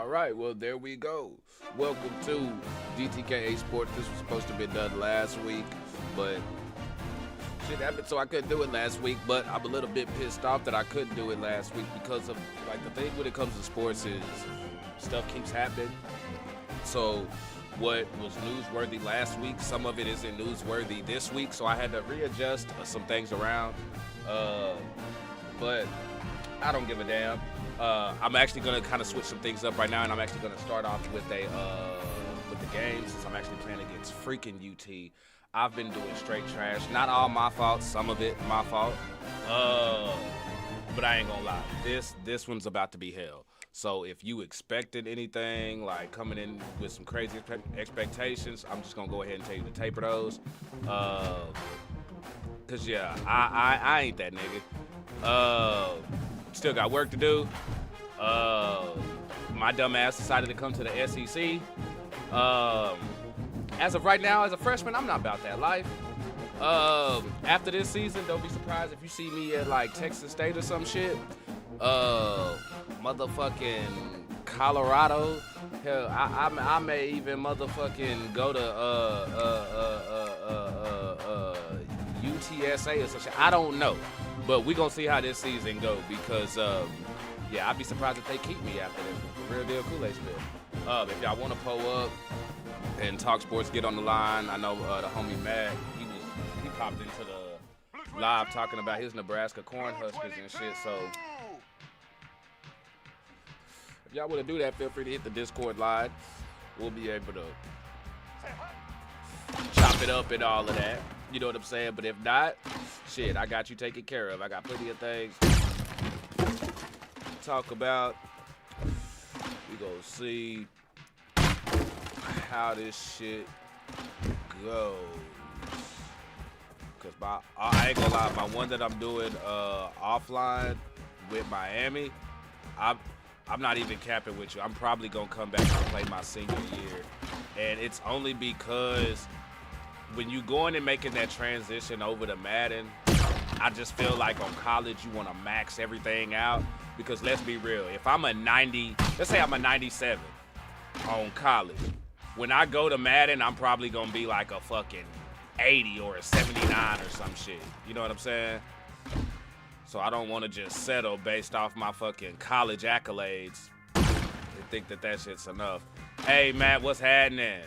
All right, well, there we go. Welcome to DTKA Sports. This was supposed to be done last week, but shit happened, so I couldn't do it last week. But I'm a little bit pissed off that I couldn't do it last week because of, like, the thing when it comes to sports is stuff keeps happening. So what was newsworthy last week, some of it isn't newsworthy this week, so I had to readjust some things around. But I don't give a damn. I'm actually gonna kind of switch some things up right now, and I'm actually gonna start off with the games since I'm actually playing against freaking UT. I've been doing straight trash. Not all my fault. Some of it my fault. But I ain't gonna lie. This one's about to be hell. So if you expected anything like coming in with some crazy expectations, I'm just gonna go ahead and tell you to taper those. Cause yeah, I ain't that nigga. Still got work to do. My dumb ass decided to come to the SEC. As of right now, as a freshman, I'm not about that life. After this season, don't be surprised if you see me at like Texas State or some shit. Motherfucking Colorado. Hell, I may even motherfucking go to UTSA or some shit. I don't know. But we gonna see how this season go because, yeah, I'd be surprised if they keep me after this. Real deal Kool-Aid spill. If y'all want to pull up and talk sports, get on the line. I know the homie Matt, he popped into the live talking about his Nebraska Cornhuskers and shit. So if y'all want to do that, feel free to hit the Discord live. We'll be able to chop it up and all of that. You know what I'm saying? But if not, shit, I got you taken care of. I got plenty of things to talk about. We gonna see how this shit goes. Cause I ain't gonna lie, my one that I'm doing offline with Miami, I'm not even capping with you. I'm probably gonna come back and play my senior year. And it's only because when you going and making that transition over to Madden, I just feel like on college you want to max everything out. Because let's be real, if I'm a 90, let's say I'm a 97 on college, when I go to Madden, I'm probably going to be like a fucking 80 or a 79 or some shit. You know what I'm saying? So I don't want to just settle based off my fucking college accolades and think that that shit's enough. Hey, Matt, what's happening?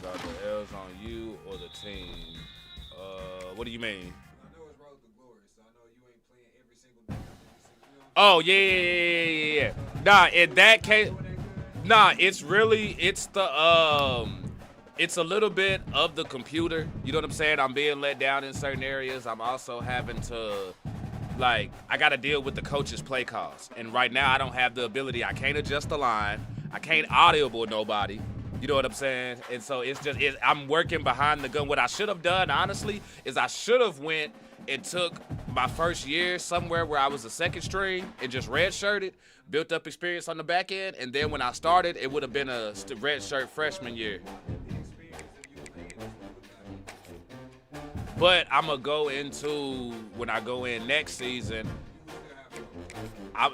Are the L's on you or the team? What do you mean? I know it's Road to Glory, so I know you ain't playing every single day. Oh, yeah. Nah, in that case, nah, it's a little bit of the computer. You know what I'm saying? I'm being let down in certain areas. I'm also having to, like, I got to deal with the coach's play calls. And right now, I don't have the ability. I can't adjust the line. I can't audible nobody. You know what I'm saying? And so I'm working behind the gun. What I should have done, honestly, is I should have went and took my first year somewhere where I was a second string and just redshirted, built up experience on the back end, and then when I started, it would have been a redshirt freshman year. But I'm going to go into, when I go in next season, I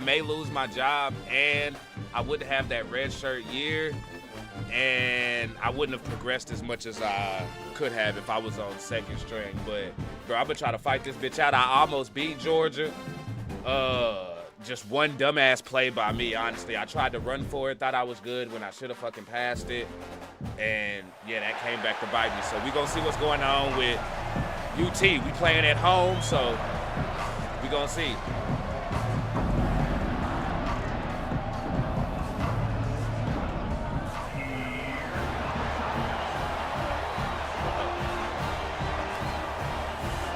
may lose my job and I wouldn't have that red shirt year, and I wouldn't have progressed as much as I could have if I was on second string. But, bro, I've been trying to fight this bitch out. I almost beat Georgia. Just one dumbass play by me, honestly. I tried to run for it, thought I was good when I should have fucking passed it. And, yeah, that came back to bite me. So we going to see what's going on with UT. We playing at home, so we going to see.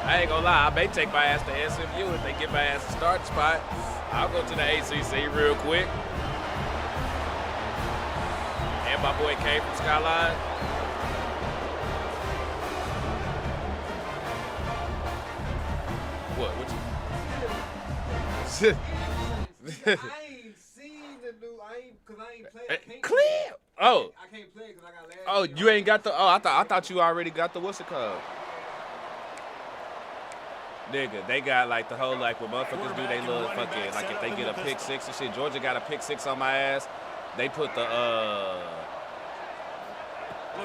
I ain't gonna lie, I may take my ass to SMU if they get my ass a starting spot. I'll go to the ACC real quick. And my boy K from Skyline. What you? I ain't seen the new. Cause I ain't played. I can't Clear. play. Oh. I can't play because I got last. Oh, you ain't got the. Oh, I thought you already got the what's it called? Nigga, they got like the whole like when motherfuckers do they little fucking like if they get a pick 6 and shit. Georgia got a pick 6 on my ass. They put the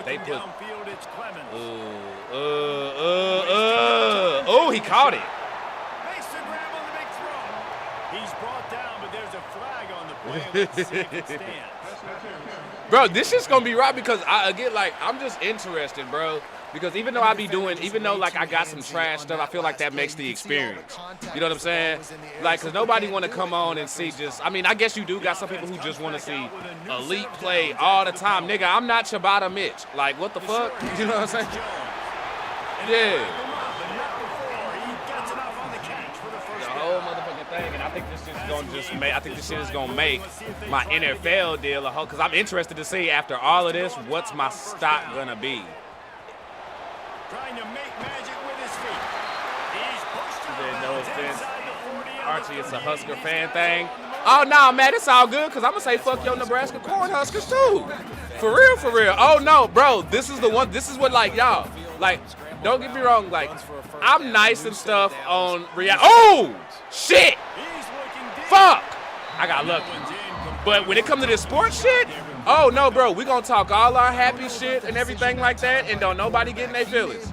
downfield, it's Clemens. Oh, he caught it. Makes the grab on the big throw. He's brought down, but there's a flag on the play. Let's see if it stands. Bro, this shit's gonna be right because I again like I'm just interested, bro. Because even though I be doing, even though like I got some trash stuff, I feel like that makes the experience. You know what I'm saying? Like, cause nobody want to come on and see just. I mean, I guess you do got some people who just want to see elite play all the time, nigga. I'm not Shabata Mitch. Like, what the fuck? You know what I'm saying? Yeah. The whole motherfucking thing, and I think this shit is gonna just make. I think this shit is gonna make my NFL deal a whole. Cause I'm interested to see after all of this, what's my stock gonna be. Trying to make magic with his feet. He's pushed No offense, Archie, it's a Husker fan thing. Oh, no, man, it's all good, because I'm going to say fuck your Nebraska Cornhuskers, too. For real, for real. Oh, no, bro, this is the one, this is what, like, y'all, like, don't get me wrong, like, I'm nice and stuff on reality. Oh, shit. Fuck. I got lucky. But when it comes to this sports shit, oh, no, bro, we going to talk all our happy shit and everything like that, and don't nobody get in their feelings.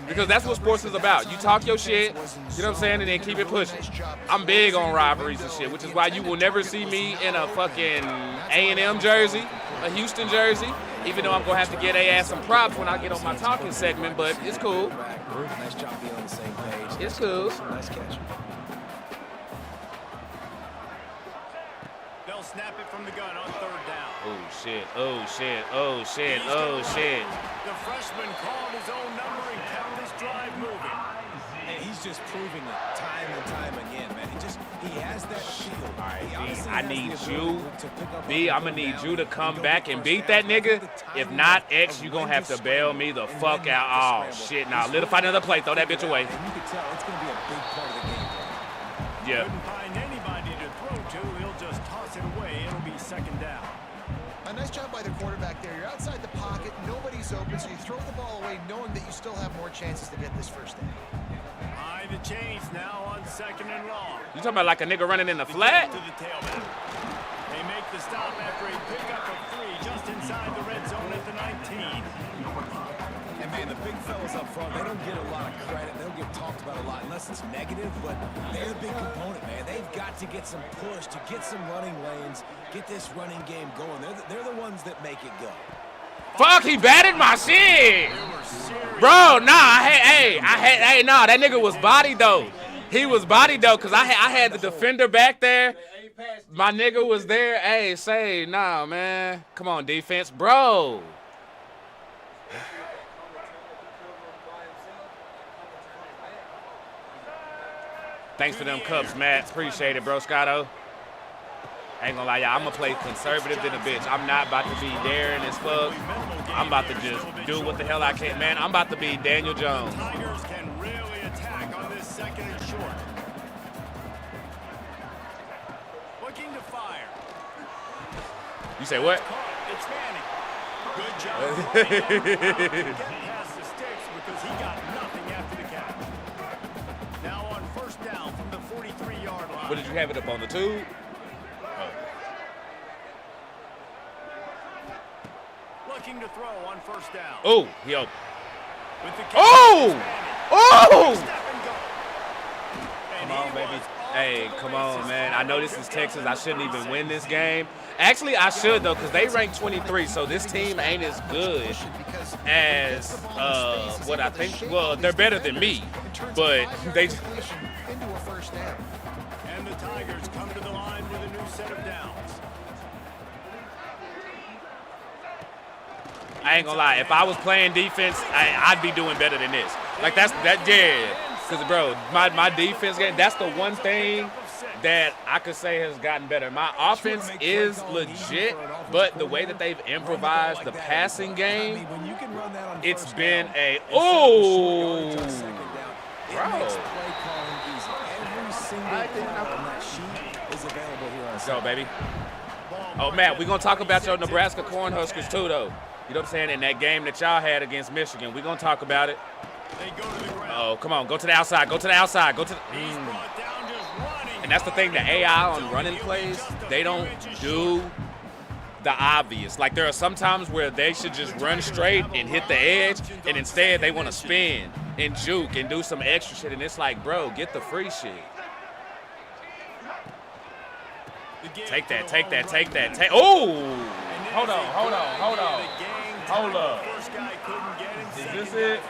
Because that's what sports is about. You talk your shit, you know what I'm saying, and then keep it pushing. I'm big on rivalries and shit, which is why you will never see me in a fucking A&M jersey, a Houston jersey, even though I'm going to have to get their ass some props when I get on my talking segment, but it's cool. Nice job being on the same page. It's cool. Nice catch. They'll snap it from the gun on third down. Oh, shit. Oh, shit. Oh, shit. Oh, shit. The freshman called his own number and kept this drive moving. And he's just proving it time and time again, man. He has that shield. All right, B, I need you. B, I'm going to need you to come back and beat that nigga. If not, X, you're going to have to bail me the fuck out. Oh, shit. Now, little fight another play. Throw that bitch away. And you can tell it's going to be a big part of the game. Yeah. Couldn't find anybody to throw to. He'll just toss it away. It'll be second down. A nice job by the quarterback there. You're outside the pocket. Nobody's open, so you throw the ball away knowing that you still have more chances to get this first down. High the chains now on second and long. You talking about like a nigga running in the flat? To the tailback. They make the stop after a pickup of 3 just inside the red zone at the 19. And man, the big fellas up front, they don't get a lot of credit. They don't get talked about a lot unless it's negative, but they're the big component, man. They've got to get some push, to get some running lanes, get this running game going. They're the ones that make it go. Fuck, he batted my shit. Bro, nah, nah, that nigga was body though. He was body though, cause I had the defender back there. My nigga was there. Hey, say, nah, man. Come on, defense, bro. Thanks for them cups, Matt. Appreciate it, bro, Scotto. Ain't gonna lie, y'all, I'm gonna play conservative than a bitch. I'm not about to be daring as fuck. I'm about to just do what the hell I can. Man, I'm about to be Daniel Jones. Tigers can really attack on this second and short. Looking to fire. You say what? It's Manning. Good job. Get past the sticks because he got nothing after the catch. Now on first down from the 43-yard line. What did you have it up on the tube? Looking to throw on first down. Oh, he open. With the Oh! Oh! Step and go. Come on, baby. Hey, come on, man. I know this is Texas. I shouldn't even win this game. Actually, I should, though, because they rank 23, so this team ain't as good as what I think. Well, they're better than me, but they... Into a first down. And the Tigers come to the line with a new set of downs. I ain't gonna lie. If I was playing defense, I'd be doing better than this. Like, yeah. Because, bro, my defense game, that's the one thing that I could say has gotten better. My offense is legit, but the way that they've improvised the passing game, it's been a, oh, bro. Let's go, baby. Oh, Matt, we're going to talk about your Nebraska Cornhuskers, too, though. You know what I'm saying? In that game that y'all had against Michigan, we're going to talk about it. They go to the ground. Oh, come on. Go to the outside. Go to the outside. Go to the... He's brought down just running. And that's the thing. The AI on running plays, they don't do the obvious. Like, there are some times where they should just run straight and hit the edge, and instead they want to spin and juke and do some extra shit. And it's like, bro, get the free shit. Take that, take that, take that, take. Oh! Hold on, hold on, hold on. Hold up. Is this it?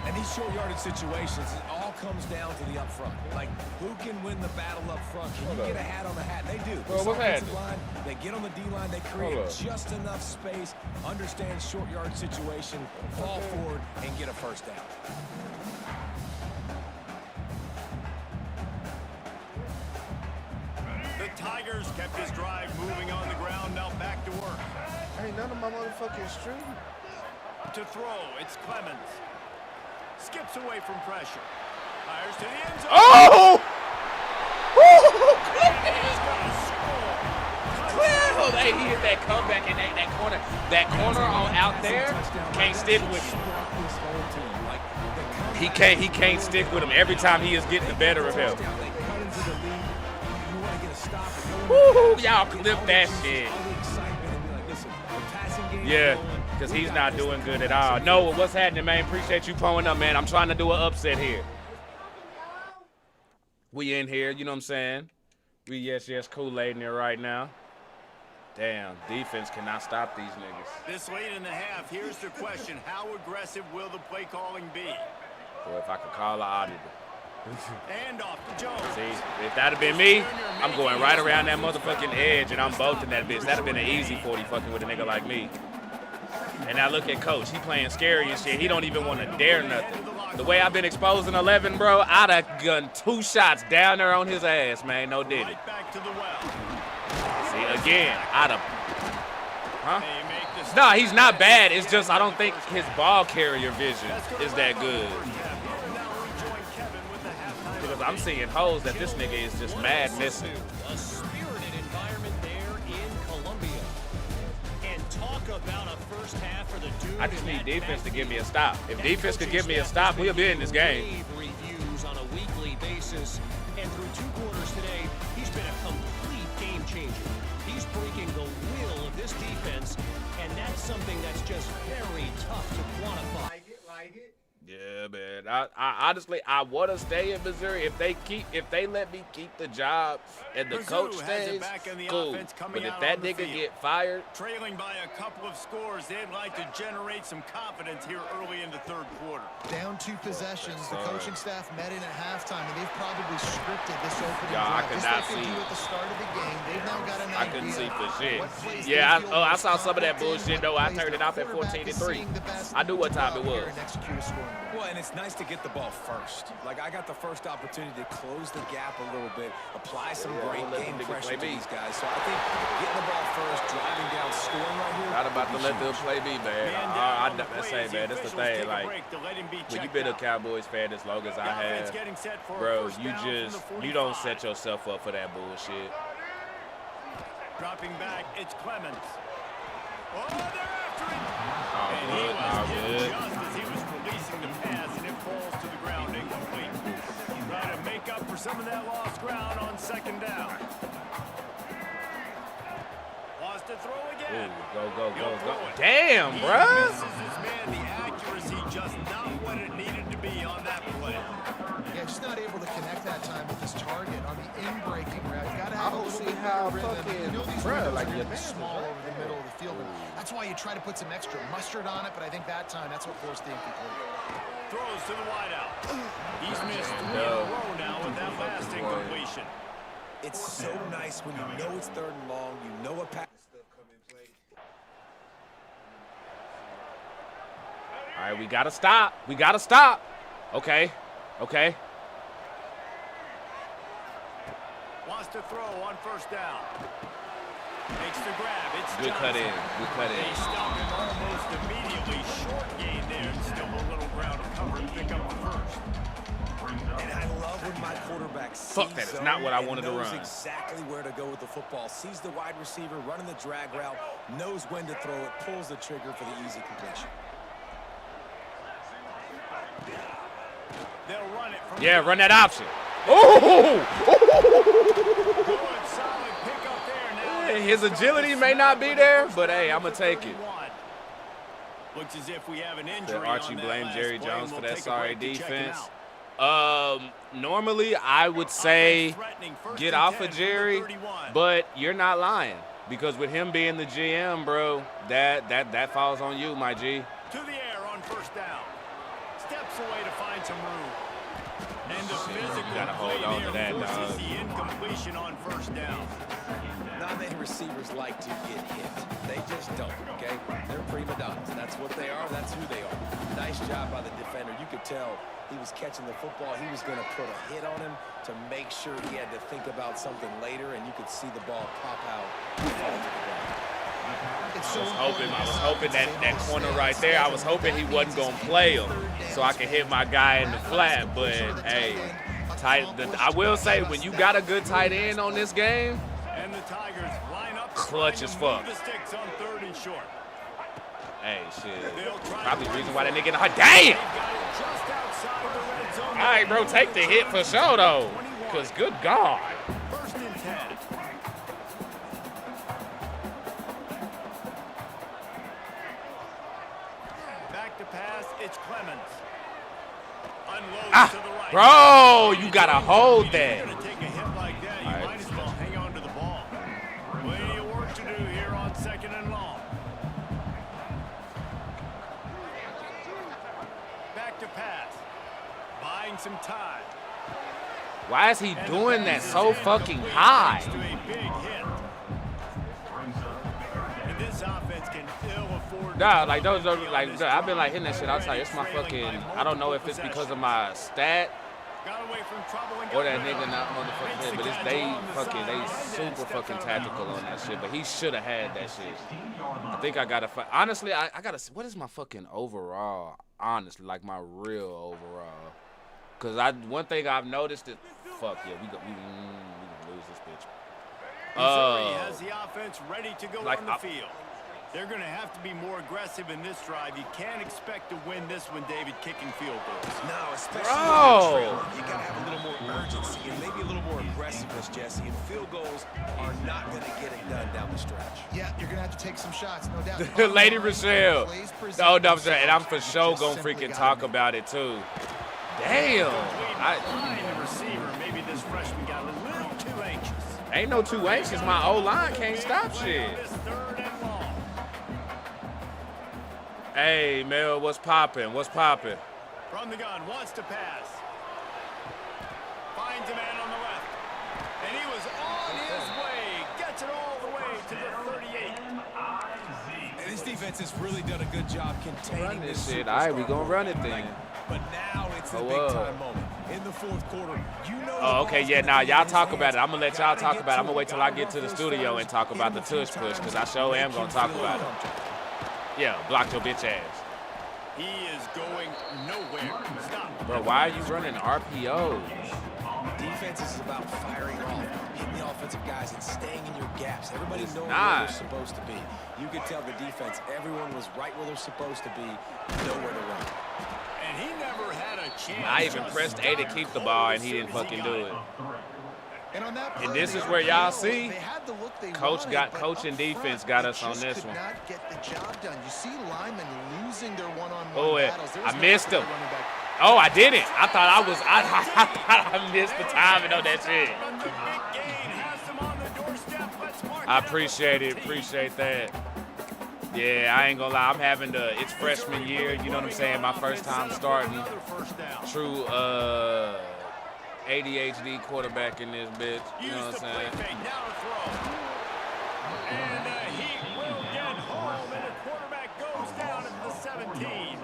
And these short yardage situations, it all comes down to the up front. Like, who can win the battle up front? Can you get a hat on the hat? They do. Well, what's happening? They get on the D-line, they create just enough space, understand short yard situation, fall forward, and get a first down. The Tigers kept his drive moving on the ground, now back to work. Ain't none of my motherfucking street. To throw, it's Clemens. Skips away from pressure. Fires to the end zone. Oh! He's gonna score. Well, hey, he hit that comeback in that corner on out there. Can't stick with him. He can't stick with him. Every time he is getting the better of him. Woo! Y'all clip that shit. Yeah, because he's not doing good at all. Noah, what's happening, man? Appreciate you pulling up, man. I'm trying to do an upset here. We in here, you know what I'm saying? We yes, Kool-Aid in there right now. Damn, defense cannot stop these niggas. This late in the half, here's the question. How aggressive will the play calling be? Boy, if I could call an audible. And off to Jones. See, if that had been me, I'm going right around that motherfucking edge and I'm bolting that bitch. That'd have been an easy 40 fucking with a nigga like me. And now look at Coach. He playing scary and shit. He don't even want to dare nothing. The way I've been exposing 11, bro, I'd have gun 2 shots down there on his ass, man. No did it. Right back to the well. See, again, I'd have... Huh? No, he's not bad. It's just I don't think his ball carrier vision is that good. Because I'm seeing holes that this nigga is just mad missing. A spirited environment there in Columbia. And talk about a first half for the Duke. I just need defense to give me a stop. If defense could give me a stop, we'll be in this game. Reviews on a weekly basis. And through 2 quarters today, he's been a complete game changer. He's breaking the will of this defense, and that's something that's just very tough to quantify. Like it. Yeah, man. I honestly, I want to stay in Missouri. If they let me keep the job and the coach stays, cool. But if that nigga get fired, trailing by a couple of scores, they'd like to generate some confidence here early in the 3rd quarter. Down 2 possessions, the coaching staff met in at halftime, and they've probably scripted this opening y'all, I drive. could Just not like they see. do at the start of the game. They've now got an I couldn't see idea for shit. what plays Yeah, they feel I most saw some of that confident bullshit in, though. what I plays turned it the off at quarterback is 14-3. seeing the best I knew what time it out here was. and execute a scoring drive. Well, and it's nice to get the ball first. Like, I got the first opportunity to close the gap a little bit, apply some great let game them niggas pressure play to me. these guys. So I think getting the ball first, driving down, scoring right here. Not about to let them play me, man. That's hey, man. That's the thing. Like, when you've been a Cowboys fan as long as I have, bro, you don't set yourself up for that bullshit. Dropping back, it's Clemens. Oh, they're after it. All good, all good. Just as he was releasing the pass, and it falls to the ground incomplete. Trying to make up for some of that lost ground on 2nd down. Wants to throw again. Ooh, go. Damn, bruh. Misses his man. The accuracy just not what it needed to be on that play. Yeah, just not able to connect that time with his target on the in-breaking route. You got to have a little bit how of rhythm. fucking, You know these bruh, windows like are your gonna be man, small right? over the middle of the field. That's why you try to put some extra mustard on it, but I think that time, that's what forced the incomplete. Throws to the wideout. He's missed 3 in a row now with that last incompletion. It's so nice when you know it's 3rd and long, you know a pass. All right, we gotta stop. We gotta stop. Okay. Wants to throw on 1st down. Makes the grab. It's Good cut Johnson. in. Good cut They in. stop him almost immediately. Short gain there. Still a little ground to cover and pick up the 1st. And I love when my quarterback sees Fuck, that is not what I zone wanted to and knows run. exactly where to go with the football. Sees the wide receiver running the drag route, knows when to throw it, pulls the trigger for the easy completion. Yeah, run that option. Oh! His agility may not be there, but hey, I'm gonna take it. Looks as if we have an injury. Archie on that blamed last Jerry play, Jones and for we'll that take a sorry break to check him defense. out. Normally I would say get off of Jerry, but you're not lying because with him being the GM, bro, that falls on you, my G. To the air on first down. Steps away to find some room. And the physical gotta hold on to that, forces dog. the incompletion on first down. Not many receivers like to get hit. They just don't, okay? They're prima donnas. That's what they are. That's who they are. Nice job by the defender. You could tell he was catching the football. He was going to put a hit on him to make sure he had to think about something later, and you could see the ball pop out and fall to the ground. I was hoping that corner right there, I was hoping he wasn't going to play him so I could hit my guy in the flat. But, hey, I will say, when you got a good tight end on this game, And the Tigers line up clutch as fuck. the sticks on 3rd and short. hey, shit. They'll try Probably to the reason move why that it. nigga in the high. Damn! Got it just outside the red zone. All right, bro, take the hit for sure, though. Because, good God. 1st and 10. Back to pass, it's Clemens. Unloads to the right. Bro, you got to hold that. You're gonna take a hit like that, you All right. might as well hang on to the ball. Plenty of work to do here on 2nd and long. Back to pass. Buying some time. Why is he doing that so fucking high? To a big hit. And this offense can ill afford. Nah, like those, like I've been like hitting that shit outside. It's my fucking. I don't know if it's because of my stat Got away from trouble and or got that rid of nigga it. not motherfucking hit, but it's they super fucking tactical on that shit. But he should have had that shit. I think I gotta. Honestly, I gotta. What is my fucking overall? Honestly, like my real overall. Cause one thing I've noticed is, fuck yeah, we gonna lose this bitch. Missouri has the offense ready to go like on the field. They're going to have to be more aggressive in this drive. You can't expect to win this one, David, kicking field goals. No, especially Bro. when you're trailing. You got to have a little more urgency and maybe a little more aggressiveness, Jesse. And field goals are not going to get it done down the stretch. Yeah, you're going to have to take some shots, no doubt. Lady Rochelle. Plays present Oh, no, themselves. and I'm for sure Just gonna simply freaking gotta talk make about it too. Damn. Behind the receiver, maybe this freshman got a little too anxious. Ain't no too anxious. My O-line can't stop shit. This 3rd and long. Hey, Mel, what's poppin'? What's poppin'? From the gun, wants to pass. Finds a man on the left. And he was on his way. Gets it all the way to the 38. And this defense has really done a good job containing Run this this shit. All right, we superstar gonna run it quarterback. then. But now it's the Oh, big-time moment. In the 4th quarter, you know Oh, okay, yeah, now y'all talk about it. I'm gonna let y'all Gotta talk get about it. I'm to gonna wait till I get to the Gotta studio run and talk those about the first tush downs push, because in I the sure am make gonna you talk feel about it. uncomfortable. Yeah, block your bitch ass. He is going nowhere. Stop. Bro, why are you running RPOs? Defense is about firing off, hitting the offensive guys, and staying in your gaps. Everybody It's knowing not. where they're supposed to be. You could tell the defense, everyone was right where they're supposed to be, nowhere to run. And he never had a chance. I even pressed A to keep the ball, and he didn't fucking do it. And on that And play, this they is got where y'all the see they had the look they Coach wanted, got but coach up and front, defense got they us on just this could one. not get the job done. You see linemen losing their one-on-one Oh, yeah. battles. There I was no missed other him. running back. Oh, I didn't. I thought I missed the timing on that shit. The big gain has him on the doorstep. Let's mark I it up appreciate for it. the team. Appreciate that. Yeah, I ain't gonna lie. I'm having it's freshman year. You know what I'm saying? My first time starting. Another first down. True ADHD quarterback in this bitch. You know what I'm Use the saying? play fake. Now to throw. And he will get home, and the quarterback goes down at the 17.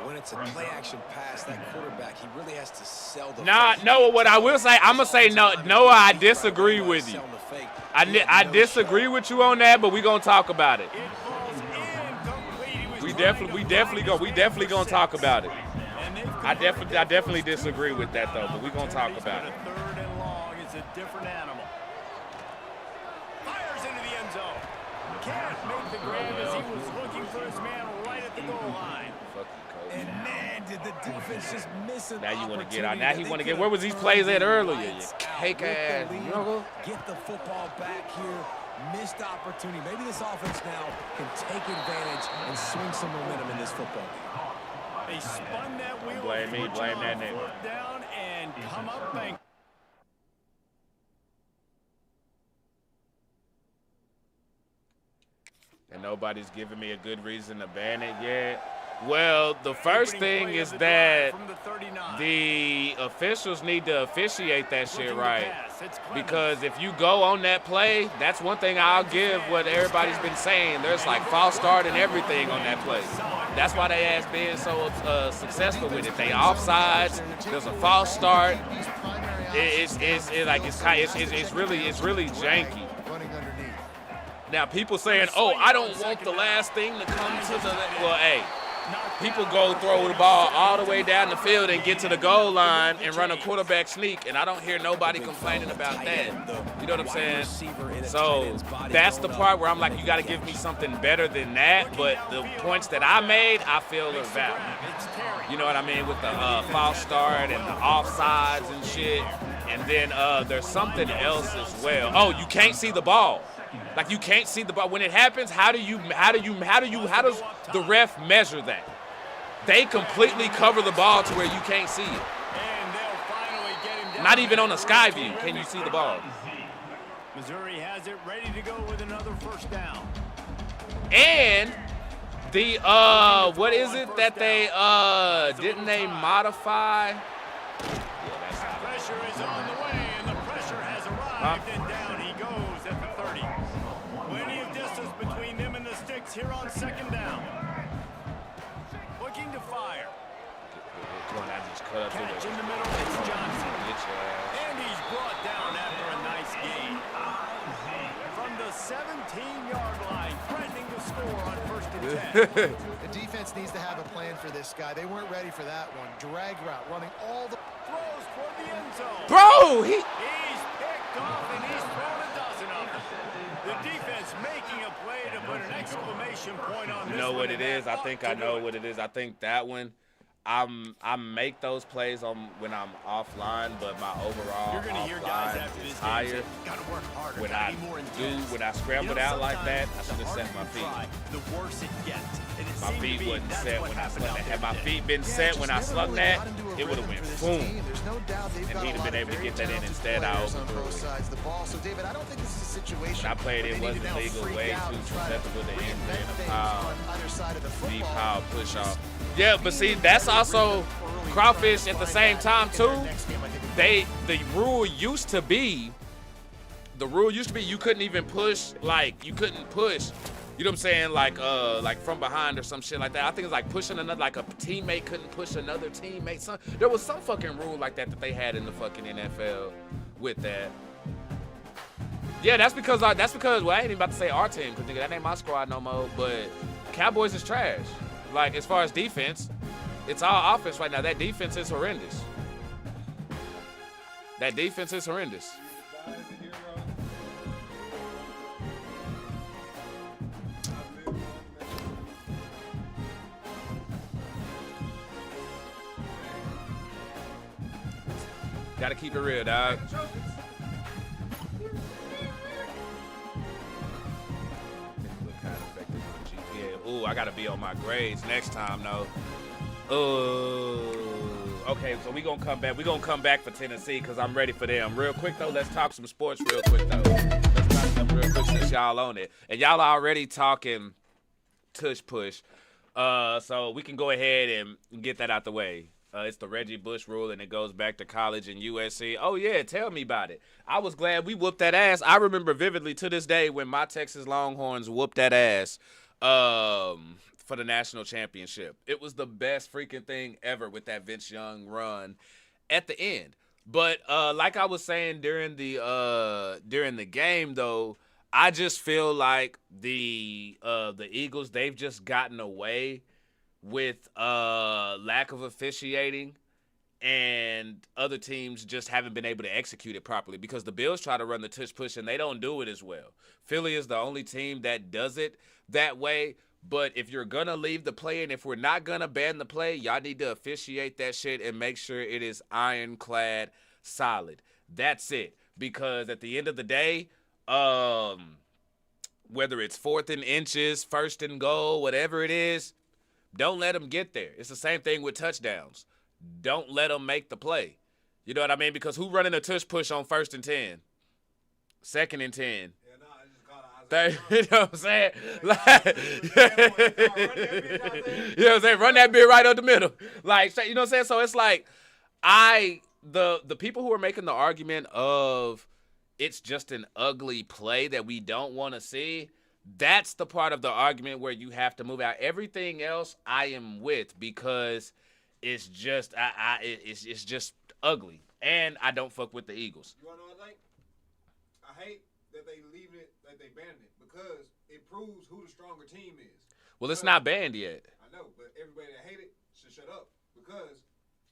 When it's a play-action pass, that quarterback, he really has to sell the Nah, fake. no. What I will say, I'm gonna say no. Noah, I disagree with you. Selling the fake. I disagree with you on that, but we gonna talk about it. It falls incomplete. He was We trying definitely gonna talk about it. And they've I converted definitely those two disagree with that though, but we gonna talk about it. But a 3rd and long is a different animal. Fires into the end zone. can't make the grab as he was looking for his man right at the goal line. Fuck you, coach. And man, did the defense just miss an Now you want to get out. opportunity Now that he they want to could get. Where was have these plays at turned earlier? the You lights out cake with the ass. lead. You know? Get the football back here. Missed opportunity. Maybe this offense now can take advantage and swing some momentum in this football game. They spun that wheel. Blame me, blame that nigga. Foot down and come up bang. And nobody's giving me a good reason to ban it yet. Well, the first thing is that the officials need to officiate that shit right. Because if you go on that play, that's one thing I'll give what everybody's been saying. There's like false start and everything on that play. That's why they ass being so successful with it. They offsides. There's a false start. It's really janky. Now people saying, "Oh, I don't want the last thing to come to the." Well, hey. People go throw the ball all the way down the field and get to the goal line and run a quarterback sneak, and I don't hear nobody complaining about that. You know what I'm saying? So that's the part where I'm like, you got to give me something better than that. But the points that I made, I feel are valid. You know what I mean? With the false start and the offsides and shit. And then there's something else as well. Oh, you can't see the ball. Like you can't see the ball when it happens. How does the ref measure that? They completely cover the ball to where you can't see it. Not even on a sky view can you see the ball. Missouri has it ready to go with another first down. And the what is it that they didn't they modify? Pressure is on the way, and the pressure has arrived, and down he goes at the 30. Plenty of distance between them and the sticks here on second down. Looking to fire. Catch in the middle, it's Johnson. And he's brought down after a nice gain. From the 17-yard line, threatening to score on 1st and 10. The defense needs to have a plan for this guy. They weren't ready for that one. Drag route, running all the... Throws toward the end zone. Bro, He's picked off and he's thrown a dozen of them. The defense making a play to put an exclamation point on this. You know what it is? I think I know what it is. I think that one, I make those plays when I'm offline, but my overall offline is higher. When I scrambled out like that, I should have set my feet. The worse it gets. My feet wasn't set when I slung that. Had my feet been set when I slung that, it would have went boom. And he'd have been able to get that in instead. I overthrew it. When I played, it wasn't legal, way too susceptible to injury and a power, deep power push off. Yeah, but see, that's also crawfish at the same time too. The rule used to be you couldn't even push, like you couldn't push. You know what I'm saying? Like from behind or some shit like that. I think it's like pushing another, like a teammate couldn't push another teammate. There was some fucking rule like that they had in the fucking NFL with that. Yeah, that's because well, I ain't even about to say our team, because nigga, that ain't my squad no more. But Cowboys is trash. Like as far as defense, it's all offense right now. That defense is horrendous. That defense is horrendous. Gotta keep it real, dog. Ooh, I gotta be on my grades next time, though. Okay, so we gonna come back. We gonna come back for Tennessee because I'm ready for them. Real quick though, let's talk some sports real quick though. Let's talk something real quick since y'all on it, and y'all already talking tush push. So we can go ahead and get that out the way. It's the Reggie Bush rule, and it goes back to college and USC. Oh, yeah, tell me about it. I was glad we whooped that ass. I remember vividly to this day when my Texas Longhorns whooped that ass for the national championship. It was the best freaking thing ever with that Vince Young run at the end. But like I was saying during the game, though, I just feel like the Eagles, they've just gotten away with lack of officiating, and other teams just haven't been able to execute it properly because the Bills try to run the tush push and they don't do it as well. Philly is the only team that does it that way. But if you're going to leave the play and if we're not going to ban the play, y'all need to officiate that shit and make sure it is ironclad solid. That's it. Because at the end of the day, whether it's 4th and inches, 1st and goal, whatever it is, don't let them get there. It's the same thing with touchdowns. Don't let them make the play. You know what I mean? Because who running a tush push on 1st and 10? 2nd and 10? You know what I'm saying? Like, you know what I'm saying? Run that bit right up the middle. Like, you know what I'm saying? So it's like, the people who are making the argument of it's just an ugly play that we don't want to see, that's the part of the argument where you have to move out. Everything else I am with because it's just it's just ugly. And I don't fuck with the Eagles. You wanna know what I think? I hate that they leaving it, that they banned it, because it proves who the stronger team is. Well, it's not banned yet. I know, but everybody that hate it should shut up, because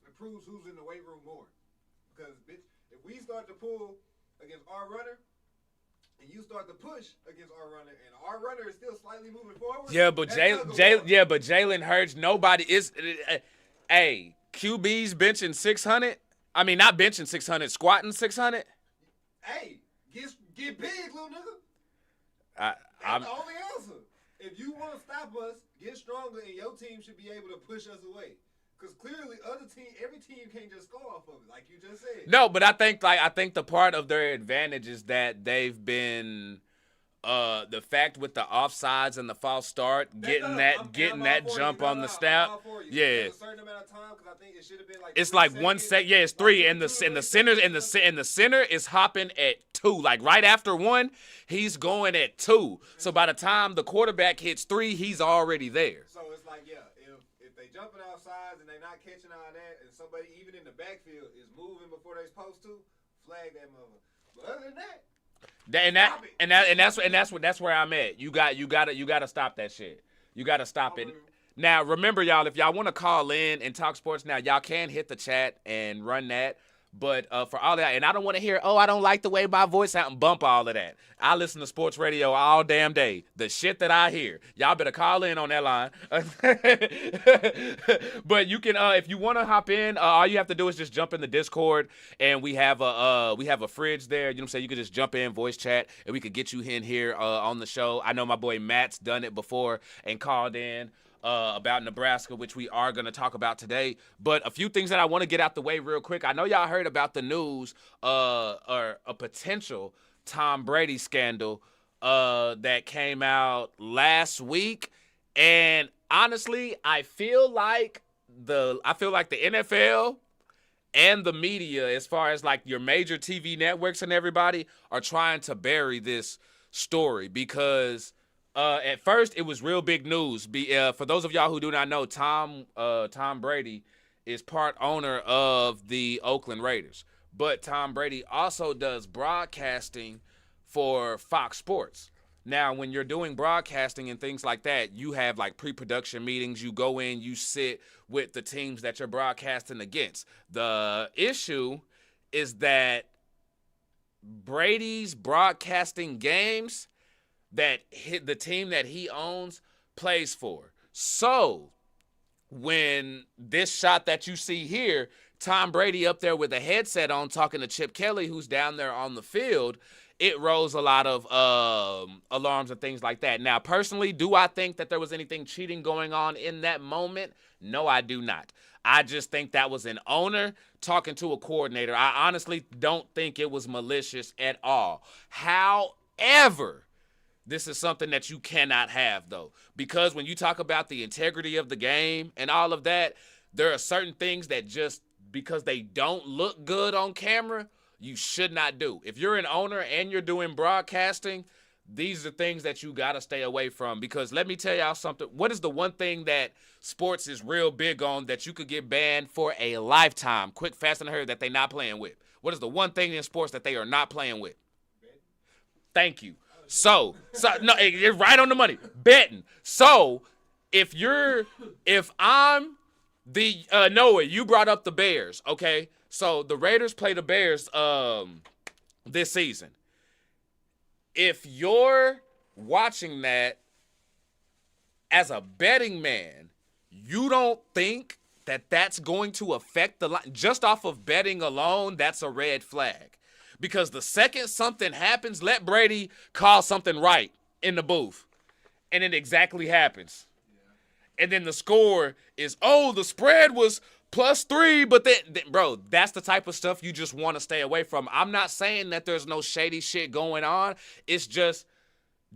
it proves who's in the weight room more. Because, bitch, if we start to pull against our runner, and you start to push against our runner, and our runner is still slightly moving forward. Yeah, but Jalen Hurts, nobody is. Hey, QB's benching 600. I mean, not benching 600, squatting 600. Hey, get big, little nigga. I'm That's the only answer. If you want to stop us, get stronger, and your team should be able to push us away. Because clearly, every team can't just score off of it, like you just said. No, but I think the part of their advantage is that they've been the fact with the offsides and the false start, getting that jump on the snap. Yeah. A certain amount of time, because I think it should have been like. It's like 1 second. Yeah, it's 3, and the center is hopping at 2. Like right after 1, he's going at 2. So by the time the quarterback hits 3, he's already there. So it's like, yeah, if they jumping outside and they not catching all that, and somebody even in the backfield is moving before they're supposed to, flag that mother. But other than that. That's where I'm at. You gotta stop that shit. You gotta stop it. Now remember, y'all, if y'all want to call in and talk sports, now y'all can hit the chat and run that. But for all that, and I don't want to hear, I don't like the way my voice sounds, and bump all of that. I listen to sports radio all damn day. The shit that I hear, y'all better call in on that line. But you can, if you want to hop in, all you have to do is just jump in the Discord, and we have a fridge there. You know what I'm saying? You can just jump in, voice chat, and we could get you in here on the show. I know my boy Matt's done it before and called in. About Nebraska, which we are going to talk about today. But a few things that I want to get out the way real quick. I know y'all heard about the news or a potential Tom Brady scandal that came out last week. And honestly, I feel like the NFL and the media, as far as like your major TV networks and everybody, are trying to bury this story because at first, it was real big news. For those of y'all who do not know, Tom Brady is part owner of the Oakland Raiders. But Tom Brady also does broadcasting for Fox Sports. Now, when you're doing broadcasting and things like that, you have like pre-production meetings. You go in, you sit with the teams that you're broadcasting against. The issue is that Brady's broadcasting games that the team that he owns plays for. So when this shot that you see here, Tom Brady up there with a headset on talking to Chip Kelly, who's down there on the field, it rose a lot of alarms and things like that. Now, personally, do I think that there was anything cheating going on in that moment? No, I do not. I just think that was an owner talking to a coordinator. I honestly don't think it was malicious at all. However, this is something that you cannot have, though, because when you talk about the integrity of the game and all of that, there are certain things that just because they don't look good on camera, you should not do. If you're an owner and you're doing broadcasting, these are things that you got to stay away from, because let me tell y'all something. What is the one thing that sports is real big on that you could get banned for a lifetime, quick, fast, and hurry, that they not playing with? What is the one thing in sports that they are not playing with? Thank you. So no, it's right on the money. Betting. So if I'm The Noah, you brought up the Bears, okay? So the Raiders play the Bears this season. If you're watching that as a betting man, you don't think that that's going to affect the line? Just off of betting alone, that's a red flag. Because the second something happens, let Brady call something right in the booth. And it exactly happens. And then the score is, the spread was +3, but bro, that's the type of stuff you just want to stay away from. I'm not saying that there's no shady shit going on. It's just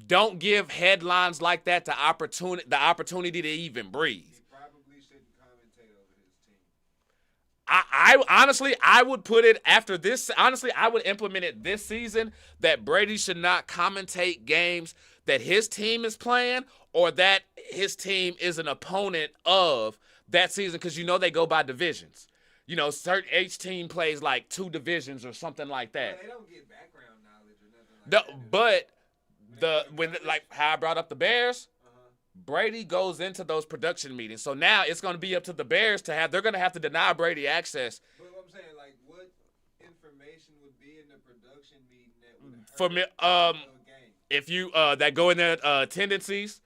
don't give headlines like that the opportunity to even breathe. He probably shouldn't commentate over his team. I honestly, I would put it after this. Honestly, I would implement it this season that Brady should not commentate games that his team is playing or that his team is an opponent of that season, because they go by divisions. Certain each team plays like 2 divisions or something like that. Well, they don't get background knowledge or nothing like that. But like how I brought up the Bears, Brady goes into those production meetings. So now it's going to be up to the Bears they're going to have to deny Brady access. But I'm saying, like, what information would be in the production meeting that would hurt For me, the game? if you that go in there tendencies.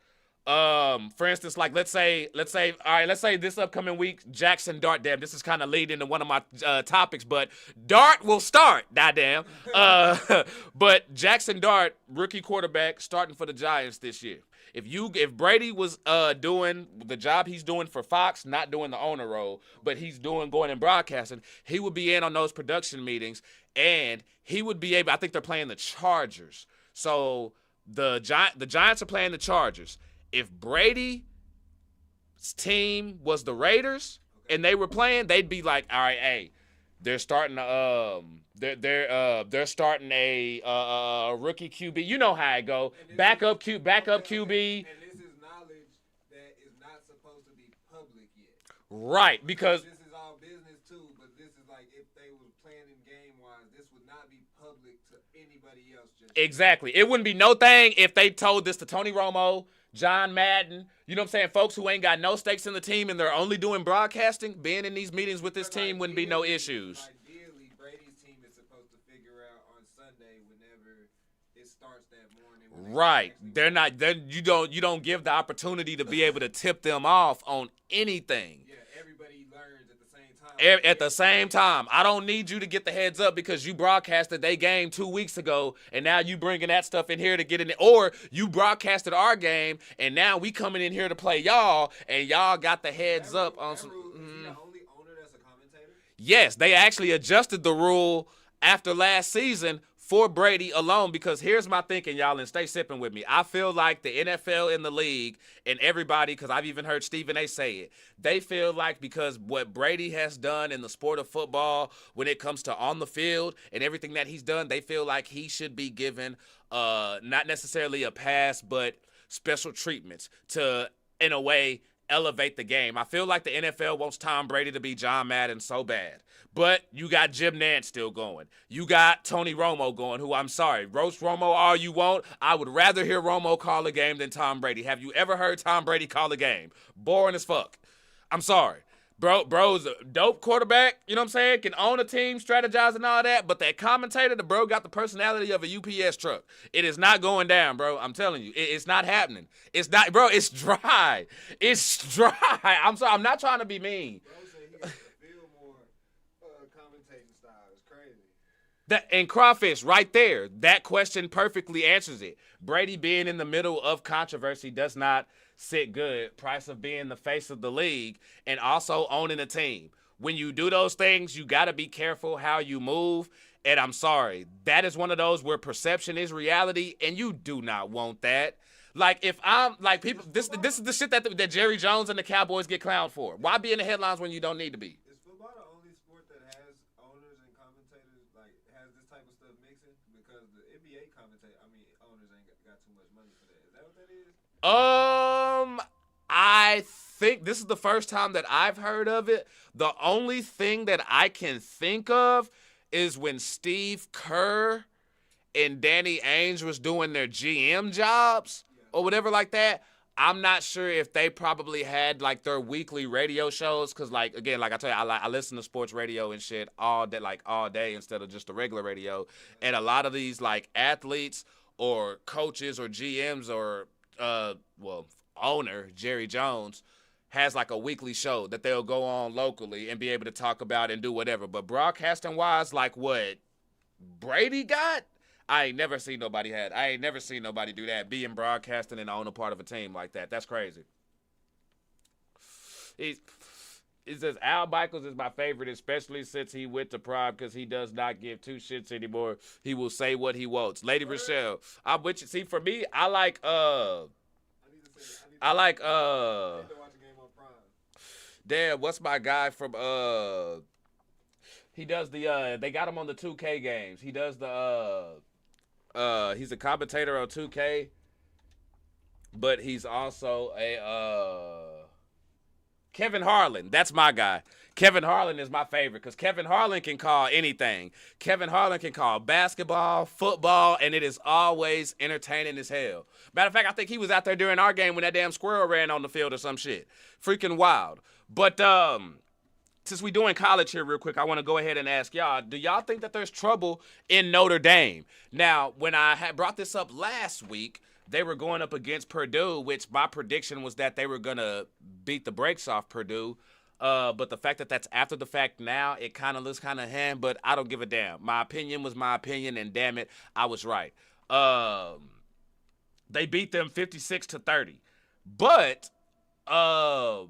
For instance, like let's say this upcoming week, Jackson Dart, damn, this is kind of leading to one of my topics, but Dart will start, goddamn. But Jackson Dart, rookie quarterback, starting for the Giants this year. If Brady was doing the job he's doing for Fox, not doing the owner role, but he's going in broadcasting, he would be in on those production meetings, and he would be able. I think they're playing the Chargers, so the Giants are playing the Chargers. If Brady's team was the Raiders and they were playing, they'd be like, all right, hey, they're starting they're starting a rookie QB. You know how it go. Backup QB. And this is knowledge that is not supposed to be public yet. Right, because This is all business too, but this is like if they were planning game-wise, this would not be public to anybody else. Exactly. It wouldn't be no thing if they told this to Tony Romo, John Madden, you know what I'm saying? Folks who ain't got no stakes in the team and they're only doing broadcasting, being in these meetings with this team wouldn't be no issues. Ideally, Brady's team is supposed to figure out on Sunday whenever it starts that morning. Right. You don't give the opportunity to be able to tip them off on anything. Yeah, everybody learns at the same time. At the same time, I don't need you to get the heads up because you broadcasted their game 2 weeks ago, and now you bringing that stuff in here to get in it. Or you broadcasted our game, and now we coming in here to play y'all, and y'all got the heads up on some. Is he the only owner that's a commentator? Yes, they actually adjusted the rule after last season for Brady alone, because here's my thinking, y'all, and stay sipping with me. I feel like the NFL and the league and everybody, because I've even heard Stephen A. say it, they feel like because what Brady has done in the sport of football when it comes to on the field and everything that he's done, they feel like he should be given not necessarily a pass, but special treatments to, in a way, elevate the game. I feel like the NFL wants Tom Brady to be John Madden so bad. But you got Jim Nantz still going. You got Tony Romo going, who I'm sorry, roast Romo all you want. I would rather hear Romo call a game than Tom Brady. Have you ever heard Tom Brady call a game? Boring as fuck. I'm sorry. Bro's a dope quarterback, you know what I'm saying? Can own a team, strategize and all that. But that commentator, the bro got the personality of a UPS truck. It is not going down, bro. I'm telling you. It's not happening. It's not, bro, it's dry. It's dry. I'm sorry. I'm not trying to be mean. Bro said he has to feel more commentating style. It's crazy. And Crawfish, right there, that question perfectly answers it. Brady being in the middle of controversy does not sit good. Price of being the face of the league and also owning a team. When you do those things, you got to be careful how you move. And I'm sorry, that is one of those where perception is reality, and you do not want that. Like, if I'm, like, people, this is the shit that Jerry Jones and the Cowboys get clowned for. Why be in the headlines when you don't need to be? Is football the only sport that has owners and commentators, like, has this type of stuff mixing? Because the NBA owners ain't got too much money for that. Is that what that is? I think this is the first time that I've heard of it. The only thing that I can think of is when Steve Kerr and Danny Ainge was doing their GM jobs or whatever like that. I'm not sure if they probably had like their weekly radio shows, because like again, like I tell you, I listen to sports radio and shit all day instead of just the regular radio. And a lot of these like athletes or coaches or GMs or owner Jerry Jones has like a weekly show that they'll go on locally and be able to talk about and do whatever. But broadcasting wise, like what Brady got, I ain't never seen nobody do that, being broadcasting and own a part of a team like that. That's crazy. It says Al Michaels is my favorite, especially since he went to Prime, because he does not give two shits anymore. He will say what he wants. Lady Rochelle, I'm with you. See, for me, I like damn, what's my guy from he does the they got him on the 2K games. He does the he's a commentator on 2K, but he's also a Kevin Harlan. That's my guy. Kevin Harlan is my favorite because Kevin Harlan can call anything. Kevin Harlan can call basketball, football, and it is always entertaining as hell. Matter of fact, I think he was out there during our game when that damn squirrel ran on the field or some shit. Freaking wild. But since we doing college here real quick, I want to go ahead and ask y'all, do y'all think that there's trouble in Notre Dame? Now, when I had brought this up last week, they were going up against Purdue, which my prediction was that they were going to beat the brakes off Purdue. But the fact that that's after the fact now, it kind of looks kind of hand, but I don't give a damn. My opinion was my opinion, and damn it, I was right. They beat them 56-30. But I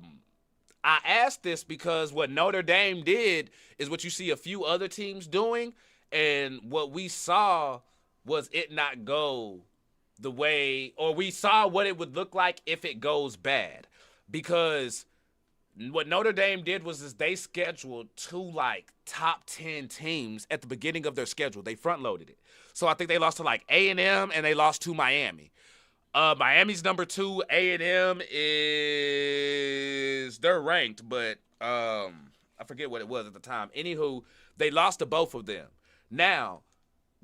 asked this because what Notre Dame did is what you see a few other teams doing, and what we saw was it not go the way, or we saw what it would look like if it goes bad. Because what Notre Dame did was they scheduled two like top 10 teams at the beginning of their schedule. They front loaded it. So I think they lost to like A&M and they lost to Miami. Miami's number 2. A&M they're ranked, but I forget what it was at the time. Anywho, they lost to both of them. Now,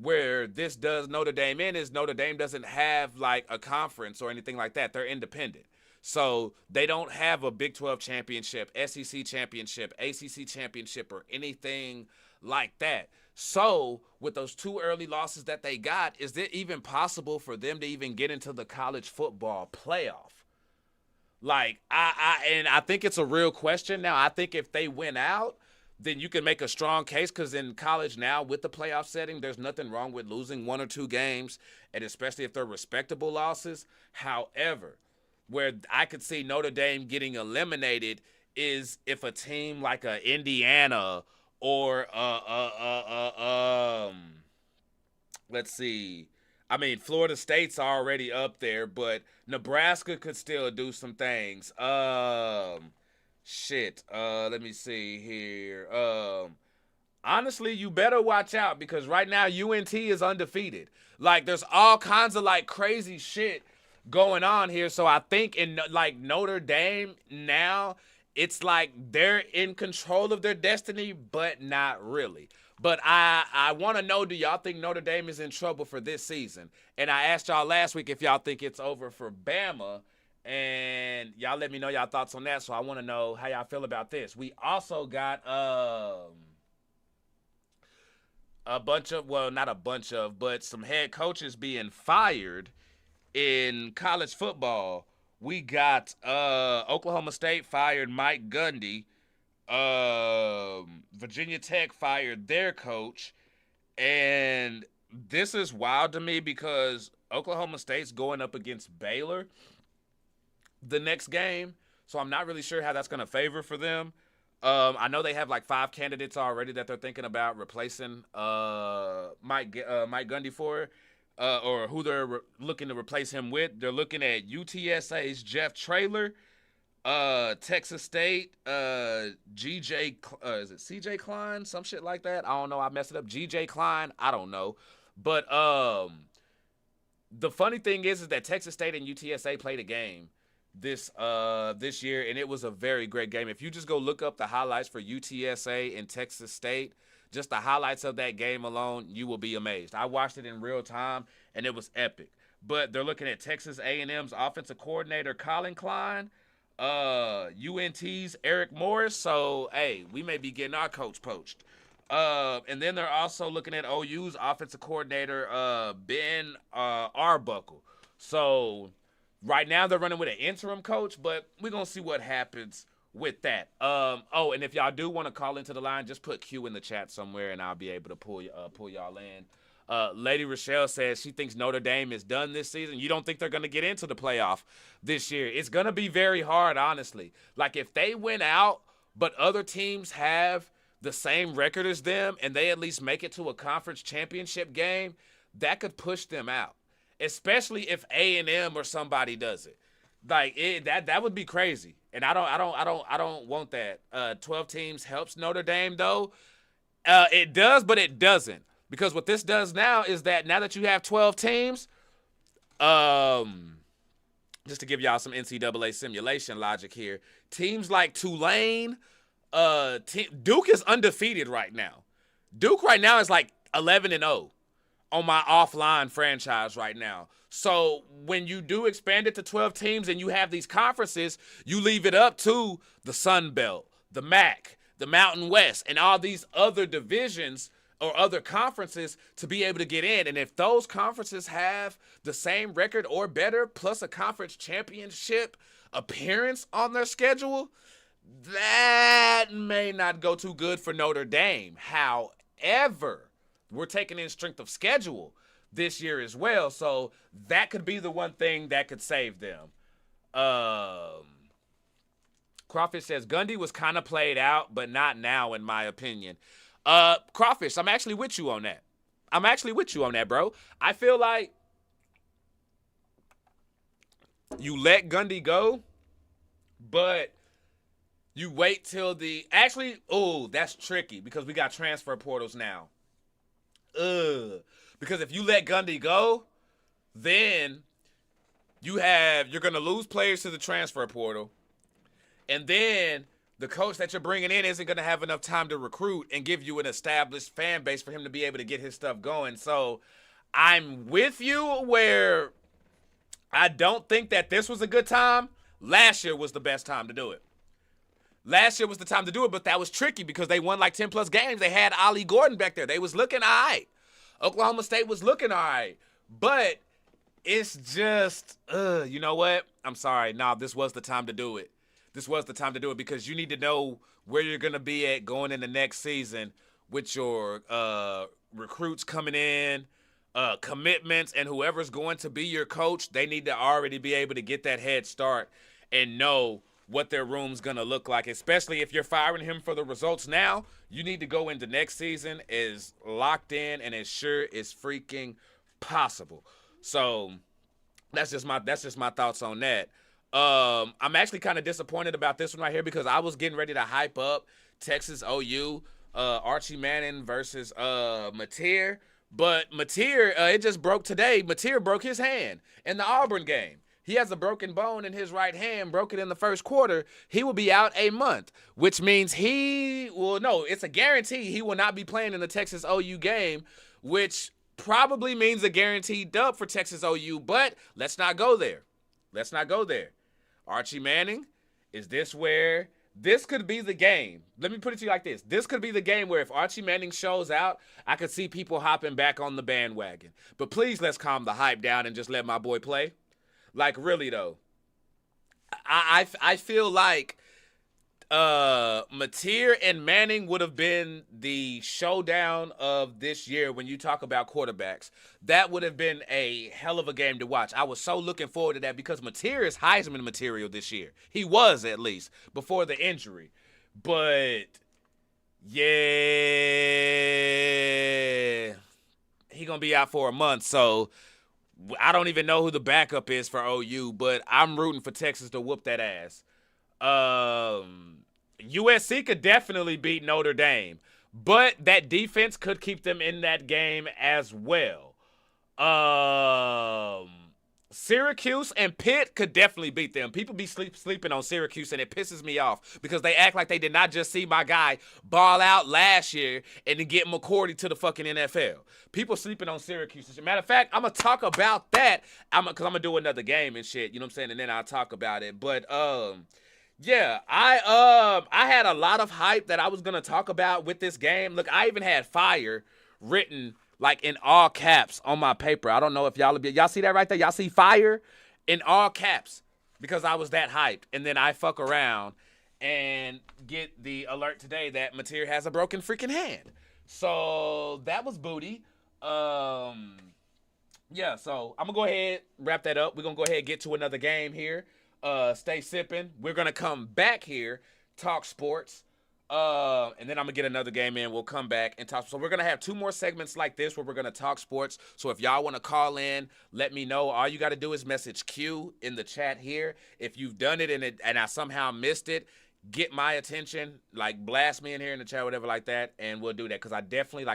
where this does Notre Dame in is Notre Dame doesn't have like a conference or anything like that. They're independent. So they don't have a Big 12 championship, SEC championship, ACC championship, or anything like that. So with those 2 early losses that they got, is it even possible for them to even get into the college football playoff? Like, I think it's a real question. Now, I think if they win out, then you can make a strong case, because in college now with the playoff setting, there's nothing wrong with losing 1 or 2 games, and especially if they're respectable losses. However, where I could see Notre Dame getting eliminated is if a team like a Indiana or let's see. I mean, Florida State's already up there, but Nebraska could still do some things. Let me see here. Honestly, you better watch out, because right now UNT is undefeated. Like, there's all kinds of like crazy shit going on here. So I think in like Notre Dame now, it's like they're in control of their destiny, but not really. But I want to know, do y'all think Notre Dame is in trouble for this season? And I asked y'all last week if y'all think it's over for Bama, and y'all let me know y'all thoughts on that. So I want to know how y'all feel about this. We also got but some head coaches being fired in college football. We got Oklahoma State fired Mike Gundy. Virginia Tech fired their coach. And this is wild to me because Oklahoma State's going up against Baylor the next game. So I'm not really sure how that's going to favor for them. I know they have like 5 candidates already that they're thinking about replacing Mike Gundy for. Or who they're looking to replace him with. They're looking at UTSA's Jeff Traylor, Texas State, is it CJ Klein? Some shit like that. I don't know. I messed it up. GJ Klein. I don't know. But the funny thing is that Texas State and UTSA played a game this year, and it was a very great game. If you just go look up the highlights for UTSA and Texas State, just the highlights of that game alone, you will be amazed. I watched it in real time, and it was epic. but they're looking at Texas A&M's offensive coordinator Colin Klein, UNT's Eric Morris. So, hey, we may be getting our coach poached. And then they're also looking at OU's offensive coordinator Ben Arbuckle. So right now they're running with an interim coach, but we're going to see what happens with that. And if y'all do want to call into the line, just put Q in the chat somewhere, and I'll be able to pull y'all in. Lady Rochelle says she thinks Notre Dame is done this season. You don't think they're going to get into the playoff this year? It's going to be very hard, honestly. Like, if they win out, but other teams have the same record as them, and they at least make it to a conference championship game, that could push them out. Especially if A&M or somebody does it. Like, that would be crazy. And I don't want that. 12 teams helps Notre Dame, though. It does, but it doesn't. Because what this does now is that now that you have 12 teams, just to give y'all some NCAA simulation logic here, teams like Tulane, Duke is undefeated right now. Duke right now is like 11-0 on my offline franchise right now. So when you do expand it to 12 teams and you have these conferences, you leave it up to the Sun Belt, the MAC, the Mountain West, and all these other divisions or other conferences to be able to get in. And if those conferences have the same record or better, plus a conference championship appearance on their schedule, that may not go too good for Notre Dame. However, we're taking in strength of schedule this year as well, so that could be the one thing that could save them. Crawfish says Gundy was kind of played out, but not now, in my opinion. Crawfish, I'm actually with you on that. Bro. I feel like you let Gundy go, but you wait till that's tricky because we got transfer portals now. Because if you let Gundy go, then you're going to lose players to the transfer portal. And then the coach that you're bringing in isn't going to have enough time to recruit and give you an established fan base for him to be able to get his stuff going. So I'm with you where I don't think that this was a good time. Last year was the best time to do it. Last year was the time to do it, but that was tricky because they won like 10-plus games. They had Ollie Gordon back there. They was looking all right. Oklahoma State was looking all right. But it's just, you know what? I'm sorry. Nah, this was the time to do it. This was the time to do it because you need to know where you're going to be at going into next season with your recruits coming in, commitments, and whoever's going to be your coach. They need to already be able to get that head start and know what their room's going to look like, especially if you're firing him for the results now. You need to go into next season as locked in and as sure as freaking possible. So that's just my thoughts on that. I'm actually kind of disappointed about this one right here because I was getting ready to hype up Texas OU, Archie Manning versus Mateer. But Mateer, it just broke today. Mateer broke his hand in the Auburn game. He has a broken bone in his right hand, broke it in the first quarter. He will be out a month, which means it's a guarantee he will not be playing in the Texas OU game, which probably means a guaranteed dub for Texas OU, but let's not go there. Archie Manning, is this where this could be the game? Let me put it to you like this. This could be the game where if Archie Manning shows out, I could see people hopping back on the bandwagon. But please, let's calm the hype down and just let my boy play. Like, really, though, I feel like Mateer and Manning would have been the showdown of this year when you talk about quarterbacks. That would have been a hell of a game to watch. I was so looking forward to that because Mateer is Heisman material this year. He was, at least, before the injury. But, yeah, he going to be out for a month, so I don't even know who the backup is for OU, but I'm rooting for Texas to whoop that ass. USC could definitely beat Notre Dame, but that defense could keep them in that game as well. Syracuse and Pitt could definitely beat them. People be sleeping on Syracuse, and it pisses me off because they act like they did not just see my guy ball out last year and then get McCourty to the fucking NFL. People sleeping on Syracuse. As a matter of fact, I'm going to talk about that because I'm going to do another game and shit, you know what I'm saying, and then I'll talk about it. But, yeah, I had a lot of hype that I was going to talk about with this game. Look, I even had fire written like in all caps on my paper. I don't know if y'all see that right there? Y'all see fire in all caps because I was that hyped. And then I fuck around and get the alert today that Mateer has a broken freaking hand. So that was booty. Yeah, so I'm going to go ahead, wrap that up. We're going to go ahead and get to another game here. Stay sipping. We're going to come back here, talk sports. And then I'm going to get another game in. We'll come back and talk. So we're going to have 2 more segments like this where we're going to talk sports. So if y'all want to call in, let me know. All you got to do is message Q in the chat here. If you've done it and I somehow missed it, get my attention. Like, blast me in here in the chat, whatever like that, and we'll do that. Because I definitely,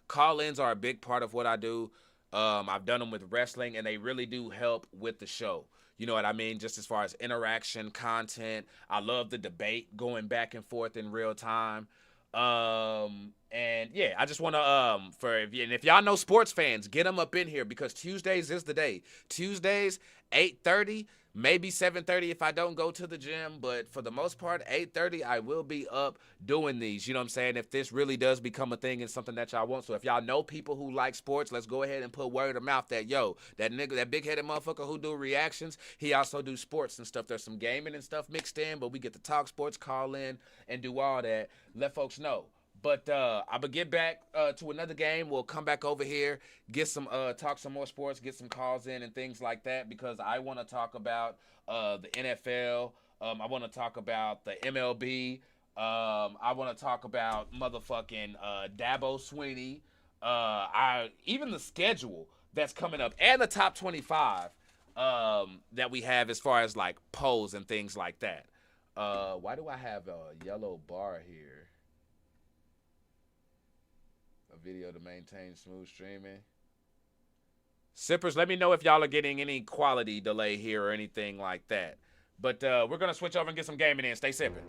call-ins are a big part of what I do. I've done them with wrestling, and they really do help with the show. You know what I mean? Just as far as interaction, content. I love the debate going back and forth in real time. And yeah, I just want to, if y'all know sports fans, get them up in here because Tuesdays is the day. Tuesdays, 8:30, maybe 7:30 if I don't go to the gym, but for the most part, 8:30, I will be up doing these. You know what I'm saying? If this really does become a thing and something that y'all want. So if y'all know people who like sports, let's go ahead and put word of mouth that, yo, that nigga, that big-headed motherfucker who do reactions, he also do sports and stuff. There's some gaming and stuff mixed in, but we get to talk sports, call in, and do all that. Let folks know. But I'm going to get back to another game. We'll come back over here, get some talk some more sports, get some calls in and things like that because I want to talk about the NFL. I want to talk about the MLB. I want to talk about motherfucking Dabo Swinney. Even the schedule that's coming up and the top 25 that we have as far as like polls and things like that. Why do I have a yellow bar here? A video to maintain smooth streaming. Sippers, let me know if y'all are getting any quality delay here or anything like that. But we're going to switch over and get some gaming in. Stay sipping.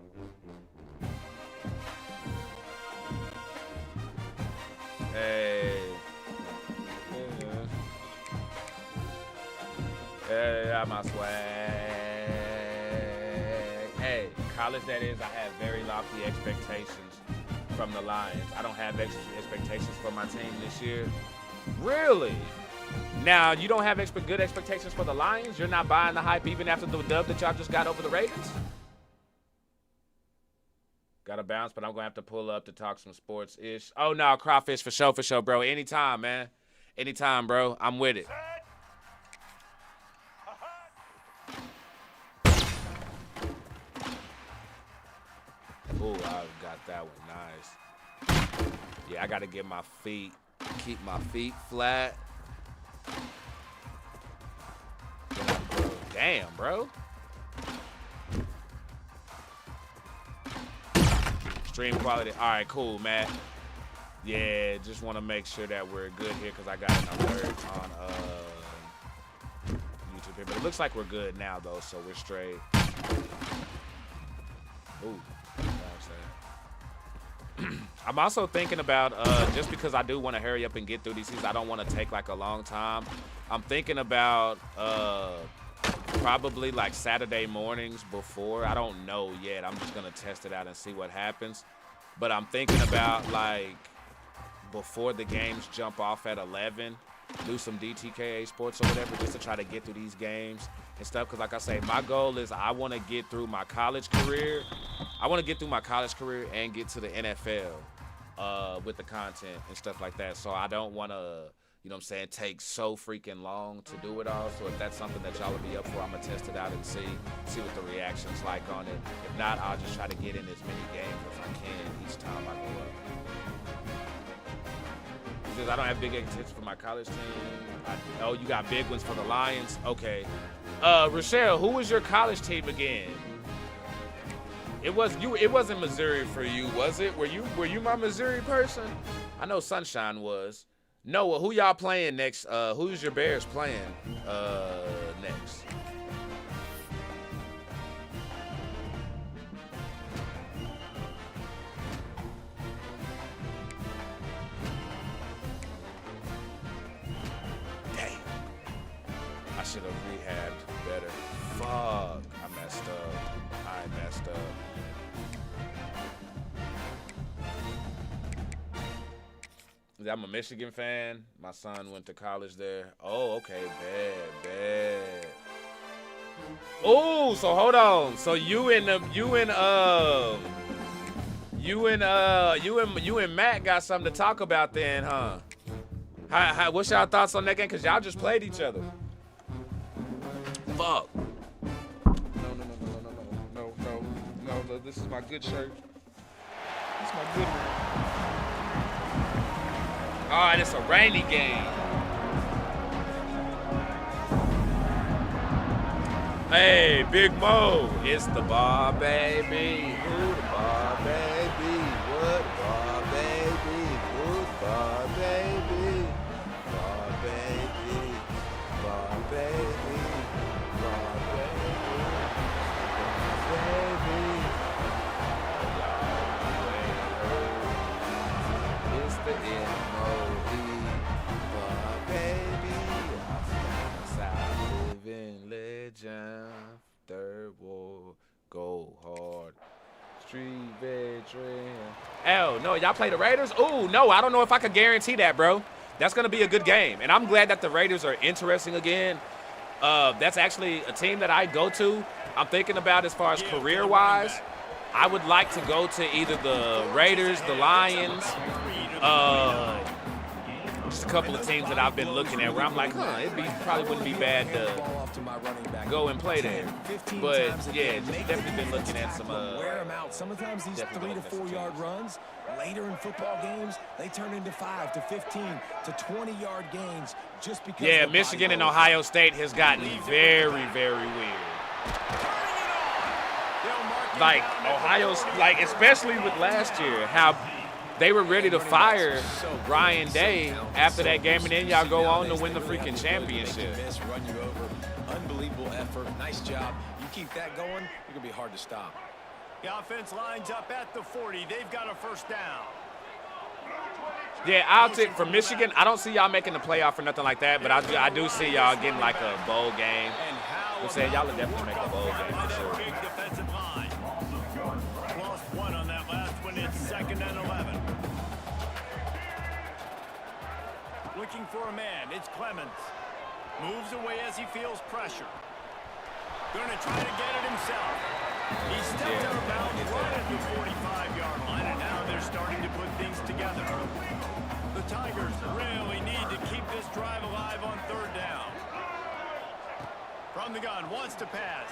Hey. Hey, my swag. Hey, college that is, I have very lofty expectations from the Lions. I don't have expectations for my team this year. Really? Now, you don't have good expectations for the Lions? You're not buying the hype even after the dub that y'all just got over the Ravens? Got to bounce, but I'm going to have to pull up to talk some sports-ish. Oh, no, Crawfish, for sure, bro. Anytime, man. Anytime, bro. I'm with it. Ooh, I got that one. Nice. Yeah, I got to get my feet, keep my feet flat. Damn, bro. Stream quality. All right, cool, Matt. Yeah, just want to make sure that we're good here because I got an alert on YouTube here. But it looks like we're good now, though, so we're straight. Ooh. I'm also thinking about, just because I do want to hurry up and get through these seasons, I don't want to take like a long time. I'm thinking about probably like Saturday mornings before. I don't know yet. I'm just going to test it out and see what happens. But I'm thinking about like before the games jump off at 11, do some DTKA sports or whatever just to try to get through these games and stuff. Because like I say, my goal is I want to get through my college career. I want to get through my college career and get to the NFL with the content and stuff like that. So I don't want to, you know what I'm saying, take so freaking long to do it all. So if that's something that y'all will be up for, I'm going to test it out and see what the reaction's like on it. If not, I'll just try to get in as many games as I can each time I go up. Because I don't have big expectations for my college team. Oh, you got big ones for the Lions? Okay. Rochelle, who was your college team again? It wasn't Missouri for you, was it? Were you my Missouri person? I know Sunshine was. Noah, who y'all playing next? Who's your Bears playing next? Dang. I should have rehabbed better. Fuck. I messed up. I'm a Michigan fan. My son went to college there. Oh, okay. Bad. Oh, so hold on. So you and Matt got something to talk about then, huh? What's y'all thoughts on that game? Cause y'all just played each other. Fuck. No. This is my good shirt. This is my good one. All right, it's a rainy game. Hey, Big Mo, it's the bar, baby. Who the bar, baby? What bar, baby? Who the bar, baby? Bar, baby. Bar, baby. Bar, baby. It's the M.O.E. Bar, baby. South living legend. Third war, go hard. Street veteran. Oh, no, y'all play the Raiders? Oh, no, I don't know if I could guarantee that, bro. That's going to be a good game. And I'm glad that the Raiders are interesting again. That's actually a team that I go to. I'm thinking about as far as career-wise. I would like to go to either the Raiders, the Lions, just a couple of teams that I've been looking at where I'm like, probably wouldn't be bad to go and play there. But yeah, just definitely been looking at some. Wear them out. Sometimes these 3 to 4 yard runs later in football games they turn into 5 to 15 to 20-yard gains just because. Yeah, Michigan and Ohio State has gotten very, very weird. Like Ohio's, like especially with last year, how they were ready to fire Ryan Day after that game, and then y'all go on to win the freaking championship. Run you over. Unbelievable effort. Nice job. You keep that going, you're going to be hard to stop. The offense lines up at the 40. They've got a first down. Yeah, I'll take from Michigan. I don't see y'all making the playoff or nothing like that, but I do see y'all getting like a bowl game. I'm saying y'all will definitely make a bowl game for sure. Big defensive line. Lost one on that last one. It's 2nd and 11. Looking for a man. It's Clemens. Moves away as he feels pressure. Going to try to get it himself. He stepped out of bounds right at the 45-yard line, and now they're starting to put things together. The Tigers really need to keep this drive alive on 3rd down. From the gun, wants to pass.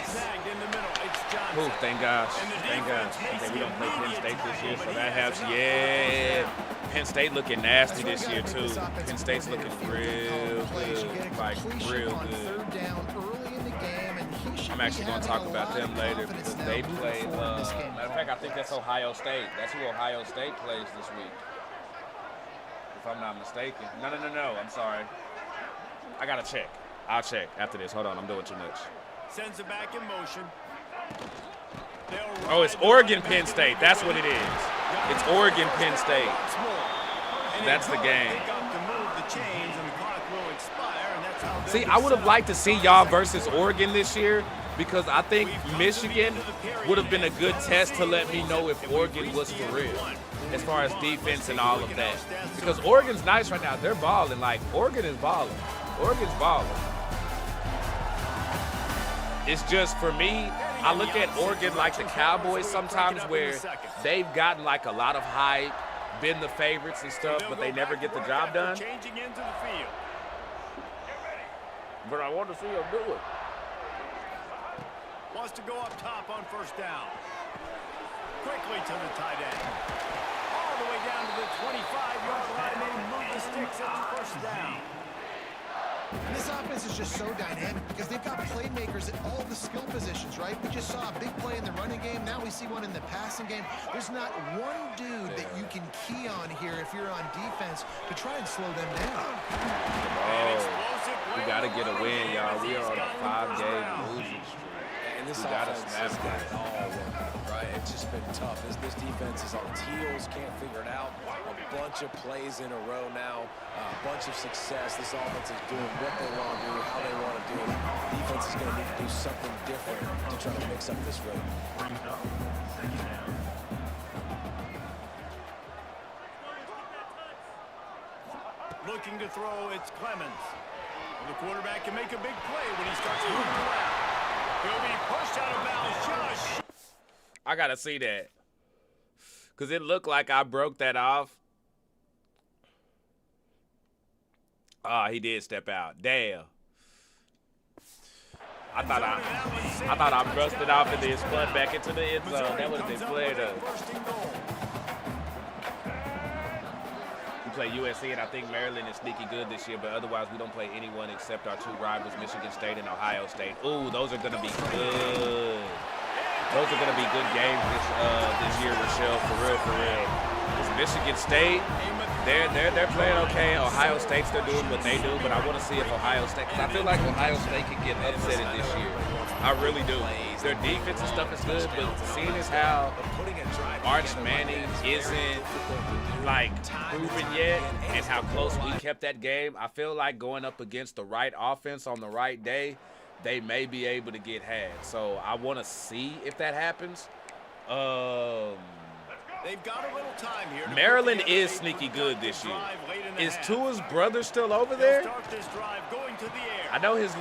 Snagged in the middle. It's Johnson. Ooh, thank gosh. Thank gosh. Okay, we don't play Penn State this year, so that helps. Yeah. Penn State looking nasty this year, too. Penn State's looking real good. Like, real good. I'm actually going to talk about them later because they play. Matter of fact, I think that's Ohio State. That's who Ohio State plays this week, if I'm not mistaken. No. I'm sorry. I got to check. I'll check after this. Hold on. I'm doing too much. Sends it back in motion. Oh, it's Oregon Penn State. That's what it is. It's Oregon Penn State. That's the game. See, I would have liked to see y'all versus Oregon this year because I think Michigan would have been a good test to let me know if Oregon was for real as far as defense and all of that. Because Oregon's nice right now. They're balling. Like, Oregon is balling. Oregon's balling. It's just, for me, I look at Oregon like the Cowboys sometimes where they've gotten like a lot of hype, been the favorites and stuff, but they never get the job done. But I want to see them do it. Wants to go up top on 1st down. Quickly to the tight end. All the way down to the 25-yard line. They move the sticks at 1st down. And this offense is just so dynamic because they've got playmakers at all the skill positions, right? We just saw a big play in the running game. Now we see one in the passing game. There's not one dude that you can key on here if you're on defense to try and slow them down. We got to get a win, y'all. We are on a 5-game losing streak. And this We got to offense snap has got that. it all working, right? It's just been tough. This defense is on heels, can't figure it out. A bunch of plays in a row now, a bunch of success. This offense is doing what they want to do, how they want to do it. Defense is going to need to do something different to try to mix up this rate. Looking to throw, it's Clemens. And the quarterback can make a big play when he starts moving around. He'll be pushed out of bounds. Tush. I got to see that. Because it looked like I broke that off. Ah, he did step out. Damn. I thought I brushed it off and then spun back into the end zone. That would have been played up. We play USC, and I think Maryland is sneaky good this year, but otherwise we don't play anyone except our two rivals, Michigan State and Ohio State. Ooh, those are going to be good. Those are going to be good games this year, Rochelle, for real, for real. It's Michigan State, they're playing okay. Ohio State's they're doing what they do, but I want to see if Ohio State, because I feel like Ohio State can get upset this year. I really do. Their defense and stuff is good, but seeing as how Arch Manning isn't like proven yet, and how close we kept that game, I feel like going up against the right offense on the right day, they may be able to get had. So I want to see if that happens. They've got a little time here. Maryland is sneaky good this year. Is Tua's brother still over there? I know his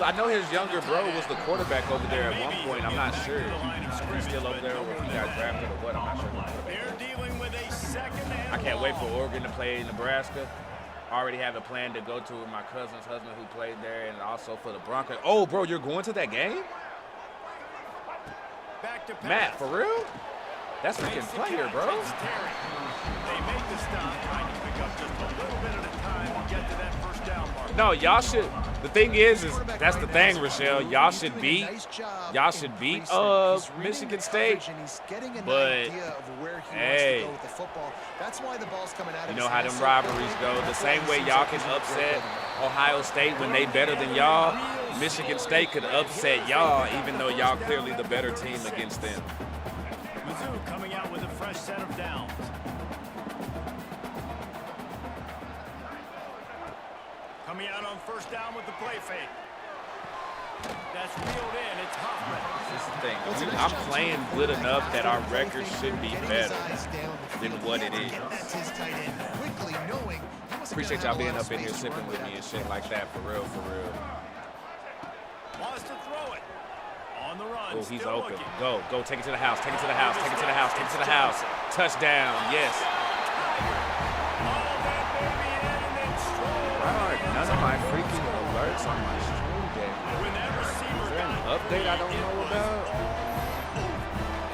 younger bro was the quarterback over there at one point. I'm not sure if he's still over there or if he got drafted or what. I'm not sure. I can't wait for Oregon to play Nebraska. I already have a plan to go to with my cousin's husband who played there, and also for the Broncos. Oh, bro, you're going to that game? Matt, for real? That's freaking player, bro. They make the stop, trying to pick up just a little bit at a time to get to that first down mark. No, y'all should. The thing is that's the thing, Rochelle. Y'all should beat Michigan State. But hey, you know how them rivalries go. The same way y'all can upset Ohio State when they better than y'all, Michigan State could upset y'all even though y'all clearly the better team against them. Mizzou coming out with a fresh set of downs. Coming out on first down with the play fake. That's reeled in. It's Hoffman. This is the thing. I'm playing good enough that our record should be better than what it is. Appreciate y'all being up in here sipping with me and shit like that. For real, for real. Wants to throw it. On the run. Oh, he's open. Go. Take it to the house. Take it to the house. Take it to the house. Take it to the house. Touchdown. Yes. None of my freaking alerts on my stream game. Is there an update I don't know about?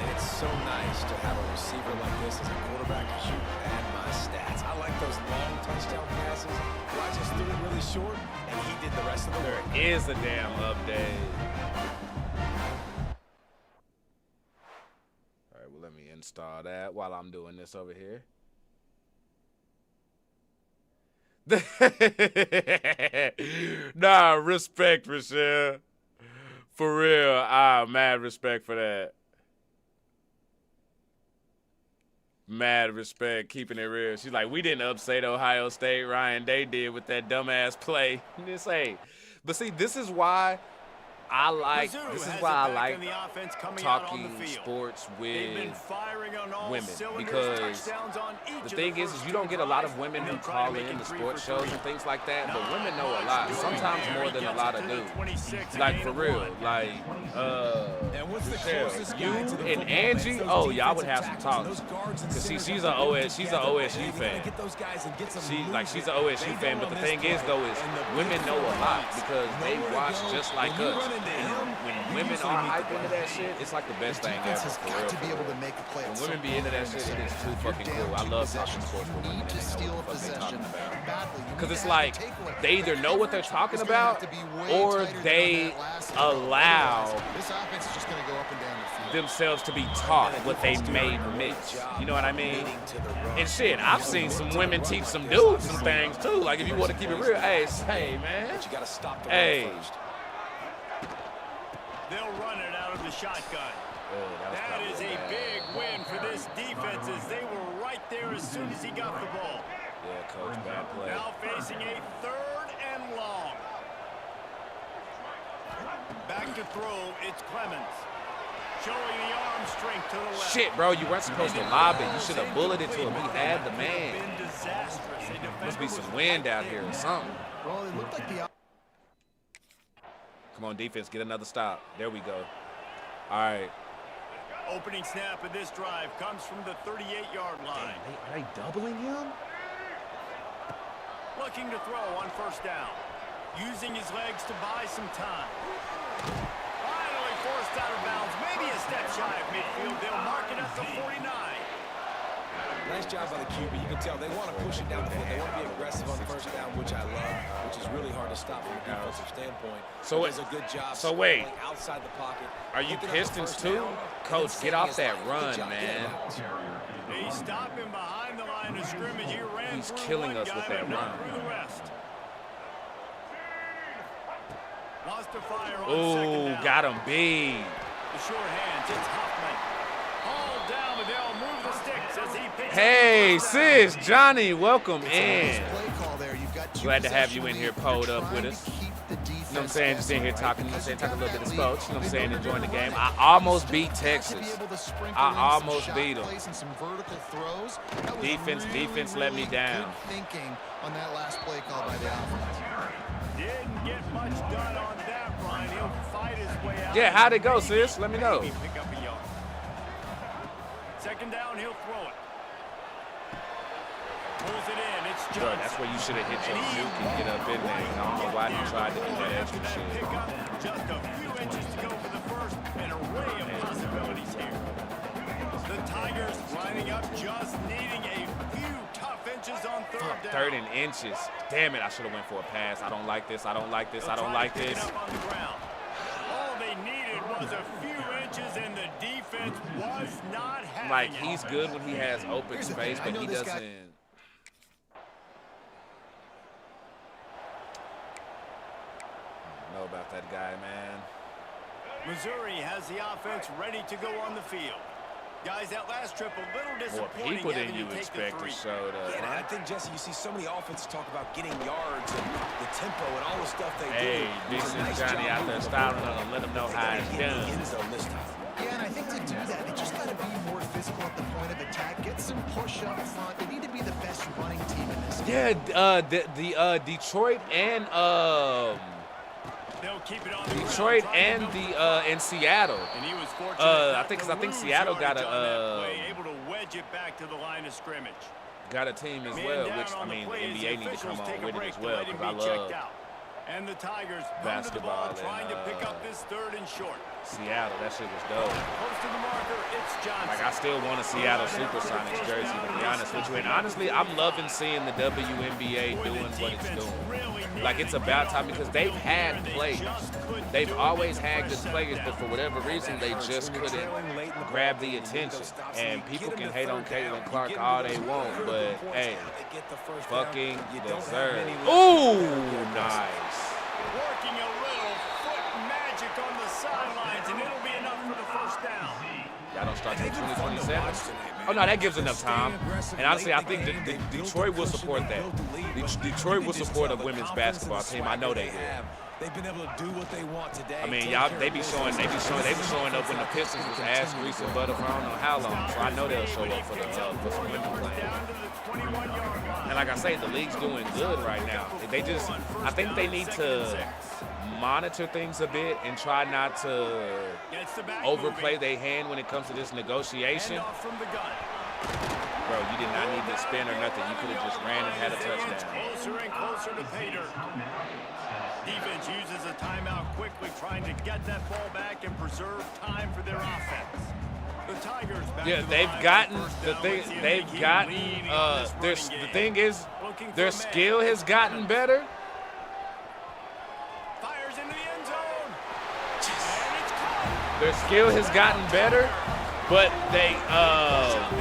And it's so nice to have a receiver like this as a quarterback to shoot and my stats. I like those long touchdown passes. I just threw it really short, and he did the rest of the work. There is a damn update. All right, well, let me install that while I'm doing this over here. Nah, respect, Rochelle. For real. Mad respect for that. Mad respect, keeping it real. She's like, we didn't upset Ohio State, Ryan. They did with that dumbass play. Just say, but see, this is why I like talking sports with women, because the thing is you don't get a lot of women who call in the sports shows and things like that, but women know a lot, sometimes more than a lot of dudes. Like, for real, like, Michelle, you and Angie, oh, y'all would have some talks, because she's an OSU fan. She's an OSU fan, but the thing is, though, is women know a lot because they watch just like us. into him. When women are hype into that shit, it's like the best thing ever. Defense has For got real, to be for able real. to make a play. When at women some be into point. that shit, it is too fucking cool. I love talking sports with women. Need They to know steal a what the fuck they possession talking about. badly. You Because need it's to have like the takeaway. they either know what they're talking It's gonna have about to be way or tighter than they on that last throw. allow Otherwise, this offense is just going to go up and down the field. themselves to be taught what they may miss. You know what I mean? And shit, I've seen some women teach some dudes some things too. Like if you want to keep it real, hey, say man, But you got to stop the hey. run first. They'll run it out of the shotgun. That is a big win for this defense as they were right there as soon as he got the ball. Yeah, coach, bad play. Now facing a 3rd and long. Back to throw, it's Clemens. Showing the arm strength to the left. Shit, bro, you weren't supposed to lob it. You should have bulleted to him. He had the man. Been disastrous. A defender Must be some was wind right out there. here or something. Well, it looked like the Come on, defense, get another stop. There we go. All right. Opening snap of this drive comes from the 38-yard line. Are they doubling him? Looking to throw on 1st down. Using his legs to buy some time. Finally forced out of bounds. Maybe a step shy of midfield. They'll mark it at the 49. Nice job by the QB. You can tell they want to push it down the field. They want to be aggressive on 1st down, which I love, which is really hard to stop from a defensive standpoint. So does a good job. So wait, outside the pocket. are you Looking at the Pistons 1st too? down, Coach, and get then off setting that his line. run, Good job getting man. out. They stop him behind the line of scrimmage. He ran He's through killing one us guy, with that but not run. through the rest. Wants to fire on 2nd Ooh, down. got him beat. The short hands, it's Huffman. Hauled down, but they'll move the sticks as he picks Hey, up the first sis, Johnny, welcome It's a nice in. play call there. You've got two Glad to have you possession in here lead. pulled You're up with trying us. to keep the defense You know what I'm saying? Just in here guessing, talking, right? you know what I'm saying? Because Talking a little bit of you've got sports, you know what I'm that saying? lead. Enjoying the They're game. gonna I almost beat Got to Texas. be able to sprinkle I in some almost shot beat 'em. plays and some vertical throws. That was Defense let me really down. Good thinking on that last play call by the offense. Didn't get much done on that run. He'll fight his way out. Yeah, how'd it go, sis? Let me know. Maybe pick up a yard. 2nd down, he'll throw it. Pulls it in. It's Bro, Johnson. that's where you should have hit your juke and get up in there. I don't know why he tried to do that extra shit. Pick up just a few inches to go for the first. An array of possibilities here. The Tigers lining up, just needing a few tough inches on 3rd down. 3rd and inches. Damn it, I should have went for a pass. I don't like this. I don't like this. I don't like They'll try to this. pick it up on the ground. All they needed was a few inches, and the defense was not having Like, it. he's good when he has open Here's the space, thing, I but know he this guy- doesn't. I don't know about that guy, man. Missouri has the offense ready to go on the field. Guys, that last trip a little More disappointing. people than having you to take the expected 3. showed up. Yeah, and I think, Jesse, you see so many offenses talk about getting yards and the tempo and all the stuff they Hey, do. this It's a is nice Johnny job out there moving the styling ball. them and let them know They how gotta it's hit the done. end zone this time. Yeah, and I think to do that, they just got to be more physical at the point of attack. Get some push up front. They need to be the best running team in this game. Yeah, the Detroit and They'll keep it on the Detroit ground, and trying to the build and Seattle. And he was fortunate I not think to lose Seattle got yardage on that a play, able to wedge it back to the line of scrimmage. got a team as Man well, down which I on the mean the play as NBA need to officials come take on a with it break as to well let him because I be checked love out. And the Tigers basketball come to the ball, trying to pick and, up this 3rd and short. Seattle. That shit was dope. Close to the marker, it's Johnson. Like I still want a Seattle Supersonics jersey, to be honest with you. And honestly, I'm loving seeing the WNBA doing what it's doing. Like it's about time because they've had players. They've always had good players, but for whatever reason, they just couldn't grab the attention. And people can hate on Caitlin Clark all they want, but hey, fucking deserve. Ooh, nice. Working a little foot magic on the sidelines, and it'll be enough for the 1st down. Y'all don't start till 2027. Oh no, that gives enough time. And honestly, I think Detroit will support that. Detroit will support a women's basketball team. I know they will. They've been able to do what they want today. I mean, y'all, they be showing up when the Pistons was ass grease and butter for I don't know how long. So I know they'll show up for some women playing. Down to the 21-yard line. And like I say, the league's doing good right now. I think they need to monitor things a bit and try not to Gets the back overplay moving. their hand when it comes to this negotiation. Handoff from the gun. Bro, you did not need to spin or nothing. You could have just ran and had a touchdown. Closer and closer to pay dirt. Defense uses a timeout quickly, trying to get that ball back and preserve time for their offense. The Tigers back Yeah, to the they've line gotten for first the down. thing. Let's see if They've they keep gotten. leading on this There's running the game. thing is, Looking for their a man. skill has gotten better. Fires into the end zone. And it's caught. Their skill has gotten better, but they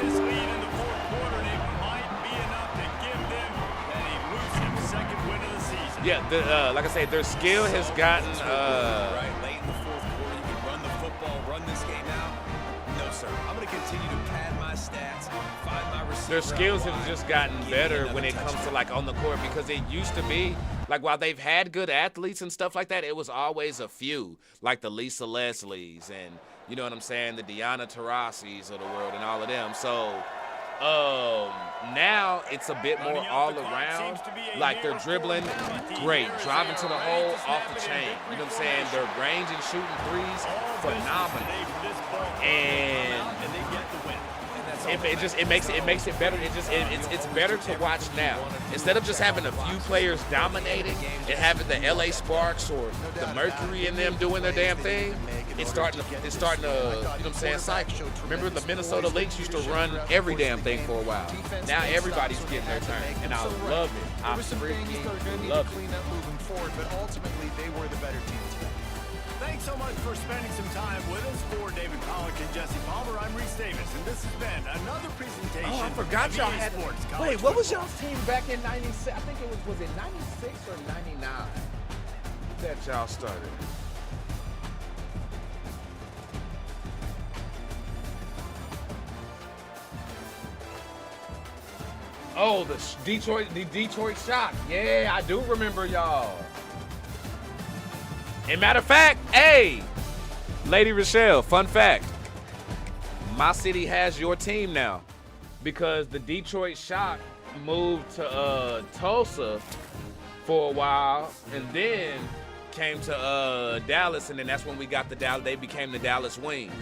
This lead in the fourth quarter, and it might be enough to give them an elusive second win of the season. yeah, like I said, their skill has gotten right, late in the fourth quarter, you can run the football, run this game out. No, sir. I'm going to continue to pad my stats, find my receiver. their skills have out wide, just gotten give me better another when it comes to touchdown. like on the court, because it used to be like while they've had good athletes and stuff like that, it was always a few, like the Lisa Leslies and you know what I'm saying, the Deanna Taurasi's of the world and all of them. So now it's a bit more all around. Like they're dribbling, great, driving to the hole, off the chain. You know what I'm saying? Their range and shooting threes, phenomenal. And it makes it better. It's better to watch now. Instead of just having a few players dominating and having the LA Sparks or the Mercury in them doing their damn thing, it's starting to you know what I'm saying, cycle. Remember the Minnesota Lynx used to run every damn thing for a while. Now everybody's getting their turn, and I love it. I freaking love it. Clean up moving forward, but ultimately they were the better team today. Thanks so much for spending some time with us. For David Pollock and Jesse Palmer, I'm Reese Davis, and this has been another presentation. Oh, I forgot of y'all EA had. Sports College Wait, what was Football. y'all's team back in '96? I think it was it '96 or '99 that y'all started? Oh, the Detroit Shock. Yeah, I do remember y'all. And matter of fact, hey, Lady Rochelle, fun fact. My city has your team now because the Detroit Shock moved to Tulsa for a while and then came to Dallas, and then that's when we got they became the Dallas Wings.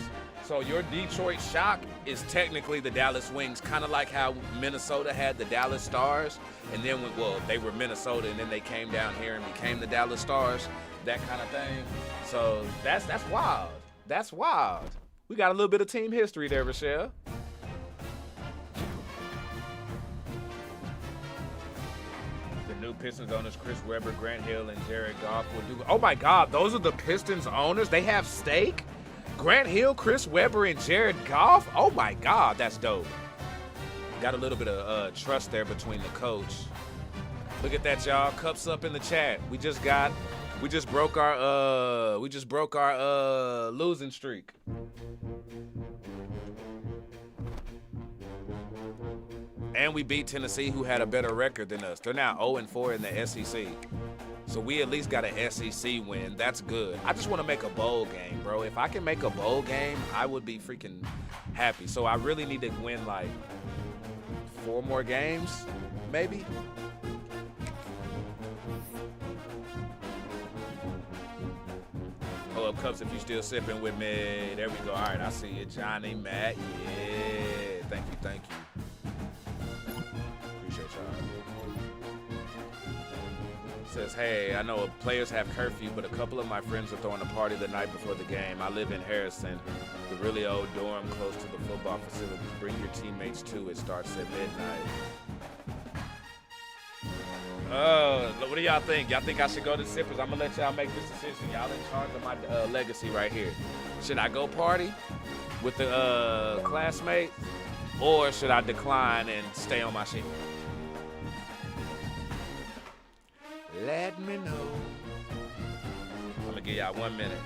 So your Detroit Shock is technically the Dallas Wings, kind of like how Minnesota had the Dallas Stars, and then they were Minnesota, and then they came down here and became the Dallas Stars, that kind of thing. So that's wild. That's wild. We got a little bit of team history there, Rochelle. The new Pistons owners, Chris Webber, Grant Hill, and Jared Goff will do. Oh my God, those are the Pistons owners. They have stake. Grant Hill, Chris Webber, and Jared Goff? Oh my God, that's dope. Got a little bit of trust there between the coach. Look at that, y'all. Cups up in the chat. We just broke our losing streak. And we beat Tennessee, who had a better record than us. They're now 0-4 in the SEC. So we at least got an SEC win. That's good. I just want to make a bowl game, bro. If I can make a bowl game, I would be freaking happy. So I really need to win like 4 more games, maybe. Hold up, Cups, if you still sipping with me. There we go. All right, I see you, Johnny, Matt. Yeah, thank you. Appreciate y'all. Says, hey, I know players have curfew, but a couple of my friends are throwing a party the night before the game. I live in Harrison, the really old dorm close to the football facility. Bring your teammates too. It starts at midnight. What do y'all think? Y'all think I should go to Sippers? I'm gonna let y'all make this decision. Y'all in charge of my legacy right here. Should I go party with the classmates, or should I decline and stay on my shit? Let me know. I'm gonna give y'all 1 minute.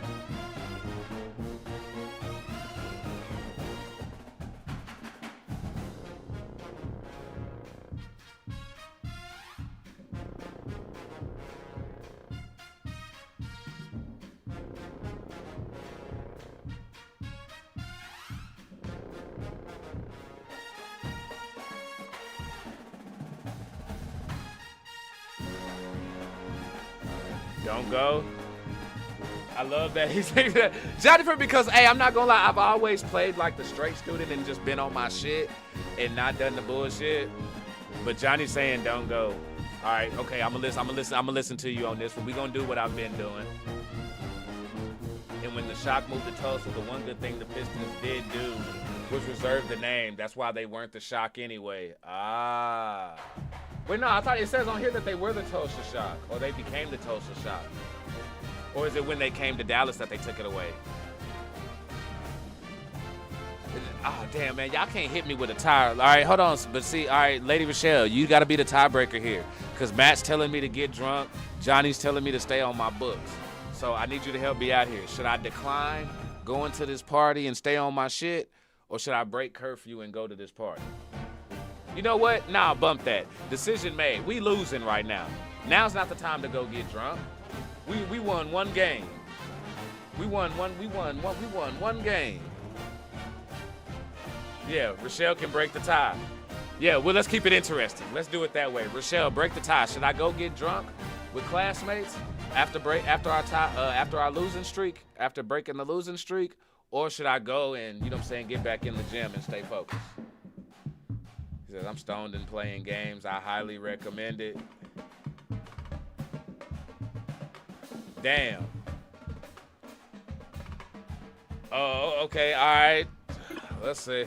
Don't go. I love that he's saying that. Johnny, because, hey, I'm not gonna lie, I've always played like the straight student and just been on my shit and not done the bullshit. But Johnny's saying don't go. All right, okay, I'm gonna listen to you on this one. We gonna do what I've been doing. And when the Shock moved to Tulsa, the one good thing the Pistons did do was reserve the name. That's why they weren't the Shock anyway. Ah. Wait, no, I thought it says on here that they were the Tulsa Shock, or they became the Tulsa Shock. Or is it when they came to Dallas that they took it away? Oh, damn, man. Y'all can't hit me with a tire. All right, hold on. But see, all right, Lady Rochelle, you got to be the tiebreaker here. Because Matt's telling me to get drunk. Johnny's telling me to stay on my books. So I need you to help me out here. Should I decline going to this party and stay on my shit? Or should I break curfew and go to this party? You know what? Nah, bump that. Decision made. We losing right now. Now's not the time to go get drunk. We won one game. We won one game. Yeah, Rochelle can break the tie. Yeah, well, let's keep it interesting. Let's do it that way. Rochelle, break the tie. Should I go get drunk with classmates after our losing streak, after breaking the losing streak, or should I go and, you know what I'm saying, get back in the gym and stay focused? He says, I'm stoned and playing games. I highly recommend it. Damn. Oh, okay, all right. Let's see.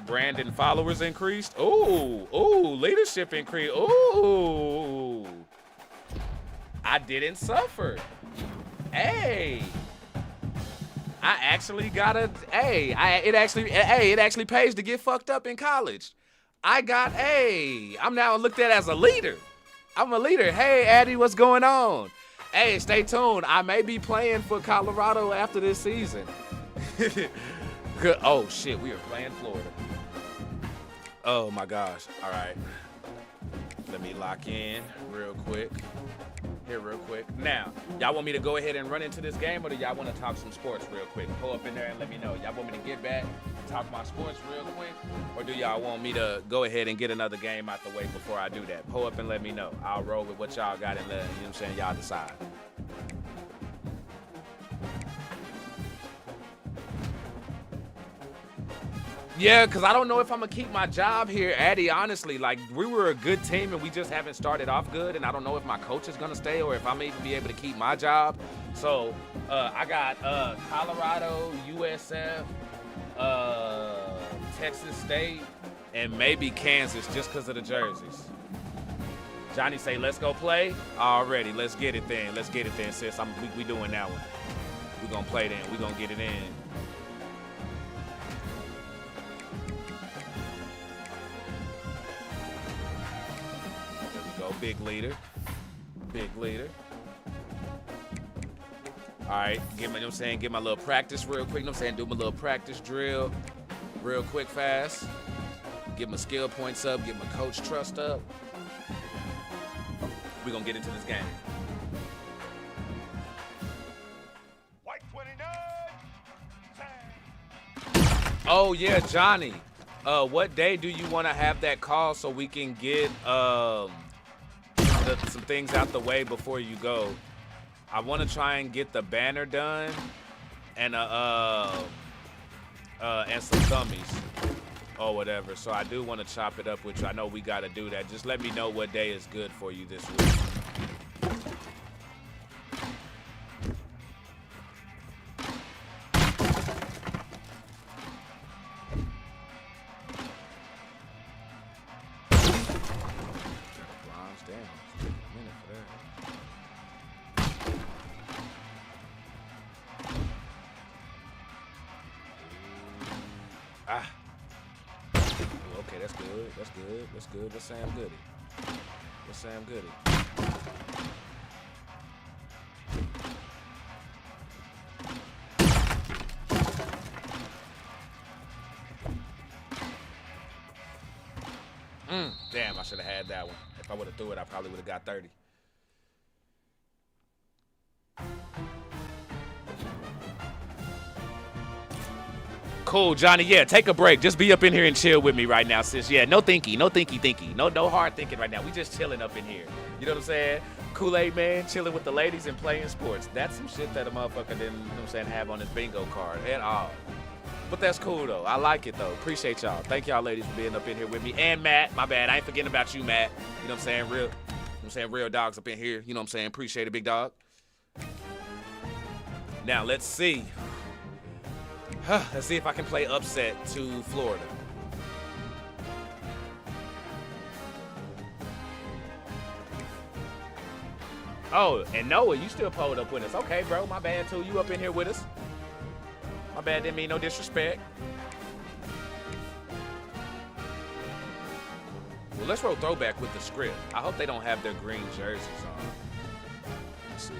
Brandon followers increased. Ooh, leadership increased. Ooh. I didn't suffer. Hey. I actually got a it actually pays to get fucked up in college. I'm now looked at as a leader. I'm a leader. Hey, Addie, what's going on? Hey, stay tuned. I may be playing for Colorado after this season. Oh, shit, we are playing Florida. Oh, my gosh. All right. Let me lock in real quick. Now, y'all want me to go ahead and run into this game, or do y'all want to talk some sports real quick? Pull up in there and let me know. Y'all want me to get back and talk my sports real quick, or do y'all want me to go ahead and get another game out the way before I do that? Pull up and let me know. I'll roll with what y'all got and let, you know what I'm saying, y'all decide. Yeah, because I don't know if I'm going to keep my job here, Addie, honestly. Like, we were a good team, and we just haven't started off good, and I don't know if my coach is going to stay or if I'm even be able to keep my job. So, I got Colorado, USF, Texas State, and maybe Kansas just because of the jerseys. Johnny say, let's go play. Already, let's get it then. Let's get it then, sis. We doing that one. We're going to play then. We're going to get it in. Big leader. All right, you know what I'm saying, get my little practice real quick. You know what I'm saying, do my little practice drill real quick, fast. Get my skill points up, get my coach trust up. We're gonna get into this game. White 29. Oh yeah, Johnny. What day do you want to have that call so we can get some things out the way before you go? I want to try and get the banner done and some dummies or whatever. So I do want to chop it up with you. I know we got to do that. Just let me know what day is good for you this week. Okay, that's good. Let's Sam Goody. Damn, I should have had that one. If I would have threw it, I probably would have got 30. Cool, Johnny. Yeah, take a break. Just be up in here and chill with me right now, sis. Yeah, no thinky. No hard thinking right now. We just chilling up in here. You know what I'm saying? Kool-Aid man, chilling with the ladies and playing sports. That's some shit that a motherfucker didn't, you know what I'm saying, have on his bingo card at all. But that's cool, though. I like it, though. Appreciate y'all. Thank y'all, ladies, for being up in here with me. And Matt. My bad. I ain't forgetting about you, Matt. You know what I'm saying? Real, you know what I'm saying? Real dogs up in here. You know what I'm saying? Appreciate it, big dog. Now, let's see. Let's see if I can play upset to Florida. Oh, and Noah, you still pulled up with us. Okay, bro. My bad, too. You up in here with us. My bad, didn't mean no disrespect. Well, let's roll throwback with the script. I hope they don't have their green jerseys on. Let's see.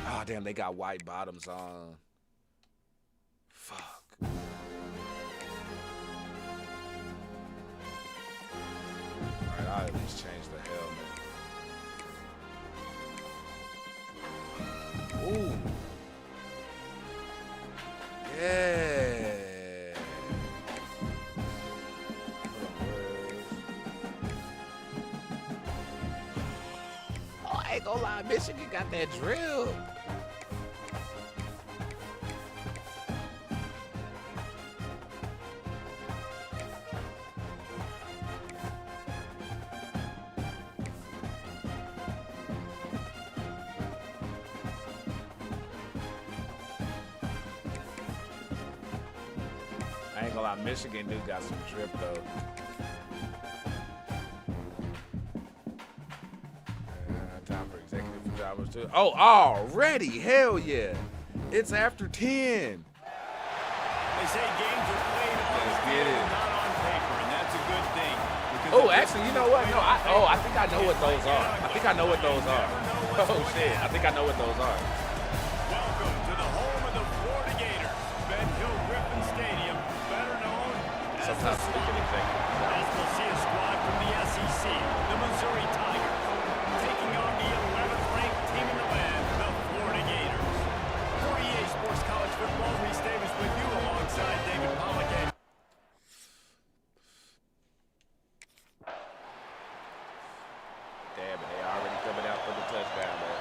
Oh, damn, they got white bottoms on. Fuck. All right, I'll at least change the helmet. Ooh. Yeah. Oh, I ain't gonna lie, Michigan got that drill. I ain't gonna lie, Michigan do got some drip though. Time for executive pajamas too. Oh, already? Hell yeah! It's after 10. They say games are played on the field, not on paper, and that's a good thing. Oh, actually, you know what? No, I think I know what those are. I think I know what those are. Oh shit! I think I know what those are. Welcome to the home of the Florida Gators, Ben Hill Griffin Stadium, better known as Sometimes the we can Swamp. executive. As we'll see a squad from the SEC, the Missouri Tigers, taking on the 11th ranked team in the land, the Florida Gators. For EA Sports College Football, Reese Davis with you alongside David Pollock. Damn it, they already coming out for the touchdown, man.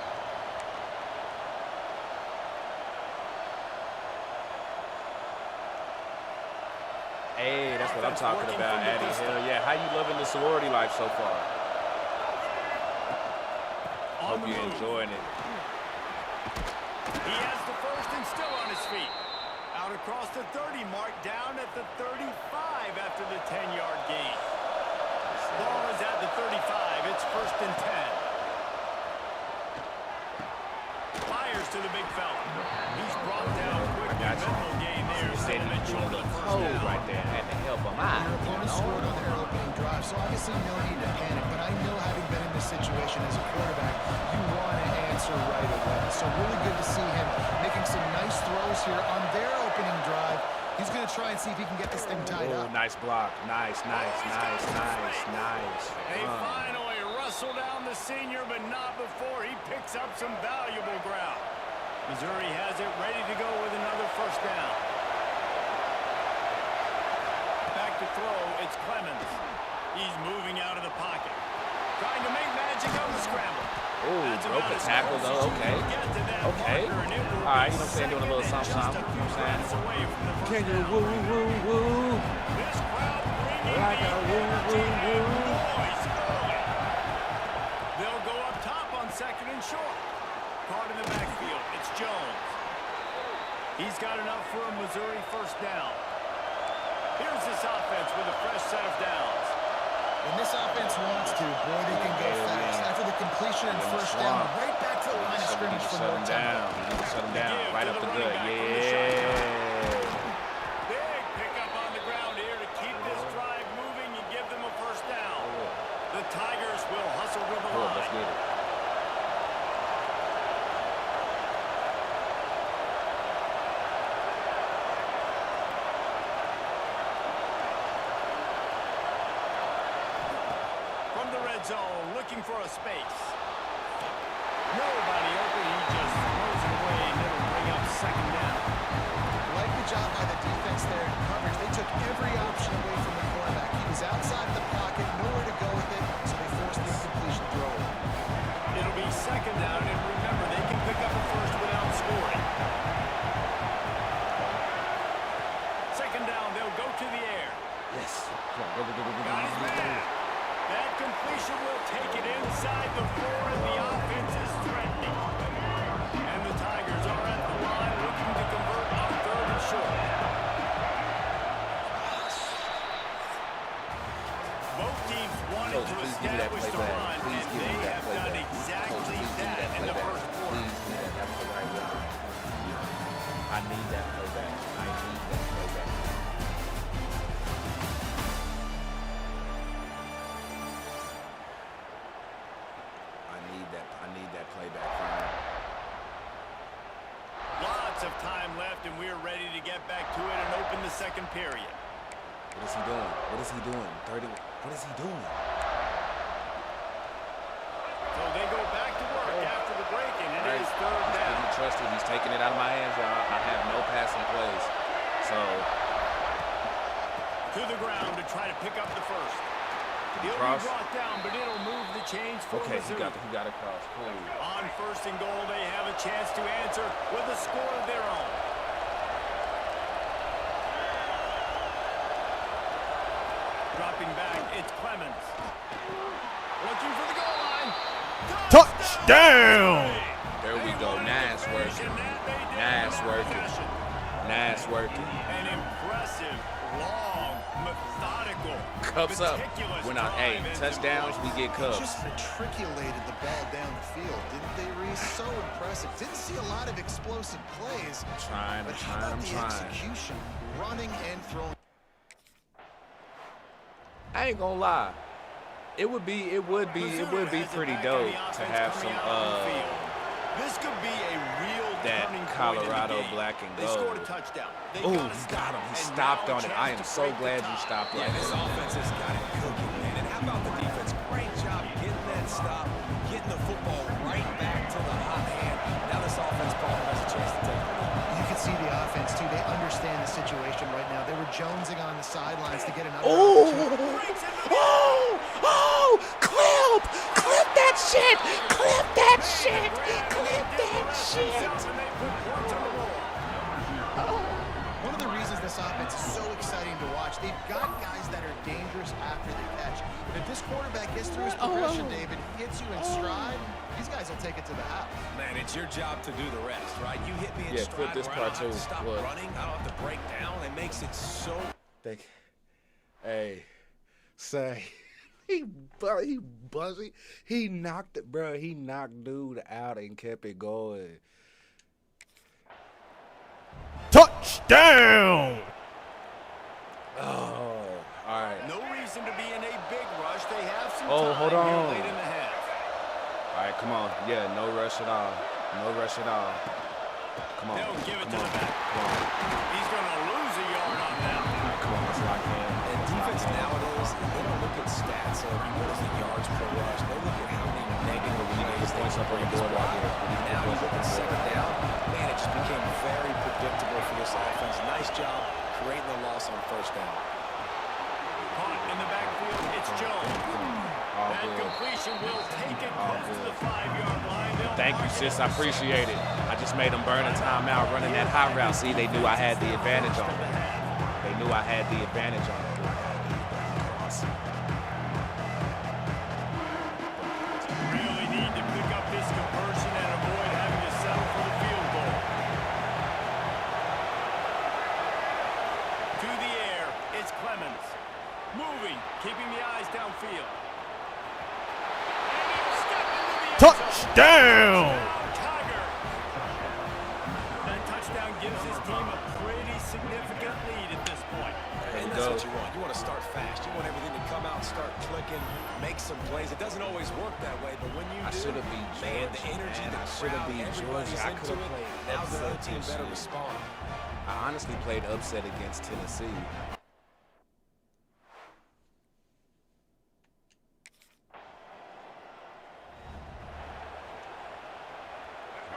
Hey, that's what I'm talking about, Addie. Hell yeah. How you loving the sorority life so far? Hope you're enjoying it. He has the first and still on his feet. Out across the 30 mark, down at the 35 after the 10-yard gain. Ball is at the 35. It's first and 10. Fires to the big fella. He's brought down quick. Minimal gain there. Said he was a little cold right there. Had to help him out. Your opponent scored on their opening drive, so obviously no need to panic. But I know, having been in this situation as a quarterback, you want to answer right away. So really good to see him making some nice throws here on their opening drive. He's going to try and see if he can get this thing tied up. Nice block. Nice. They finally wrestle down the senior, but not before he picks up some valuable ground. Missouri has it ready to go with another first down. Back to throw, it's Clemens. He's moving out of the pocket. Trying to make magic on the scramble. Ooh, broke a tackle though. Okay. Okay. All right, you know what I'm saying? Doing a little something. You know what I'm saying? Can you woo, woo, woo? This crowd bringing Like a woo, woo, woo. boys early. They'll go up top on second and short. Caught in the backfield. It's Jones. He's got enough for a Missouri first down. Here's this offense with a fresh set of downs. When this offense wants to, boy, they can go fast. After the completion and first down, right back to the line of scrimmage for more time. Shut him down. Right up the good. Big pickup on the ground here to keep this drive moving and give them a first down. The Tigers will hustle to the line. Let's get it. Zone looking for a space. Nobody open. He just throws it away and it'll bring up second down. Like the job by the defense there in coverage. They took every option away from the quarterback. He was outside the pocket, nowhere to go with it, so they forced the incompletion throw. It'll be second down, and remember, they can pick up a first without scoring. minutes of time left, and we're ready to get back to it and open the second period. What is he doing? What is he doing? 30. What is he doing? So they go back to work after the break, and it is third down. He's trusted. He's taking it out of my hands, y'all. I have no passing plays. So to the ground to try to pick up the first. He'll cross. be brought down, but it'll move the chains for Missouri. he got across. Cool. On first and goal, they have a chance to answer with a score of their own. Dropping back, it's Clemens. Looking for the goal line. Touchdown! There we go. Nice working. Nice working. Nice working. An impressive, long, methodical, Cups up. meticulous We're not. Hey, drive into touchdowns, we get cups. Just matriculated the ball down the field, didn't they, Reese? So impressive. Didn't see a lot of explosive plays. I'm But how trying. about the execution, running and throwing? I ain't gonna lie. It would be pretty dope to have some This could be a real that turning point Colorado in the game. black and They scored gold. a touchdown. They Oh, gotta he stop got him. He and stopped now on it. a I am chance to so break the glad you tie. stopped Yeah, right this there. offense has got it cooking, man. And how about the defense? Great job getting that stop, getting the football right back to the hot hand. Now this offense probably has a chance to take it. You can see the offense, too. They understand the situation right now. They were jonesing on the sidelines to get another opportunity. Clip that shit! Clip that shit! Clip that shit! One of the reasons this offense is so exciting to watch, they've got guys that are dangerous after they catch. But if this quarterback gets through his progression, David, hits you in stride, these guys will take it to the house. Man, it's your job to do the rest, right? You hit me in Yeah, stride flip this where part I don't have too. to stop Look. running. I don't have to break down. It makes it so... Hey, say he buzzy. He knocked it, bro. He knocked dude out and kept it going. Touchdown! Oh, all right. No reason to be in a big rush. They have some Oh, time hold here on. late in the half. All right, come on. Yeah, no rush at all. No rush at all. Come on. They'll give it Come to on. the back. Come on. He's going to lose a yard on that. All right, come on. Let's lock in. And defense nowadays, they don't look at stats of what is the yards per rush. They look at how many negative plays they points up on the board right here. Now you look at second down. Man, it just became very predictable for this offense. Nice job creating the loss on first down. Caught in the backfield. It's Jones. All That good. completion will take it All close to good. the 5-yard line. They'll Thank you, mark it sis. I appreciate it. I just made them burn a timeout running that hot route. See, they knew I had the advantage on it. They knew I had the advantage on it. Really need to pick up this conversion and avoid having to settle for the field goal. To the air, it's Clemens. Moving, keeping the eyes downfield. And he'll step into the end zone. Touchdown! Tiger. That touchdown gives his team a pretty significant lead at this point. There And we that's go. what you want. You want to start fast. You want everything to come out, start clicking, make some plays. It doesn't always work that way, but when you I do, should have beat man, the Georgia, energy, man. the I should have crowd, beat everybody's Georgia. I into could have it. played Now the other upset team this better year. respond. I honestly played upset against Tennessee.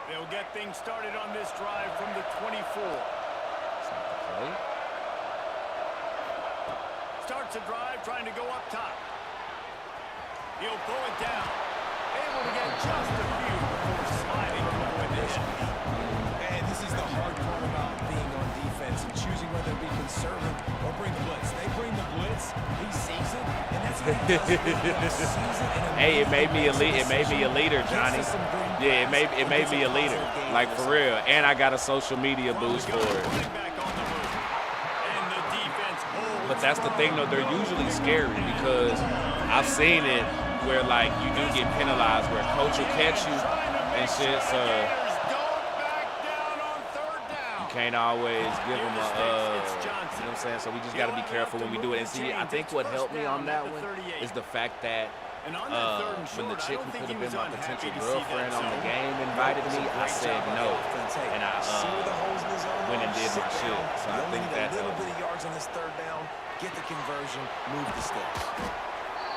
They'll get things started on this drive from the 24. It's not the play. Starts a drive trying to go up top. He'll pull it down. Able to get just a few before sliding to avoid the hit. And this is the hard part about being on defense and choosing whether to be conservative or bring the blitz. They bring the blitz, he sees it, and that's what he does. He sees it and Hey, it made me a immediately it made me a leader, Johnny. Yeah, it made me a leader. Like for real. And I got a social media boost for it. Running back on the move. And the defense holds But that's the thing though, they're usually scary because I've seen it where like you do get penalized where coach will catch you and shit, so don't back down on third down. can't always give them a, It's you know what Johnson. I'm saying? So we just got to be careful when we do it. And see, I think what helped me on that one is the fact that And on that third and when the short, I chick don't who think could he have was been my unhappy potential to see that girlfriend on the zone. game invited me, I said no. And I see where the holes in the zone went and are, did my sit shit. down. So You I only think need that a little helped. bit of yards on this third down, get the conversion, move the sticks.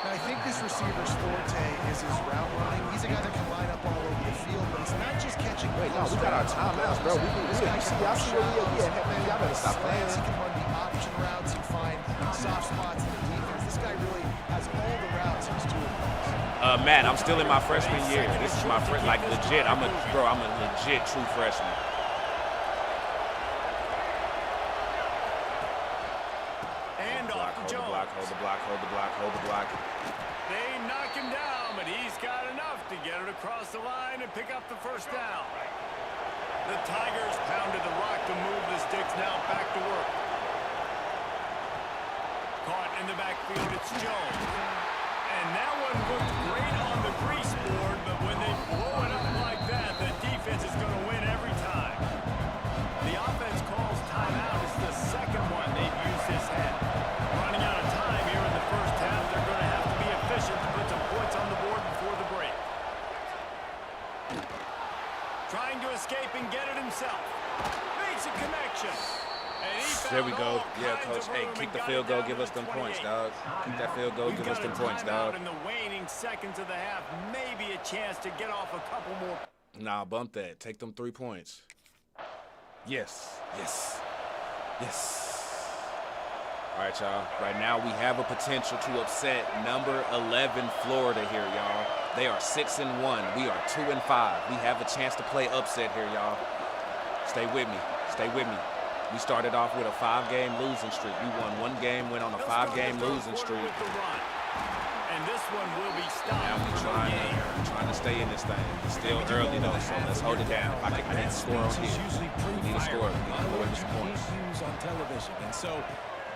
Now, I think this receiver's forte is his route running. He's a guy that can line up all over the field, but it's not just catching. Wait, no, we got our timeouts, bro. Y'all see where we at? Yeah, man, y'all better stop playing. He can run the option routes and find soft spots in the defense. This guy really has all the routes in his toolbox. Matt, I'm still in my freshman year. This is my like legit. I'm a legit true freshman. And off to Hold the Jones. block, hold the block, hold the block, hold the block. They knock him down, but he's got enough to get it across the line and pick up the first down. The Tigers pounded the rock to move the sticks, now back to work. Caught in the backfield, it's Jones. And that one looked great on the grease board, but when they blow it up like that, the defense is going to win every time. The offense calls timeout. It's the second one they've used this half. Running out of time here in the first half, they're going to have to be efficient to put some points on the board before the break. Trying to escape and get it himself. Makes a connection. And he There we found go. all Yeah, kinds coach. of Hey, room keep and the got field it goal. down Give to us them the points, 28. dog. Keep that field goal. We've Give us got them a points, timeout dog. in the waning seconds of the half. Maybe a chance to get off a couple more. Nah, bump that. Take them 3 points. Yes. Yes. Yes. All right, y'all. Right now, we have a potential to upset number 11 Florida here, y'all. They are 6-1. We are 2-5. We have a chance to play upset here, y'all. Stay with me. Stay with me. We started off with a 5-game losing streak. We won 1 game, went on a 5-game losing streak. With the run. And this one will be stopped. Now we trying to stay in this thing. It's still early though, so let's hold it down. I need to score on here. We need to score. We need to score with some points. Use on television, and so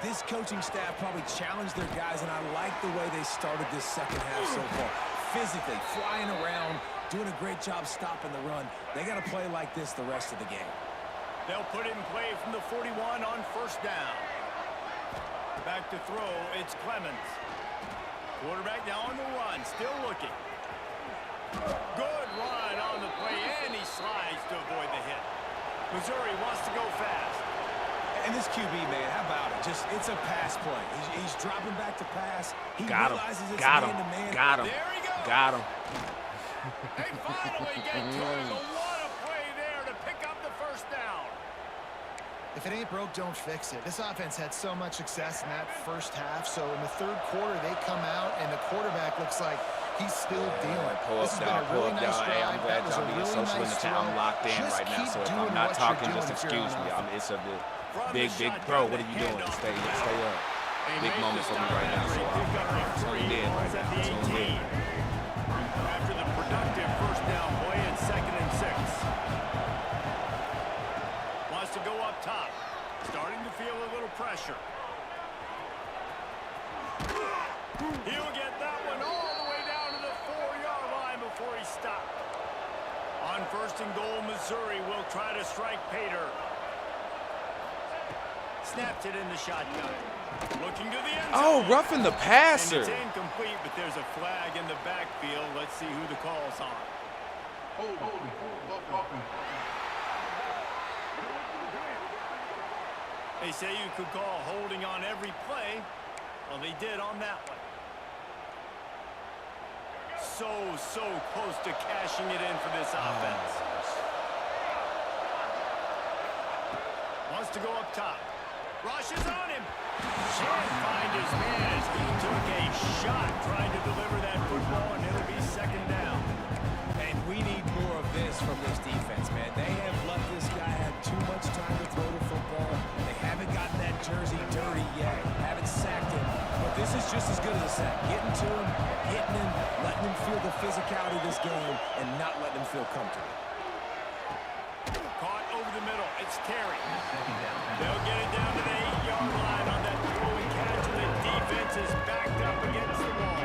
this coaching staff probably challenged their guys, and I like the way they started this second half so far. Physically, flying around, doing a great job stopping the run. They got to play like this the rest of the game. They'll put it in play from the 41 on first down. Back to throw, it's Clemens. Quarterback now on the run, still looking. Good run on the play, and he slides to avoid the hit. Missouri wants to go fast. And this QB, man, how about it? Just, it's a pass play. He's dropping back to pass. He Got him. realizes it's Got him. man-to-man. Got him. There he goes. Got him. They finally get to him. But what a play there to pick up the first down. If it ain't broke, don't fix it. This offense had so much success in that first half, so in the third quarter, they come out, and the quarterback looks like he's still dealing. Pull This up, has been y'all. a Pull really up, nice y'all. Hey, I'm drive. glad That was y'all a being really social in nice the chat. I'm throw. locked in Just right now, keep so if doing I'm not what talking, you're just doing if you're excuse on me. offense. It's a From big, the big shotgun, bro. What the are you doing? handoff Stay to up. They Big make moment the for me stop right now, after so he picked up I'm their three tuned in balls right at now. the Tuned in. 18. After the productive first down play at 2nd and 6. Wants to go up top. Starting to feel a little pressure. He'll get that one all the way down to the 4-yard line before he stopped. On 1st and goal, Missouri will try to strike Pater. Snaps it in the shotgun. Looking to the end zone. Oh, roughing the And passer. it's incomplete, but there's a flag in the backfield. Let's see who the call's on. They say you could call holding on every play. Well, they did on that one. So close to cashing it in for this offense. Wants to go up top. Rushes on him. Can't find his man as he took a shot trying to deliver that football, and it'll be 2nd down. And we need more of this from this defense, man. They have let this guy have too much time to throw the football. They haven't gotten that jersey dirty yet. Haven't sacked him. But this is just as good as a sack. Getting to him, hitting him, letting him feel the physicality of this game, and not letting him feel comfortable. Caught over the middle. It's Terry. They'll get it down to the 8-yard line on that throwing catch, and the defense is backed up against the wall.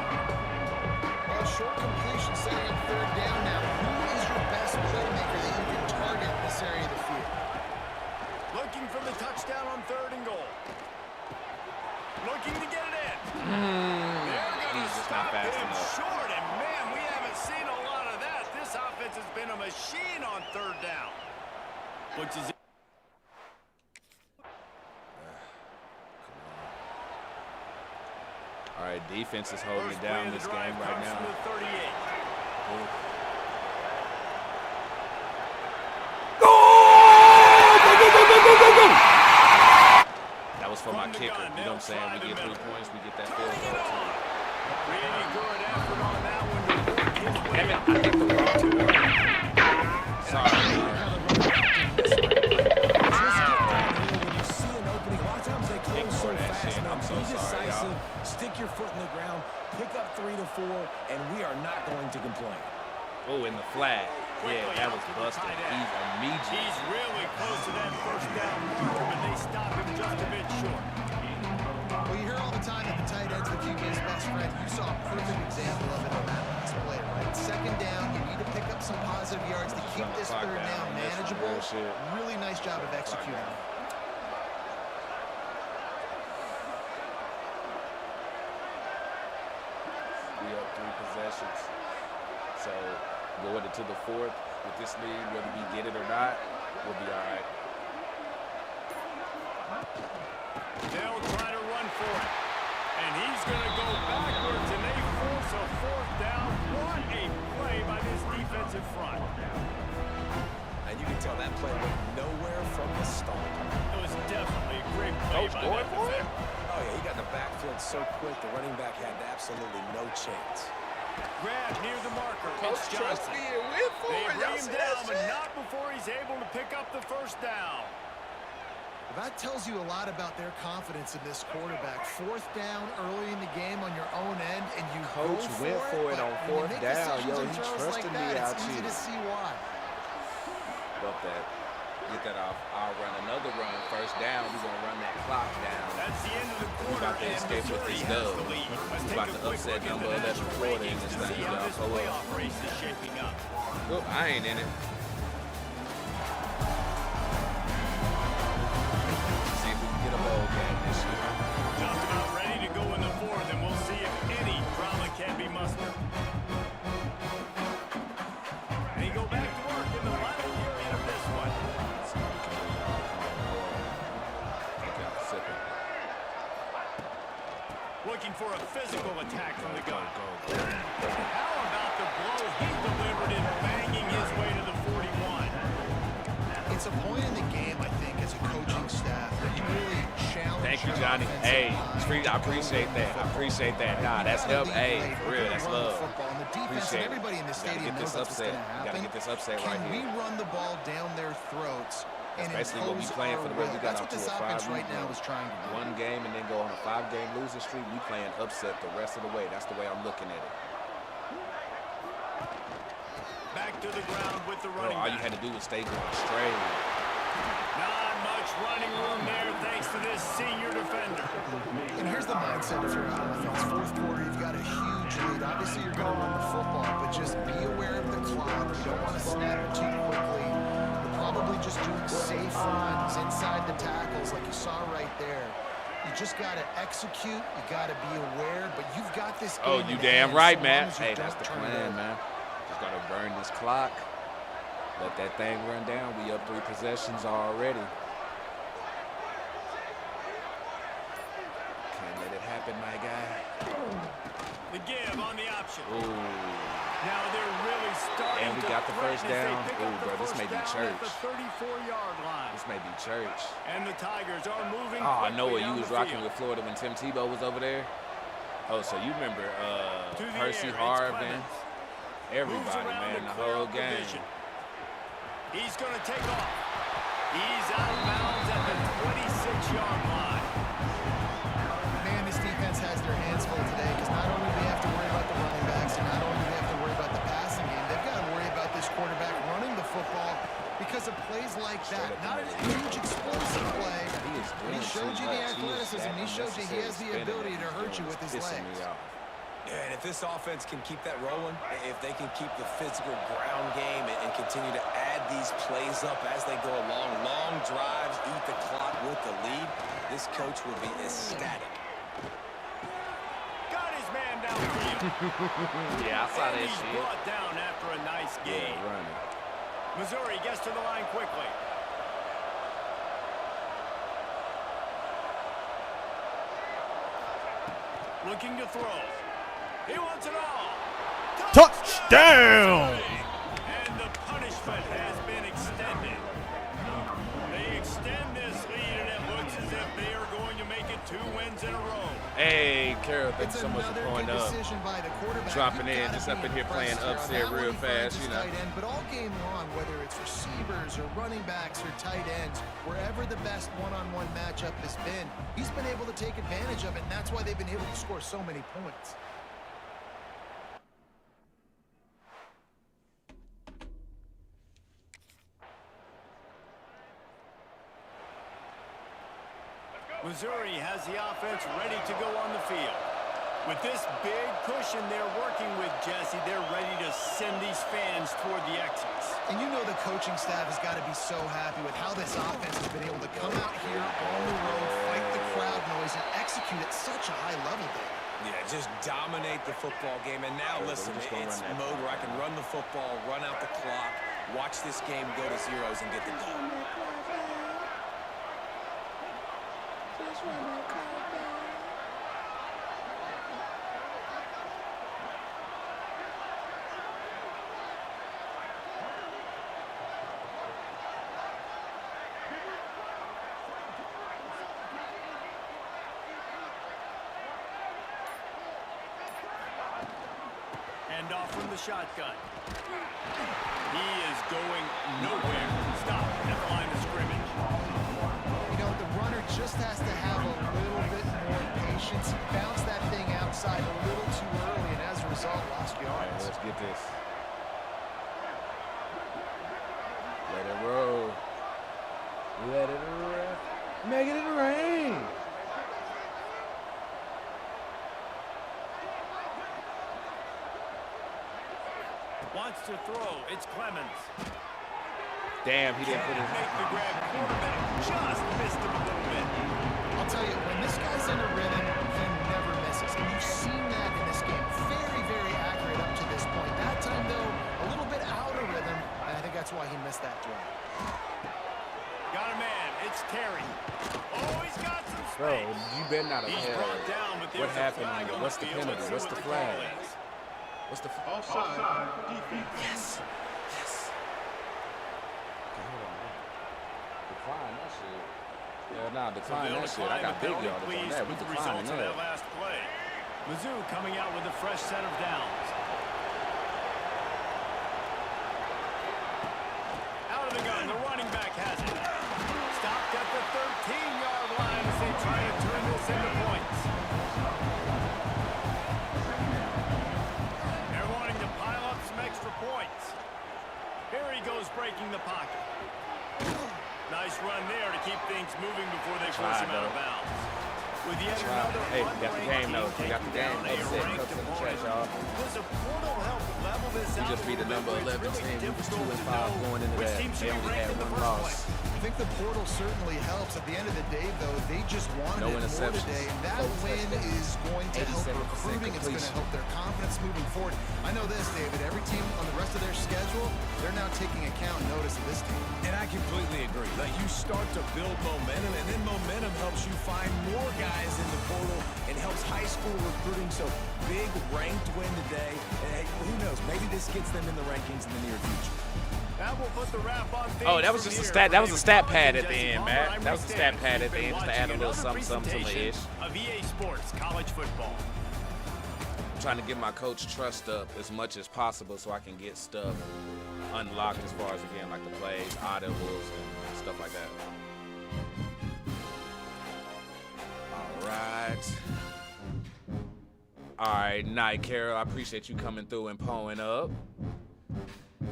Well, short completion setting up 3rd down now. Who is your best playmaker that you can target in this area of the field? Looking for the touchdown on 3rd and goal. Looking to get it in. They're going to He's just stop not fast him enough. short on third down. Puts his All right, defense is holding it down this game right now. That was for my kicker. You know what I'm saying? We get 3 points, we get that field goal too. Really good effort on that one. Damn it, I hit the wrong one. Sorry. I'm so sorry, y'all. Stick your foot in the ground, pick up 3 to 4, and we are not going to complain. Oh, in the flag. Yeah, that was busted. He's immediate. He's really close to that first down marker, but they stop him just a bit short. Well, you hear all the time that the tight end's the QB's best friend. You saw a perfect example of it on that last play, right? Second down, you need to pick up some positive yards to keep this third down manageable. Really nice job of executing. We up 3 possessions. So going into the 4th with this lead, whether we get it or not, we'll be all right. They'll try to run for it. And he's going to go backwards, and they force a 4th down. What a play by this defensive front. And you can tell that play went nowhere from the start. It was definitely a great play by that defender. Oh, yeah, he got the backfield so quick, the running back had absolutely no chance. Grab near the marker. Coach, It's trust Johnson. me and win for They it. bring him down, but not before he's able to pick up the first down. That tells you a lot about their confidence in this quarterback. 4th down early in the game on your own end, and you Coach go went for it on 4th down. Yo, he trusted me out here. It's easy to see why. Love that. Get that off. I'll run another run. First down, we're going to run that clock down. That's the end of the We quarter. about to escape with this dub. We about to upset number 11 Florida in this thing, y'all. This playoff race is shaping up. Oop, I ain't in it. See if we can get a bowl game this year. Just about ready to go in the 4th, and we'll see if any drama can be mustered. And he go back to work in the final period of this one. Looking for a physical attack from the gun. How about the blow he delivered in banging his way to the 41? It's a point in the game, I think, as a coaching staff that you really challenge. Thank you, your Johnny. offensive Hey, line. I appreciate that. I appreciate that. Nah, that's help. Hey, for real, that's love. And the defense Appreciate and everybody in the it. Gotta stadium get this knows that's what's upset. going to happen. Gotta get this upset right Can here. we run the ball down their throats and That's basically what we impose playing our for the rest. will? We got That's off what to this a offense 5 right now is trying to do. one game and then go on a 5-game losing streak. We playing upset the rest of the way. That's the way I'm looking at it. Back to the ground with the Bro, running all you back. had to do was stay going straight. Not much running room there thanks to this senior defender. And here's the mindset if you're on offense. 4th quarter, you've got a huge lead. Obviously, you're going to run the football, but just be aware of the clock. You don't want to snap it too quickly. You're probably just doing safe runs inside the tackles like you saw right there. You just got to execute. You got to be aware, but you've got this game Oh, in you damn hand, right, so man. long as you Hey, don't that's the turn it plan, over. man. Just got to burn this clock. Let that thing run down. We up 3 possessions already. Can't let it happen, my guy. The give on the option. Ooh. Now they're really starting And we to got the first threaten as they down. pick Ooh, up the bro, this first may be down church. At the 34-yard line. This may be church. And the Tigers are moving. Oh, I know quickly what you down was the rocking field. with Florida when Tim Tebow was over there. Oh, so you remember To the Percy air, it's Harvin, Clemens. Moves everybody, around man, to the clear whole out game. vision. He's going to take off. He's out of bounds at the 26-yard line. Man, this defense has their hands full today because not only do they have to worry about the running backs and not only do they have to worry about the passing game, they've got to worry about this quarterback running the football because of plays like that. Not a huge explosive play. But he showed you the athleticism. He showed you he has the ability to hurt you with his legs. Yeah, and if this offense can keep that rolling, if they can keep the physical ground game and continue to add these plays up as they go along, long drives, eat the clock with the lead, this coach will be ecstatic. Got his man downfield. Yeah, I saw And that he's shit. brought down after a nice Yeah, game. running. Missouri gets to the line quickly. Looking to throw. He wants it all. Touchdown! And the punishment has been extended. They extend this lead, and it looks as if they are going to make it 2 wins in a row. Hey, Carol, thank It's you so much for another pouring good up. decision by the quarterback. Dropping You've in, gotta just be up in here playing impressed upset here on that real one. He finds fast, his you know. tight end, but all game long, whether it's receivers or running backs or tight ends, wherever the best one-on-one matchup has been, he's been able to take advantage of it, and that's why they've been able to score so many points. Missouri has the offense ready to go on the field. With this big cushion they're working with, Jesse, they're ready to send these fans toward the exits. And you know the coaching staff has got to be so happy with how this offense has been able to come out here on the road, fight the crowd noise, and execute at such a high level, Dave. Yeah, just dominate the football game. And now, listen, it's mode where I can run the football, run out the clock, watch this game go to zeros and get the dub. And off from the shotgun. He is going nowhere. Stop at the line of scrimmage. You know, the runner just has to have a little bit more patience. He bounced that thing outside a little too early, and as a result, lost yards. Let's get this. Let it roll. Let it roll. Make it rain. Wants to throw. It's Clemens. Damn, he didn't put Can't his... make the grab. Quarterback just missed him a little bit. I'll tell you, when this guy's in a rhythm, he never misses. And you've seen that in this game. Very, very accurate up to this point. That time, though, a little bit out of rhythm, and I think that's why he missed that throw. Got a man. It's Terry. Oh, he's got some space. Bro, you better not have He's had brought down, but what there's a happened flag here? on What's the field. penalty? Let's see What's what the call flag? is. What's the... Offside, defense. Yes. Yes. Okay, hold on. Decline that shit. Yeah, nah, decline They'll that shit. I decline got the big penalty, yardage on please, that. We with the declining results of that. that last play. Mizzou coming out with a fresh set of downs. Out of the gun, the running back has it. Stopped at the 13-yard line as they try to turn this into points. They're wanting to pile up some extra points. Here he goes breaking the pocket. Nice run there to keep things moving before they force him out of bounds. With yet another Hey, we got the game, though. We got the game. Upset, cups in the chat, y'all. Does a portal help level this We out just a beat the little number bit? 11 It's team. really We was difficult 2-5 to know going into which that. team should They be only ranked had in the one first loss. place. I think the portal certainly helps. At the end of the day, though, they just wanted No it more interceptions. today. And that No win touchdowns. is going to help 87% recruiting. It's going to completion. help their confidence moving forward. I know this, David. Every team on the rest of their schedule, they're now taking account and notice of this team. And I completely agree. Like, you start to build momentum, and then momentum helps you find more guys in the portal and helps high school recruiting. So big ranked win today. And hey, who knows? Maybe this gets them in the rankings in the near future. That will put the wrap on things Oh, that was from just a here. stat. That was a For stat David pad Collins at the and end, Jesse Palmer, Matt. I'm That was a Rick stat Davis. pad at You've the been end just to watching add a little another something to presentation ish. of EA Sports College Football. I'm trying to get my coach trust up as much as possible so I can get stuff unlocked as far as, again, like the plays, audibles, and stuff like that. All right. All right, Night Carol, I appreciate you coming through and pulling up.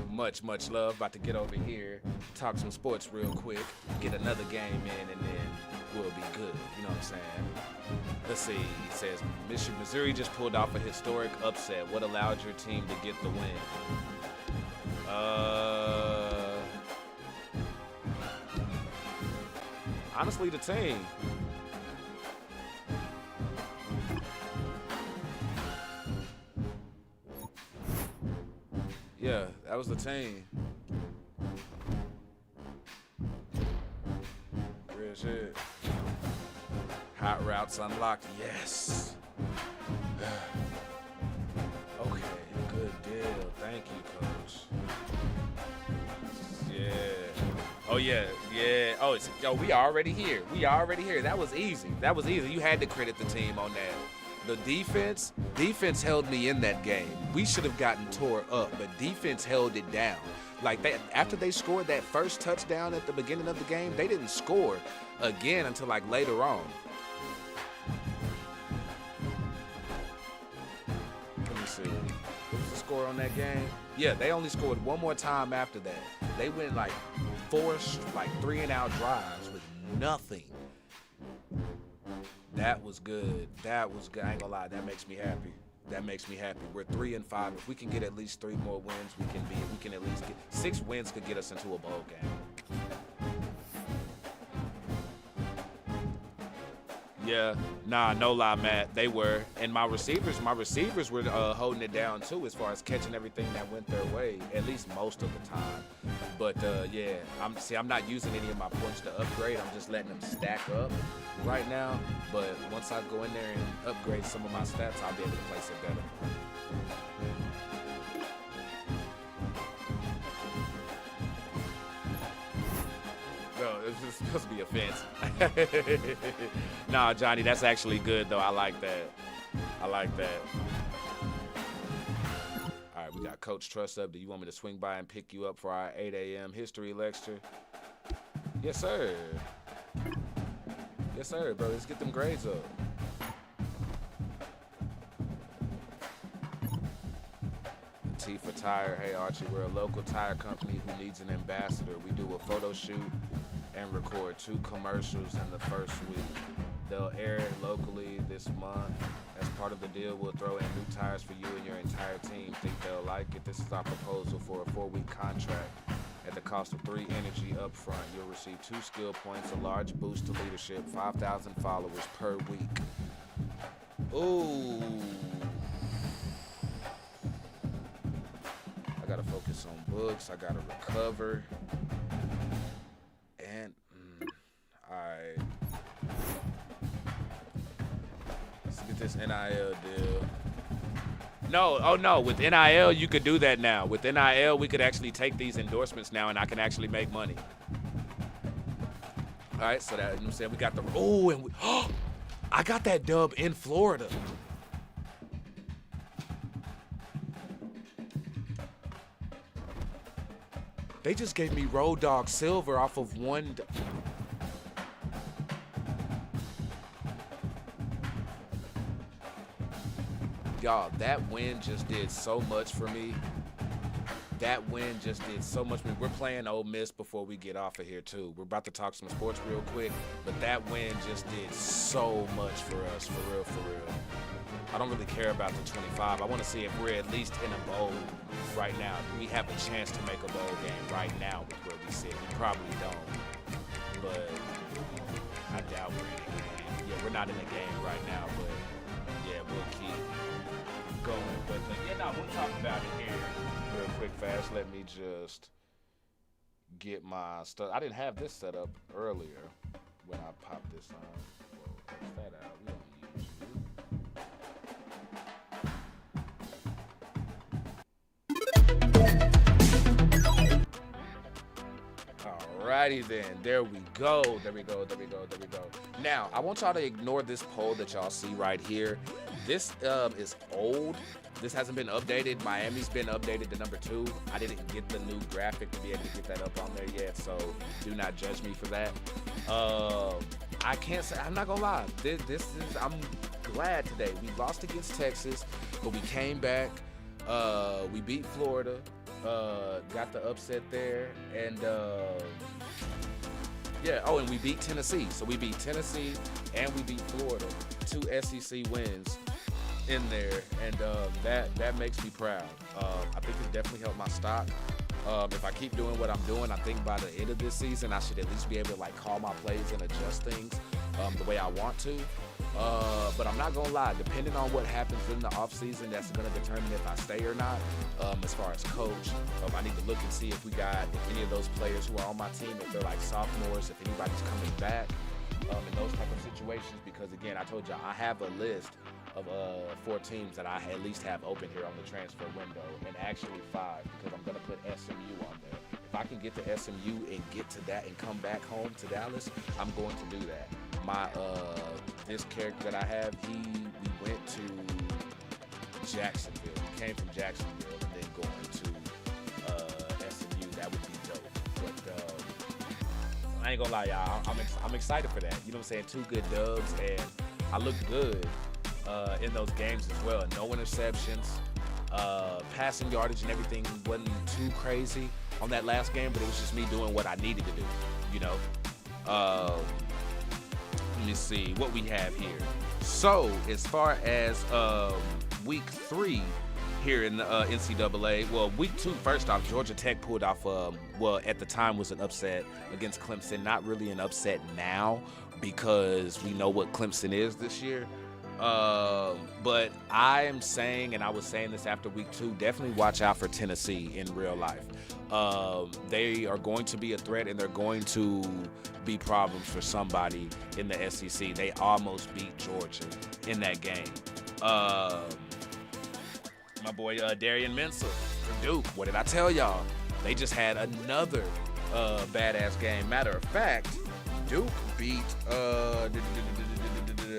Much, much love. About to get over here, talk some sports real quick, get another game in, and then we'll be good. You know what I'm saying? Let's see. He says, Missouri just pulled off a historic upset. What allowed your team to get the win? Honestly, the team. Yeah, that was the team. shit. Hot routes unlocked. Yes. Okay, good deal. Thank you, Coach. Yeah. Oh yeah, yeah. Oh, we already here. We already here. That was easy. That was easy. You had to credit the team on that. The defense held me in that game. We should have gotten tore up, but defense held it down. Like that, after they scored that first touchdown at the beginning of the game, they didn't score again until like later on. Let me see. What was the score on that game? Yeah, they only scored one more time after that. They went like 4 3-and-out drives with nothing. That was good. That was good. I ain't gonna lie, that makes me happy. That makes me happy. We're 3-5. If we can get at least 3 more wins, we can at least get 6 wins could get us into a bowl game. Yeah, nah, no lie, Matt. They were, and my receivers were holding it down too, as far as catching everything that went their way, at least most of the time. But yeah, I'm not using any of my points to upgrade. I'm just letting them stack up right now. But once I go in there and upgrade some of my stats, I'll be able to place it better. No, it's just supposed to be offensive. Nah, Johnny, that's actually good, though. I like that. I like that. All right, we got Coach Trust up. Do you want me to swing by and pick you up for our 8 a.m. history lecture? Yes, sir. Yes, sir, bro. Let's get them grades up. T for Tire. Hey, Archie, we're a local tire company who needs an ambassador. We do a photo shoot and record 2 commercials in the first week. They'll air it locally this month. As part of the deal, we'll throw in new tires for you and your entire team. Think they'll like it? This is our proposal for a 4-week contract. At the cost of 3 energy up front, you'll receive 2 skill points, a large boost to leadership, 5,000 followers per week. Ooh. I gotta focus on books. I gotta recover. And alright. Let's get this NIL deal. No, oh no, with NIL you could do that now. With NIL we could actually take these endorsements now and I can actually make money. Alright, so that, you know what I'm saying, we got the, oh, and we, oh, I got that dub in Florida. They just gave me Road Dogg Silver off of one. Y'all, that win just did so much for me. That win just did so much for me. We're playing Ole Miss before we get off of here, too. We're about to talk some sports real quick, but that win just did so much for us, for real, for real. I don't really care about the 25. I want to see if we're at least in a bowl right now. Do we have a chance to make a bowl game right now with where we sit? We probably don't. But I doubt we're in a game. Yeah, we're not in a game right now, but yeah, we'll keep going. But yeah, no, we'll talk about it here real quick, fast. Let me just get my stuff. I didn't have this set up earlier when I popped this on. Well, take that out. We don't use you. Alrighty then, there we go. Now, I want y'all to ignore this poll that y'all see right here. This is old. This hasn't been updated. Miami's been updated to number 2. I didn't get the new graphic to be able to get that up on there yet, so do not judge me for that. I can't say, I'm not gonna lie. I'm glad today. We lost against Texas, but we came back. We beat Florida. Got the upset there, and yeah. Oh, and we beat Tennessee. So we beat Tennessee and we beat Florida. 2 SEC wins in there, and that makes me proud. I think it definitely helped my stock. If I keep doing what I'm doing, I think by the end of this season, I should at least be able to like call my plays and adjust things the way I want to. But I'm not gonna lie, depending on what happens in the offseason, that's gonna determine if I stay or not. As far as coach, I need to look and see if any of those players who are on my team, if they're like sophomores, if anybody's coming back, in those type of situations. Because again, I told y'all I have a list of 4 teams that I at least have open here on the transfer window, and actually 5, because I'm gonna put SMU on there. If I can get to SMU and get to that and come back home to Dallas, I'm going to do that. My this character that I have, we went to Jacksonville. He came from Jacksonville and then going to SMU. That would be dope. But I ain't gonna lie, y'all. I'm excited for that. You know what I'm saying? 2 good dubs, and I looked good in those games as well. No interceptions. Passing yardage and everything wasn't too crazy on that last game, but it was just me doing what I needed to do, you know. Let me see what we have here. So as far as week 3 here in the NCAA, well, week 2, first off, Georgia Tech pulled off, well, at the time was an upset against Clemson. Not really an upset now because we know what Clemson is this year. But I am saying, and I was saying this after week 2, definitely watch out for Tennessee in real life. They are going to be a threat, and they're going to be problems for somebody in the SEC. They almost beat Georgia in that game. My boy Darian Mensah from Duke. What did I tell y'all? They just had another badass game. Matter of fact, Duke beat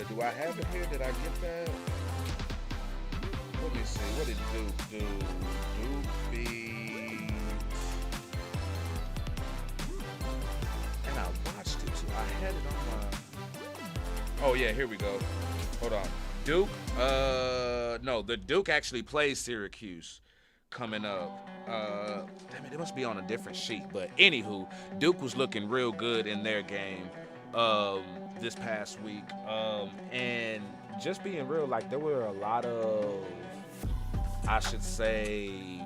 do I have it here? Did I get that? Let me see. What did Duke do? Duke beat... And I watched it too. I had it on my... Oh, yeah. Here we go. Hold on. Duke? No, the Duke actually plays Syracuse coming up. Damn it, it must be on a different sheet. But anywho, Duke was looking real good in their game this past week. And just being real, like, there were a lot of, I should say,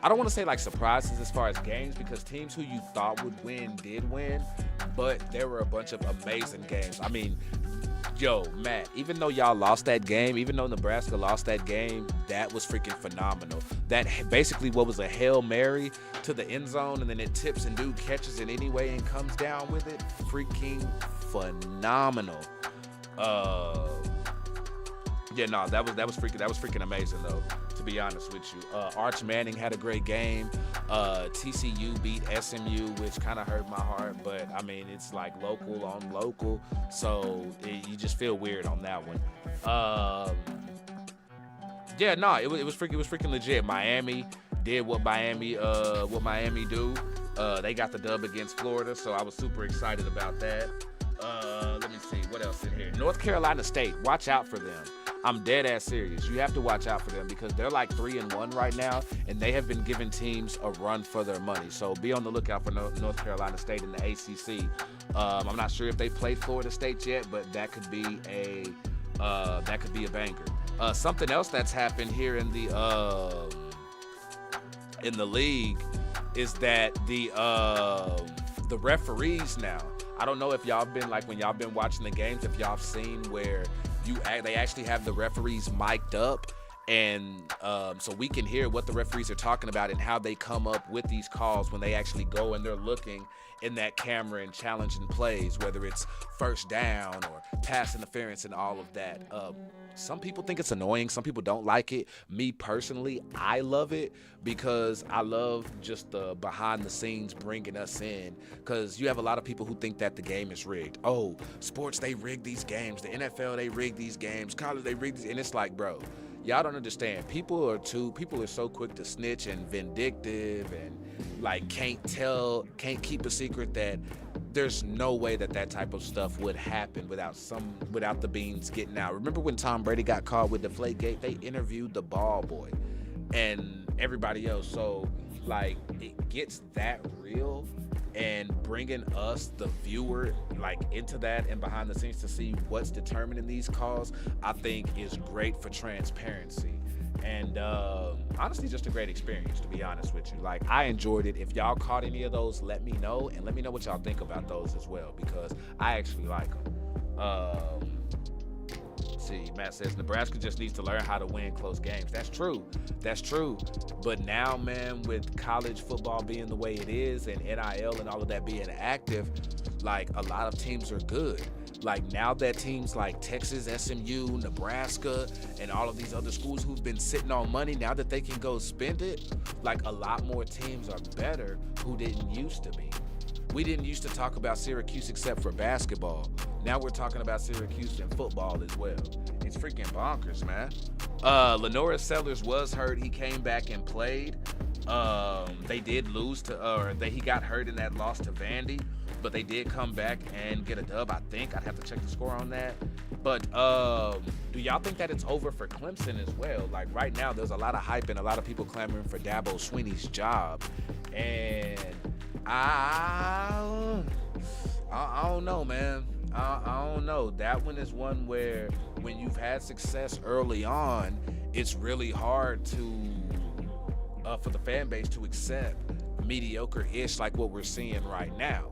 I don't want to say like surprises as far as games, because teams who you thought would win did win, but there were a bunch of amazing games. I mean, yo, Matt, even though y'all lost that game, even though Nebraska lost that game, that was freaking phenomenal. That basically what was a Hail Mary to the end zone, and then it tips and dude catches it anyway and comes down with it. Freaking phenomenal. Yeah, no, that was freaking amazing though, to be honest with you. Arch Manning had a great game. TCU beat SMU, which kind of hurt my heart, but I mean, it's like local on local, so you just feel weird on that one. Yeah, no, it was freaking legit. Miami did what Miami do. They got the dub against Florida, so I was super excited about that. Let me see what else in here. North Carolina State, watch out for them. I'm dead ass serious. You have to watch out for them because they're like 3-1 right now, and they have been giving teams a run for their money. So be on the lookout for North Carolina State in the ACC. I'm not sure if they played Florida State yet, but that could be a banger. Something else that's happened here in the league is that the referees now. I don't know if y'all been like when y'all been watching the games, if y'all have seen where they actually have the referees mic'd up, and so we can hear what the referees are talking about and how they come up with these calls when they actually go and they're looking in that camera and challenging plays, whether it's first down or pass interference and all of that. Some people think it's annoying. Some people don't like it. Me personally, I love it because I love just the behind the scenes bringing us in, because you have a lot of people who think that the game is rigged. Oh, sports, they rig these games. The NFL, they rig these games. College, they rig these. And it's like, bro, y'all don't understand. People are so quick to snitch and vindictive and like can't keep a secret that there's no way that type of stuff would happen without the beans getting out. Remember when Tom Brady got caught with Deflategate? They interviewed the ball boy and everybody else. So like it gets that real, and bringing us, the viewer, like into that and behind the scenes to see what's determining these calls, I think is great for transparency. And honestly, just a great experience, to be honest with you. Like, I enjoyed it. If y'all caught any of those, let me know. And let me know what y'all think about those as well, because I actually like them. See, Matt says Nebraska just needs to learn how to win close games. That's true. That's true. But now, man, with college football being the way it is and NIL and all of that being active, like, a lot of teams are good. Like, now that teams like Texas, SMU, Nebraska, and all of these other schools who've been sitting on money, now that they can go spend it, like, a lot more teams are better who didn't used to be. We didn't used to talk about Syracuse except for basketball. Now we're talking about Syracuse in football as well. It's freaking bonkers, man. Lenora Sellers was hurt. He came back and played. They did lose to, he got hurt in that loss to Vandy, but they did come back and get a dub, I think. I'd have to check the score on that. But do y'all think that it's over for Clemson as well? Like, right now, there's a lot of hype and a lot of people clamoring for Dabo Swinney's job. And I don't know, man. I don't know. That one is one where when you've had success early on, it's really hard to for the fan base to accept mediocre-ish like what we're seeing right now.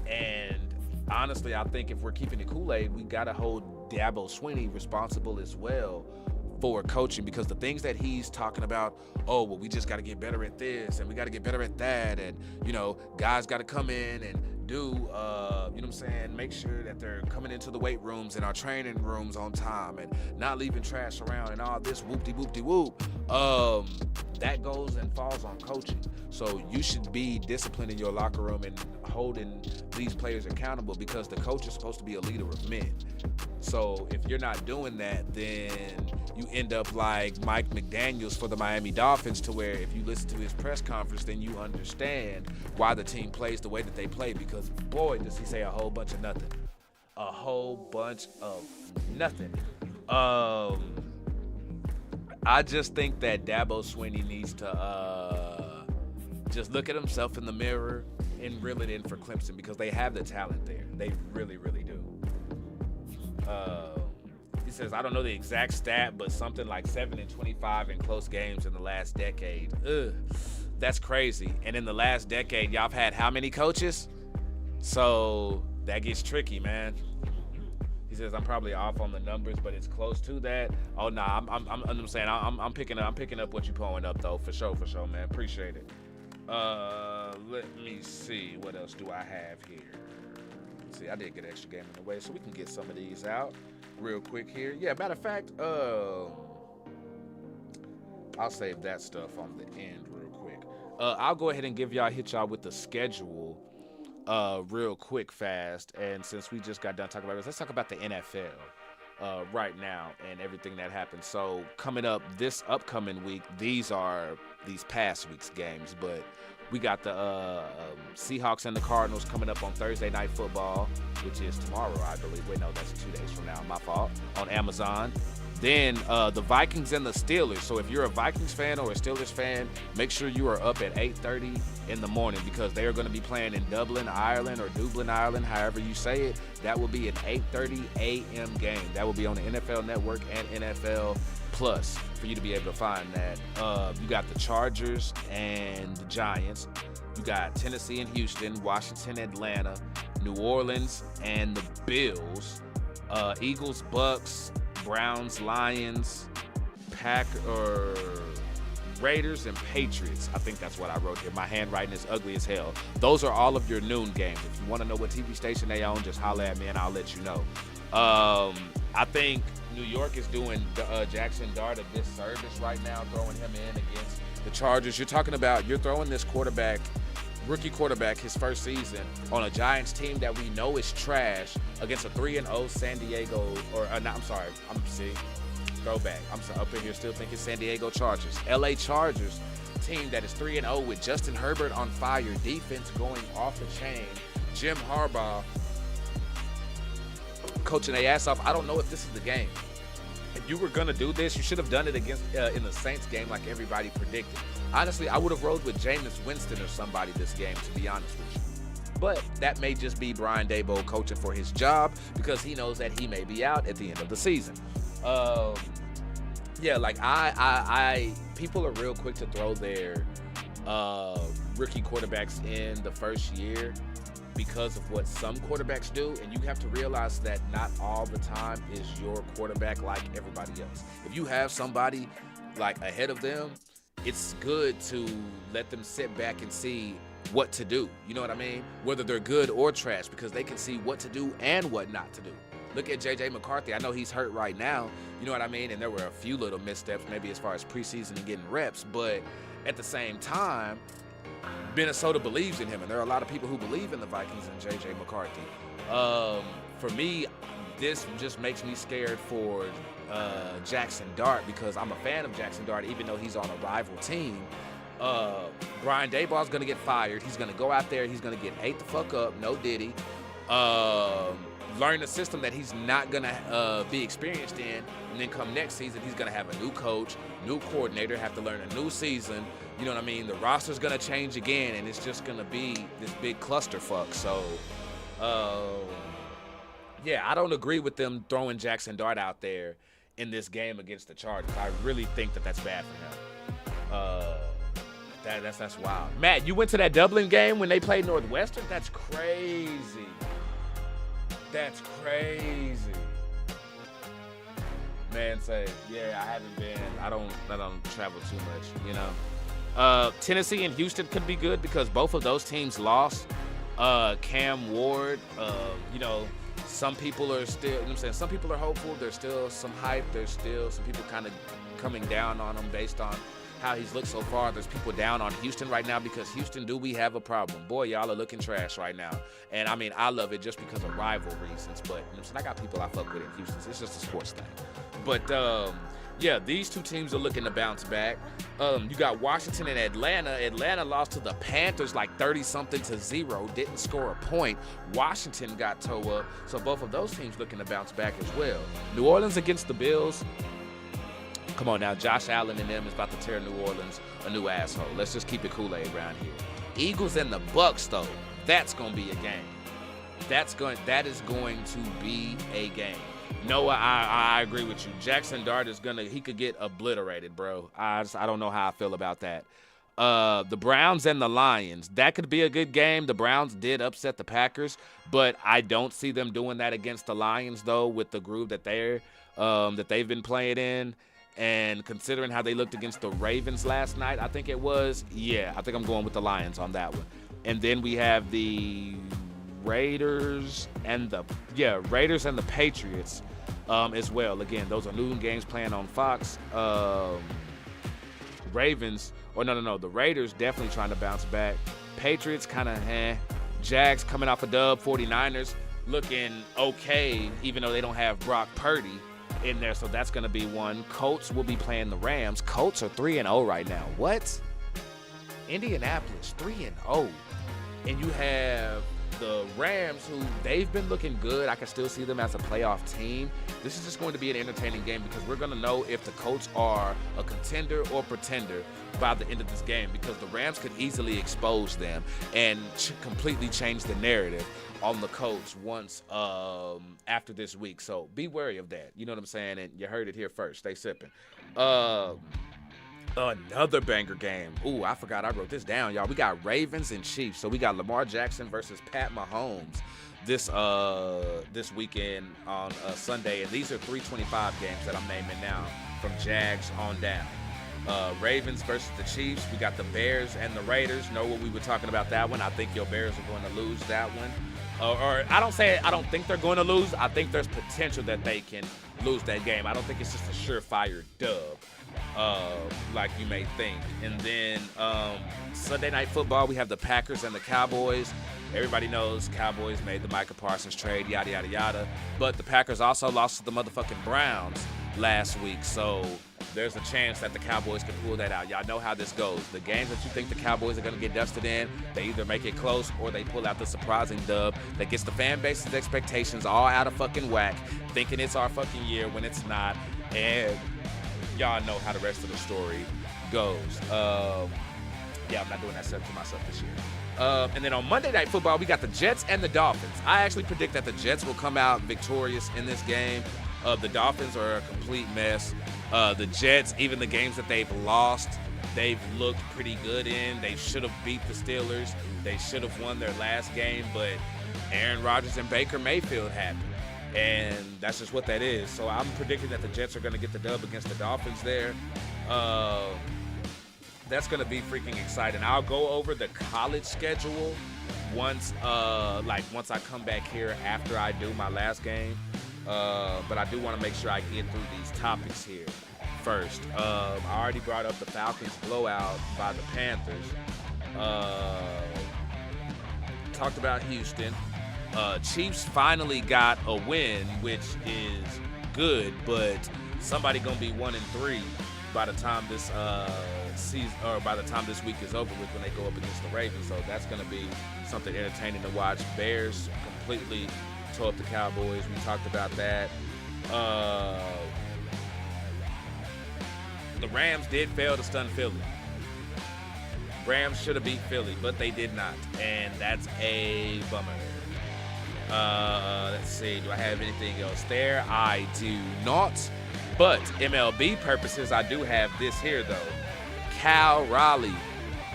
And honestly, I think if we're keeping it Kool-Aid, we got to hold Dabo Swinney responsible as well for coaching, because the things that he's talking about, oh, well, we just got to get better at this and we got to get better at that, and, you know, guys got to come in and do, you know what I'm saying, make sure that they're coming into the weight rooms and our training rooms on time and not leaving trash around and all this whoop-de-whoop-de-whoop. That goes and falls on coaching. So you should be disciplined in your locker room and holding these players accountable, because the coach is supposed to be a leader of men. So if you're not doing that, then you end up like Mike McDaniels for the Miami Dolphins, to where if you listen to his press conference, then you understand why the team plays the way that they play, because boy, does he say a whole bunch of nothing. A whole bunch of nothing. I just think that Dabo Swinney needs to just look at himself in the mirror and reel it in for Clemson, because they have the talent there. They really, really do. He says, I don't know the exact stat, but something like 7-25 in close games in the last decade. Ugh, that's crazy. And in the last decade, y'all have had how many coaches? So that gets tricky, man. He says, I'm probably off on the numbers, but it's close to that. Oh, nah, I'm saying I'm picking up what you're pulling up, though, for sure, man. Appreciate it. Let me see. What else do I have here? Let's see, I did get an extra game in the way, so we can get some of these out real quick here. Yeah, matter of fact, I'll save that stuff on the end real quick. I'll go ahead and hit y'all with the schedule real quick, fast. And since we just got done talking about this, let's talk about the NFL right now and everything that happened. So coming up this upcoming week, these are these past week's games, but we got the Seahawks and the Cardinals coming up on Thursday Night Football, which is tomorrow, I believe. Wait, no, that's 2 days from now. My fault. On Amazon. Then the Vikings and the Steelers. So if you're a Vikings fan or a Steelers fan, make sure you are up at 8:30 in the morning, because they are going to be playing in Dublin, Ireland, or Dublin, Ireland, however you say it. That will be an 8:30 a.m. game. That will be on the NFL Network and NFL Plus for you to be able to find that. You got the Chargers and the Giants. You got Tennessee and Houston, Washington, Atlanta, New Orleans, and the Bills. Eagles, Bucks, Browns, Lions, Raiders, and Patriots. I think that's what I wrote here. My handwriting is ugly as hell. Those are all of your noon games. If you want to know what TV station they own, just holler at me and I'll let you know. I think New York is doing Jackson Dart a disservice right now, throwing him in against the Chargers. You're throwing this rookie quarterback, his first season, on a Giants team that we know is trash, against a 3-0 San Diego, throwback. I'm up in here still thinking San Diego Chargers. LA Chargers team that is 3-0 with Justin Herbert on fire, defense going off the chain, Jim Harbaugh coaching their ass off. I don't know if this is the game. If you were going to do this, you should have done it against in the Saints game like everybody predicted. Honestly, I would have rolled with Jameis Winston or somebody this game, to be honest with you. But that may just be Brian Daboll coaching for his job, because he knows that he may be out at the end of the season. Yeah, like people are real quick to throw their rookie quarterbacks in the first year because of what some quarterbacks do, and you have to realize that not all the time is your quarterback like everybody else. If you have somebody like ahead of them, it's good to let them sit back and see what to do. You know what I mean? Whether they're good or trash, because they can see what to do and what not to do. Look at J.J. McCarthy. I know he's hurt right now. You know what I mean? And there were a few little missteps, maybe as far as preseason and getting reps. But at the same time, Minnesota believes in him, and there are a lot of people who believe in the Vikings and J.J. McCarthy. For me, this just makes me scared for Jackson Dart, because I'm a fan of Jackson Dart, even though he's on a rival team. Brian Daboll's going to get fired. He's going to go out there. He's going to get ate the fuck up. No diddy. Learn a system that he's not going to be experienced in. And then come next season, he's going to have a new coach, new coordinator, have to learn a new season. You know what I mean? The roster's going to change again, and it's just going to be this big clusterfuck. So, yeah, I don't agree with them throwing Jackson Dart out there in this game against the Chargers. I really think that that's bad for him. That's wild. Matt, you went to that Dublin game when they played Northwestern? That's crazy. That's crazy. Man, say, yeah, I haven't been. I don't travel too much, you know. Tennessee and Houston could be good because both of those teams lost. Cam Ward, you know, some people are still, you know what I'm saying, some people are hopeful. There's still some hype. There's still some people kind of coming down on him based on how he's looked so far. There's people down on Houston right now because Houston, do we have a problem? Boy, y'all are looking trash right now. And I mean, I love it just because of rival reasons, but you know what I'm saying, I got people I fuck with in Houston. So it's just a sports thing. But yeah, these two teams are looking to bounce back. You got Washington and Atlanta. Atlanta lost to the Panthers like 30-something to 0. Didn't score a point. Washington got toe up. So both of those teams looking to bounce back as well. New Orleans against the Bills. Come on now, Josh Allen and them is about to tear New Orleans a new asshole. Let's just keep it Kool-Aid around here. Eagles and the Bucks, though, that's going to be a game. That is going to be a game. Noah, I agree with you. Jackson Dart he could get obliterated, bro. I don't know how I feel about that. The Browns and the Lions, that could be a good game. The Browns did upset the Packers, but I don't see them doing that against the Lions, though, with the groove that they've been playing in. And considering how they looked against the Ravens last night, I think it was, yeah, I think I'm going with the Lions on that one. And then we have the Raiders and the Patriots as well. Again, those are noon games playing on Fox. The Raiders definitely trying to bounce back. Patriots kind of Jags coming off a dub. 49ers looking okay, even though they don't have Brock Purdy in there, so that's going to be one. Colts will be playing the Rams. Colts are 3-0 right now. What? Indianapolis 3-0. And you have the Rams, who they've been looking good. I can still see them as a playoff team. This is just going to be an entertaining game because we're going to know if the Colts are a contender or pretender by the end of this game, because the Rams could easily expose them and completely change the narrative on the Colts once after this week. So be wary of that. You know what I'm saying? And you heard it here first. Stay sipping. Another banger game. Ooh, I forgot I wrote this down, y'all. We got Ravens and Chiefs. So we got Lamar Jackson versus Pat Mahomes this weekend on Sunday. And these are 325 games that I'm naming now from Jags on down. Ravens versus the Chiefs. We got the Bears and the Raiders. Know what we were talking about that one. I think your Bears are going to lose that one. Or I don't think they're going to lose. I think there's potential that they can lose that game. I don't think it's just a surefire dub like you may think. And then Sunday Night Football, we have the Packers and the Cowboys. Everybody knows Cowboys made the Micah Parsons trade, yada, yada, yada. But the Packers also lost to the motherfucking Browns last week. So there's a chance that the Cowboys can pull that out. Y'all know how this goes. The games that you think the Cowboys are going to get dusted in, they either make it close or they pull out the surprising dub that gets the fan base's expectations all out of fucking whack, thinking it's our fucking year when it's not. And y'all know how the rest of the story goes. Yeah, I'm not doing that stuff to myself this year. And then on Monday Night Football, we got the Jets and the Dolphins. I actually predict that the Jets will come out victorious in this game. The Dolphins are a complete mess. The Jets, even the games that they've lost, they've looked pretty good in. They should have beat the Steelers. They should have won their last game, but Aaron Rodgers and Baker Mayfield happened. And that's just what that is. So I'm predicting that the Jets are going to get the dub against the Dolphins there. That's going to be freaking exciting. I'll go over the college schedule once I come back here after I do my last game. But I do want to make sure I get through these topics here first. I already brought up the Falcons blowout by the Panthers. Talked about Houston. Chiefs finally got a win, which is good, but somebody gonna be 1-3 by the time this season, or by the time this week is over with, when they go up against the Ravens. So that's gonna be something entertaining to watch. Bears completely tore up the Cowboys. We talked about that. The Rams did fail to stun Philly. Rams should have beat Philly, but they did not, and that's a bummer. Let's see, do I have anything else there? I do not, but MLB purposes, I do have this here, though. Cal Raleigh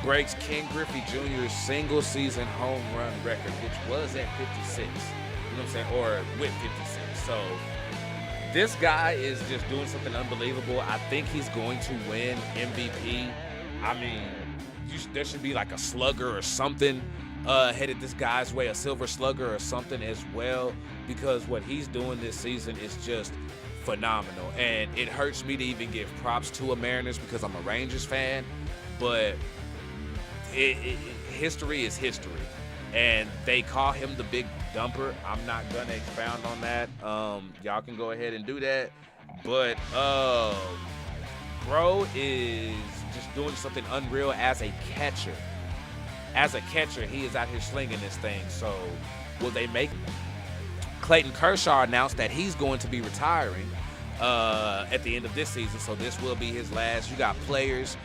breaks Ken Griffey Jr.'s single-season home run record, which was at 56, you know what I'm saying, or with 56. So this guy is just doing something unbelievable. I think he's going to win MVP. I mean, there should be like a slugger or something headed this guy's way, a silver slugger or something as well, because what he's doing this season is just phenomenal. And it hurts me to even give props to a Mariners because I'm a Rangers fan, but history is history. And they call him the big dumper. I'm not going to expound on that. Y'all can go ahead and do that. But bro is just doing something unreal as a catcher. As a catcher, he is out here slinging this thing. So will they make it? Clayton Kershaw announced that he's going to be retiring at the end of this season. So this will be his last. You got players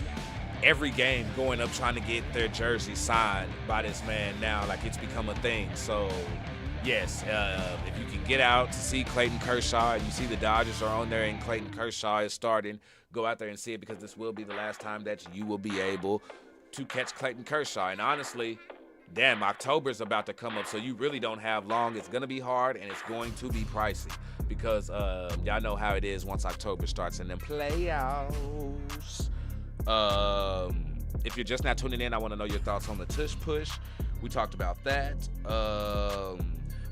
every game going up trying to get their jersey signed by this man now. Like, it's become a thing. So yes, if you can get out to see Clayton Kershaw and you see the Dodgers are on there and Clayton Kershaw is starting, go out there and see it, because this will be the last time that you will be able to catch Clayton Kershaw. And honestly, damn, October's about to come up, so you really don't have long. It's going to be hard, and it's going to be pricey, because y'all know how it is once October starts in them playoffs. If you're just not tuning in, I want to know your thoughts on the Tush push. We talked about that.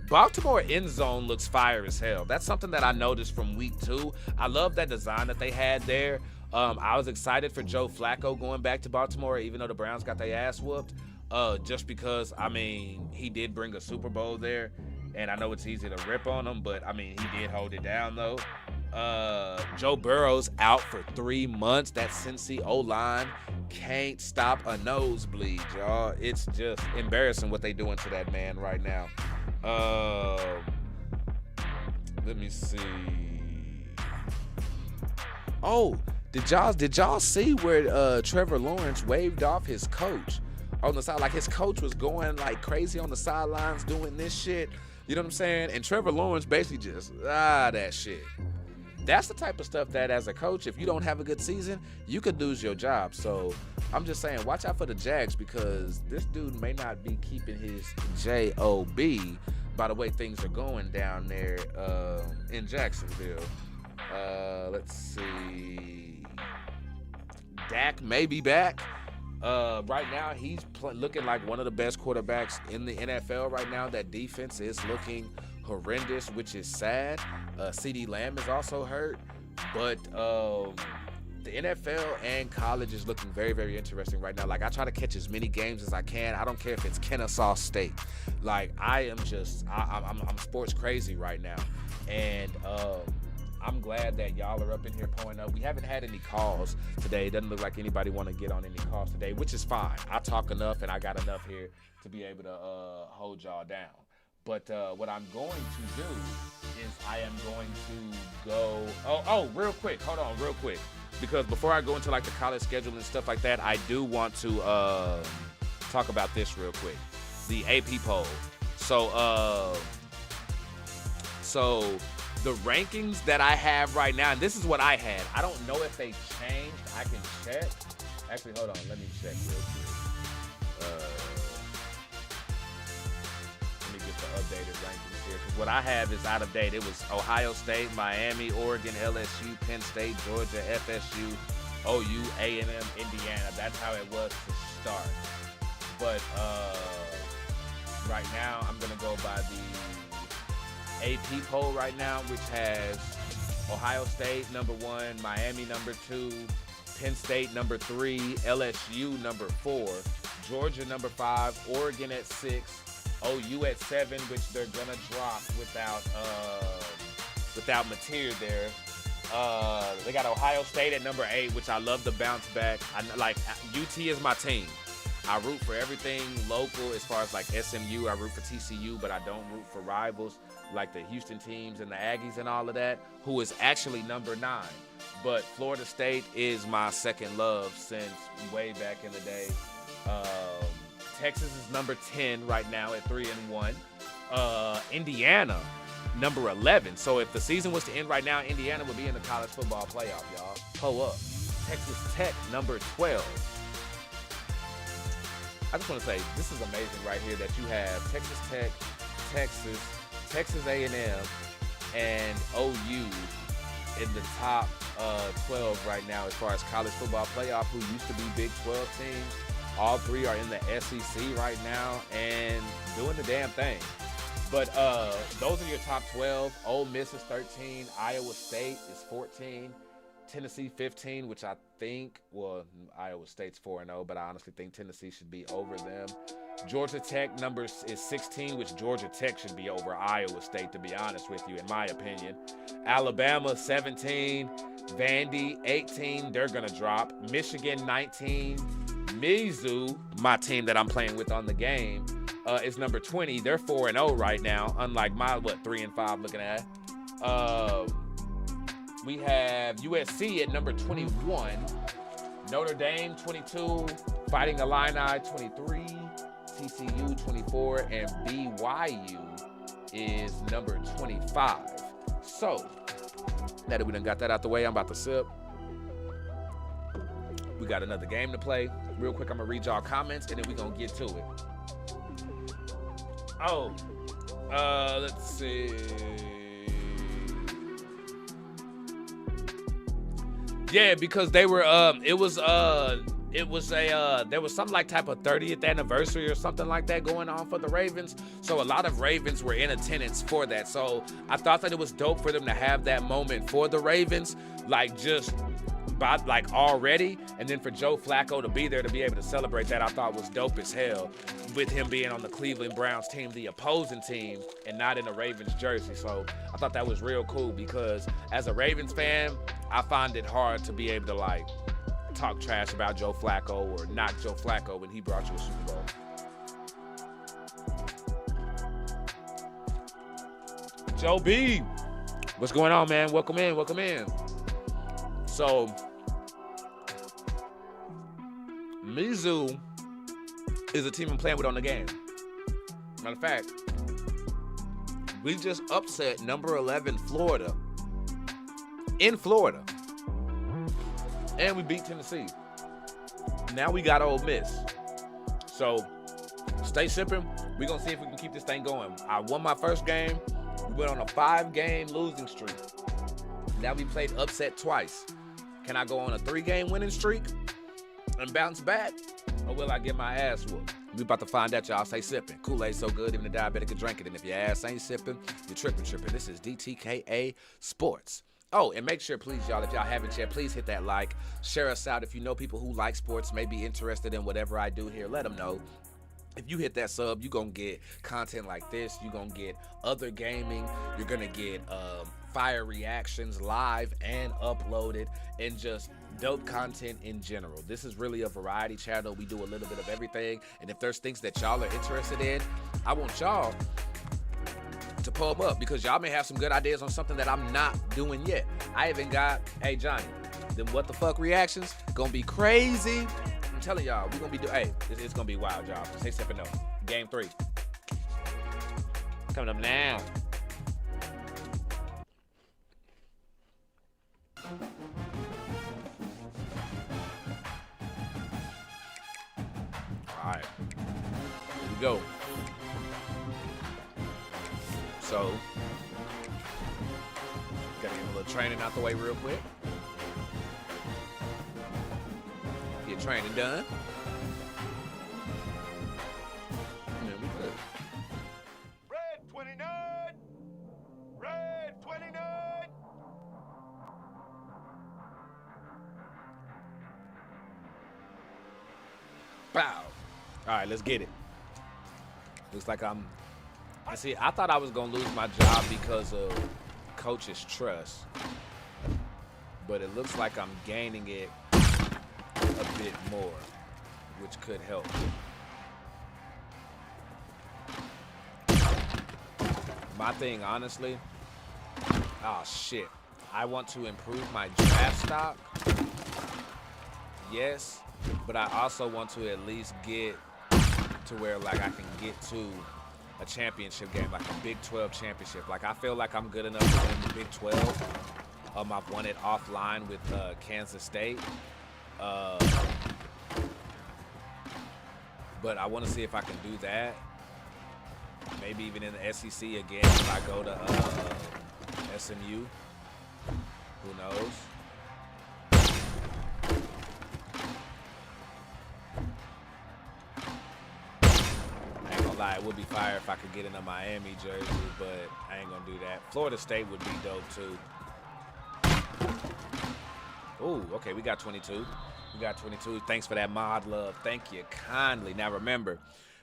Baltimore end zone looks fire as hell. That's something that I noticed from week 2. I love that design that they had there. I was excited for Joe Flacco going back to Baltimore, even though the Browns got their ass whooped. Just because, I mean, he did bring a Super Bowl there, and I know it's easy to rip on him, but I mean, he did hold it down though. Joe Burrow's out for 3 months. That Cincy O-line can't stop a nosebleed, y'all. It's just embarrassing what they doing to that man right now. Let me see. Oh, did y'all see where Trevor Lawrence waved off his coach on the side? Like, his coach was going like crazy on the sidelines doing this shit. You know what I'm saying? And Trevor Lawrence basically just, that shit. That's the type of stuff that, as a coach, if you don't have a good season, you could lose your job. So I'm just saying, watch out for the Jags, because this dude may not be keeping his J-O-B by the way things are going down there in Jacksonville. Let's see. Dak may be back. Right now, he's looking like one of the best quarterbacks in the NFL right now. That defense is looking horrendous, which is sad. CeeDee Lamb is also hurt. But the NFL and college is looking very, very interesting right now. Like, I try to catch as many games as I can. I don't care if it's Kennesaw State. Like, I am just, I'm sports crazy right now. And I'm glad that y'all are up in here pulling up. We haven't had any calls today. It doesn't look like anybody want to get on any calls today, which is fine. I talk enough, and I got enough here to be able to hold y'all down. But what I'm going to do is I am going to go – oh, real quick. Hold on, real quick. Because before I go into, like, the college schedule and stuff like that, I do want to talk about this real quick. The AP poll. So the rankings that I have right now, and this is what I had. I don't know if they changed. I can check. Actually, hold on. Let me check real quick. Let me get the updated rankings here. Because what I have is out of date. It was Ohio State, Miami, Oregon, LSU, Penn State, Georgia, FSU, OU, A&M, Indiana. That's how it was to start. But right now, I'm going to go by the AP poll right now, which has Ohio State number 1, Miami number 2, Penn State number 3, LSU number 4, Georgia number 5, Oregon at 6, OU at 7, which they're gonna drop without Mateer there. They got Ohio State at number 8, which I love the bounce back. UT is my team. I root for everything local as far as like SMU. I root for TCU, but I don't root for rivals like the Houston teams and the Aggies and all of that, who is actually number 9. But Florida State is my second love since way back in the day. Texas is number 10 right now at 3-1. Indiana, number 11. So if the season was to end right now, Indiana would be in the college football playoff, y'all. Pull up. Texas Tech, number 12. I just want to say, this is amazing right here that you have Texas Tech, Texas A&M, and OU in the top 12 right now as far as college football playoff, who used to be Big 12 teams. All 3 are in the SEC right now and doing the damn thing. But those are your top 12. Ole Miss is 13. Iowa State is 14. Tennessee 15, which I think, well, Iowa State's 4-0, but I honestly think Tennessee should be over them. Georgia Tech numbers is 16, which Georgia Tech should be over Iowa State, to be honest with you, in my opinion. Alabama 17, Vandy 18, they're going to drop. Michigan 19, Mizzou, my team that I'm playing with on the game, is number 20. They're 4-0 right now, unlike my, 3-5 looking at. We have USC at number 21, Notre Dame 22, Fighting Illini 23, TCU 24, and BYU is number 25. So, now that we done got that out the way, I'm about to sip. We got another game to play. Real quick, I'm going to read y'all comments, and then we're going to get to it. Let's see. Yeah, because they were there was some like type of 30th anniversary or something like that going on for the Ravens. So a lot of Ravens were in attendance for that. So I thought that it was dope for them to have that moment for the Ravens, already, and then for Joe Flacco to be there to be able to celebrate that, I thought was dope as hell, with him being on the Cleveland Browns team, the opposing team, and not in a Ravens jersey. So I thought that was real cool, because as a Ravens fan, I find it hard to be able to talk trash about Joe Flacco or knock Joe Flacco when he brought you a Super Bowl. Joe B, what's going on, man? Welcome in. So, Mizzou is a team I'm playing with on the game. Matter of fact, we just upset number 11 Florida in Florida, and we beat Tennessee. Now we got Ole Miss. So, stay sipping. We're going to see if we can keep this thing going. I won my first game. We went on a 5-game losing streak. Now we played upset twice. Can I go on a 3-game winning streak and bounce back? Or will I get my ass whooped? We about to find out, y'all. Stay sipping. Kool-Aid so good, even the diabetic can drink it. And if your ass ain't sipping, you're tripping. This is DTKA Sports. Oh, and make sure, please, y'all, if y'all haven't yet, please hit that like. Share us out. If you know people who like sports, may be interested in whatever I do here, let them know. If you hit that sub, you're going to get content like this. You're going to get other gaming. You're going to get fire reactions live and uploaded, and just dope content in general. This is really a variety channel. We do a little bit of everything. And if there's things that y'all are interested in, I want y'all to pull them up, because y'all may have some good ideas on something that I'm not doing yet. I even got, hey, Johnny, them what the fuck reactions gonna be crazy. I'm telling y'all, we're gonna be it's gonna be wild, y'all. Stay sipping though. Game 3 coming up now. go. So, gotta get a little training out the way real quick. Get training done. And then we good. Red 29! Red 29! Bow. All right, let's get it. Looks like see, I thought I was gonna lose my job because of coach's trust, but it looks like I'm gaining it a bit more, which could help. My thing, honestly, oh shit, I want to improve my draft stock. Yes, but I also want to at least get to where like I can get to a championship game, like a Big 12 championship. Like I feel like I'm good enough to win the Big 12. I've won it offline with Kansas State. But I want to see if I can do that. Maybe even in the SEC again if I go to SMU. Who knows? I ain't gonna lie, it would be fire if I could get in a Miami jersey, but I ain't gonna do that. Florida State would be dope too. Ooh, okay, we got 22. We got 22. Thanks for that mod love. Thank you kindly. Now remember,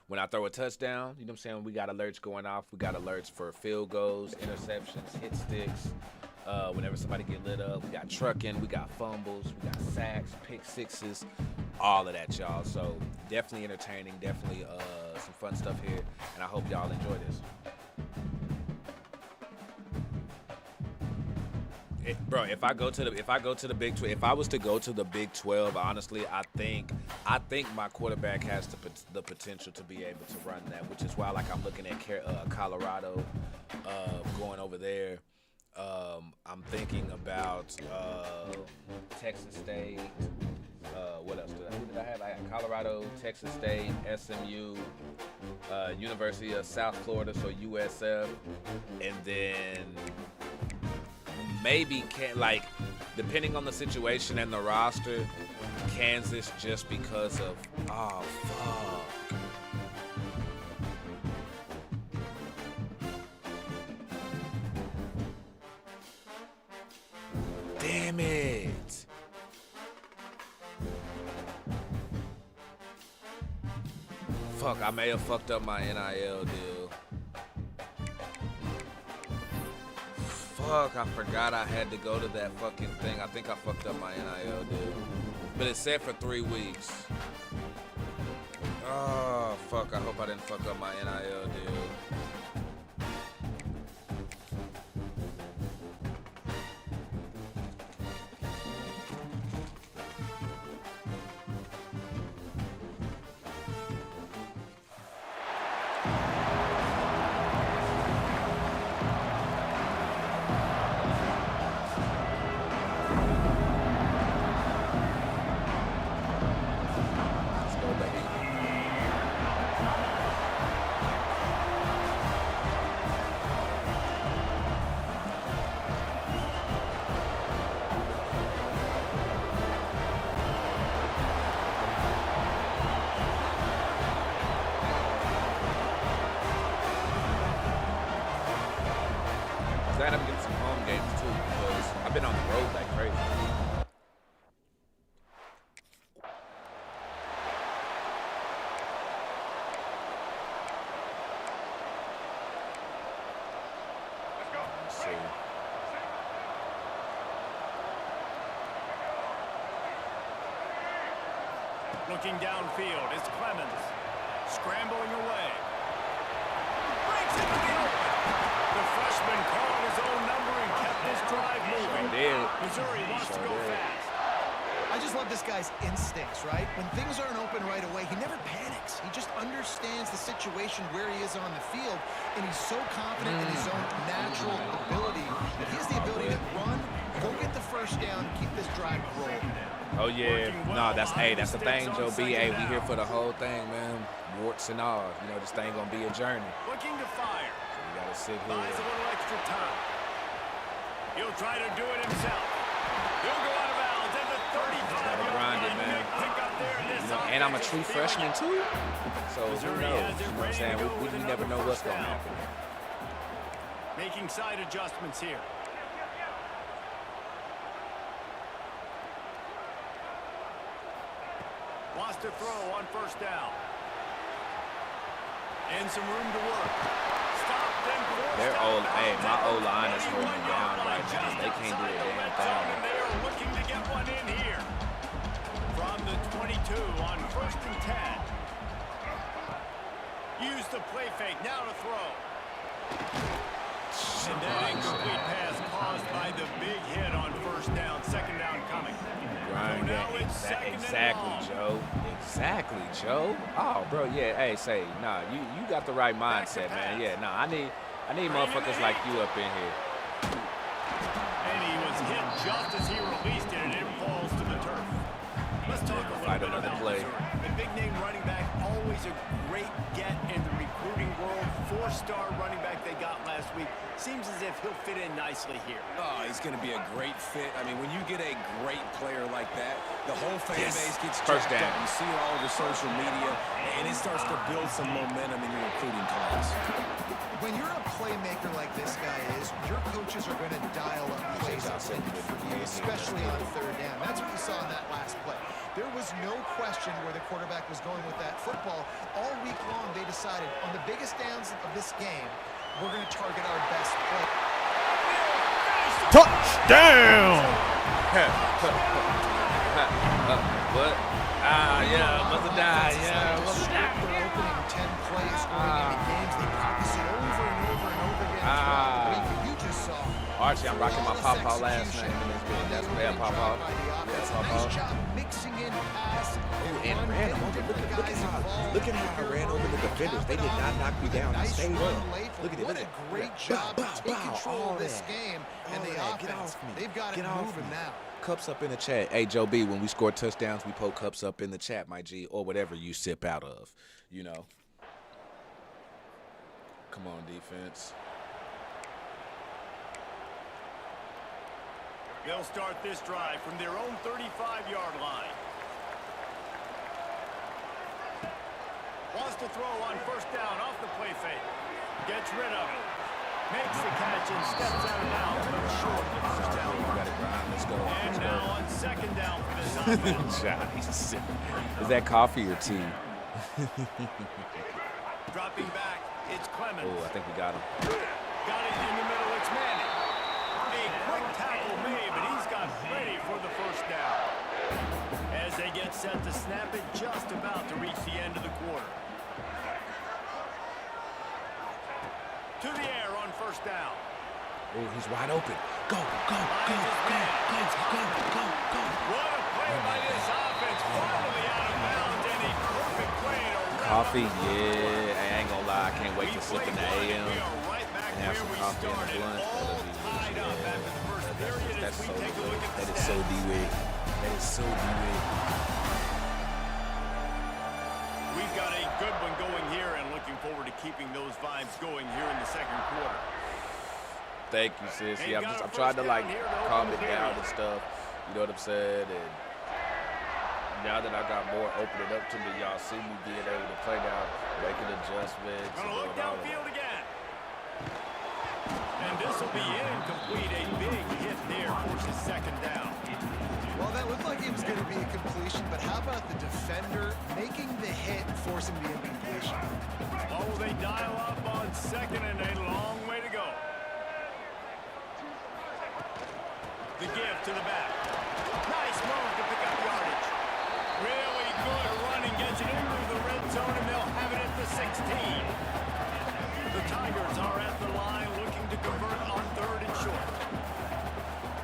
when I throw a touchdown, you know what I'm saying? We got alerts going off. We got alerts for field goals, interceptions, hit sticks. Whenever somebody get lit up, we got trucking, we got fumbles, we got sacks, pick sixes, all of that, y'all. So definitely entertaining, definitely some fun stuff here, and I hope y'all enjoy this. Bro, if I go to the Big 12, if I was to go to the Big 12, honestly, I think my quarterback has the potential to be able to run that, which is why like I'm looking at Colorado, going over there. I'm thinking about Texas State. What else who did I have? I had Colorado, Texas State, SMU, University of South Florida, so USF, and then maybe depending on the situation and the roster, Kansas, just because of fuck. Damn it. Fuck, I may have fucked up my NIL deal. Fuck, I forgot I had to go to that fucking thing. I think I fucked up my NIL deal. But it's set for 3 weeks. Oh, fuck, I hope I didn't fuck up my NIL deal. Glad I'm getting some home games too, because I've been on the road like crazy. Let's go. Let's see. Looking downfield is Clemens. Scrambling away. Breaks into the open. The freshman called his own number and kept this drive moving. Did. Missouri wants to go fast. I just love this guy's instincts, right? When things aren't open right away, he never panics. He just understands the situation where he is on the field, and he's so confident in his own natural ability that he has the ability to run, go get the first down, and keep this drive rolling. Oh yeah, no, that's the thing, Joe B. Hey, we here for the whole thing, man. warts and all. You know, this thing gonna be a journey. Looking to fire. So we gotta sit here. Buys a little extra time. He'll try to do it himself. He'll go out of bounds at the 35-yard grind it, line. man. Big pickup there in this You know, and I'm a true offense. freshman too. So who Missouri knows? has it You know what I'm ready to saying? go We with never another know what's first gonna down. happen. Making side adjustments here. Wants to throw on first down. And some room to work. Stop them. Their my O-line is holding me down right now. They can't do a damn thing. They are looking to get one in here. From the 22 on 1st and 10. Use the play fake. Now to throw. And that incomplete pass caused by the big hit on first down. Second down coming. Grind now game. it's second and Exactly, long. Joe. Exactly, Joe. Oh, bro, yeah. Hey, say, nah, you got the right mindset, man. Yeah, nah, I need motherfuckers like you up in here. And he was hit just as he released it, and it falls to the turf. Let's talk a little Fight bit another about play. Missouri. The big-name running back, always a great get in the recruiting world. 4-star running back they got last week. Seems as if he'll fit in nicely here. Oh, he's going to be a great fit. I mean, when you get a great player like that, the whole fan base gets First jacked down. up. You see it all over social media, and it starts to build some momentum in your recruiting class. When you're a playmaker like this guy is, your coaches are going to dial up plays for you, especially on third down. That's what you saw in that last play. There was no question where the quarterback was going with that football. All week long, they decided on the biggest downs of this game, we're going to target our best play. Touchdown! What? Yeah, must have died. Yeah, must have died. Their opening 10 plays going into games, they practice it over and over and over again throughout the week. And you just saw Archie, I'm rocking my flawless pawpaw last execution night in this bit. on That's the yeah, opening pawpaw. drive by the Yeah, offense. pawpaw. Nice job mixing in pass and run, ran getting over. different guys involved. Look at how I ran over the defenders. They did not knock me down. I Nice stayed run up. late. Look at it. What Look a at it. great Bow, job to bow, take bow. control All of this that. game. And All the that. Get offense, off me. they've got it Get off moving me. now. Cups up in the chat. Hey, Joe B, when we score touchdowns, we poke cups up in the chat, my G, or whatever you sip out of, you know. Come on, defense. They'll start this drive from their own 35-yard line. Wants to throw on first down off the play fake. Gets rid of it. Makes the catch and steps out of bounds, but short of the first down. We got it, Brian. Let's go. And Let's now go. on second down for this offense. Is that coffee or tea? Dropping back, it's Clemens. Oh, I think we got him. Got it in the middle, it's Manning. A quick tackle made, but he's got ready for the first down. As they get set to snap it, just about to reach the end of the quarter. To the air on first down. Oh, he's wide open. Go, go, go, Finds his go, man. go, It's go, go, go. What a play by this offense. Finally out of bounds, and a perfect play to wrap Coffee, up. yeah. I ain't gonna lie. I can't wait to sip in the AM. We are right back and have where some we coffee in the started, blunt. all That'll be tied up yeah. after the first period That's as we so take a good. look at the That is so stats. D-Wig. That is so D-Wig. We've got a good one going here and looking forward to keeping those vibes going here in the second quarter. Thank you, sis. They Yeah, got a I'm trying to first like down here to open calm the it down period. and stuff. You know what I'm saying? And now that I got more opening up to me, y'all see me being able to play now, making adjustments and Gonna look doing all of downfield that. again. And this will be incomplete. A big hit there forces second down. Well, that looked like it was going to be a completion, but how about the defender making the hit and forcing the incompletion? Oh, they dial up on second and a long way to go. The give to the back. Nice move to pick up yardage. Really good running, gets it into the red zone, and they'll have it at the 16. The Tigers are at the line looking to convert on third and short.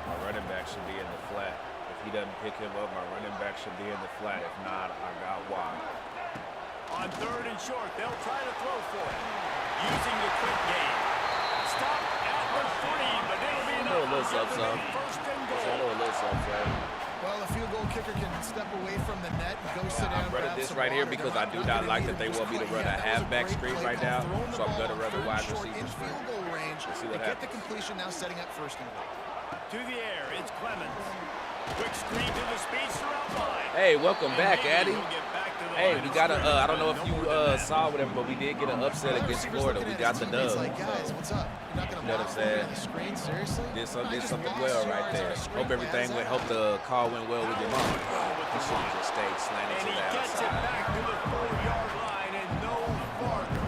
My running back should be in the flat. If he doesn't pick him up, my running back should be in the flat. If not, I got wide. On third and short, they'll try to throw for it. Using the quick game. Stop at the 3, but it'll be enough. little something, First and I goal. know a little something. Well, the field goal kicker can step away from the net and go sit down. I'm running this right here because I do not like that they want me to run a halfback screen right now, so I'm gonna run the wide receiver screen. Let's see what happens. Get the completion now, setting up first and goal. To the air, it's Clemens. Quick screen to the speedster out wide. Hey, welcome back, Addy. He'll get back to the Hey, line we of got a, scrimmage. I don't know if you saw whatever, but we did get an upset against Florida. We got the dub. Like, guys, what's up? You're not gonna You know what I'm saying? the screen, seriously? Did something well right there. Hope everything went, hope the call went well with your mom. He should have just stayed slanted And to he the gets it outside. back to the 4-yard line and no farther.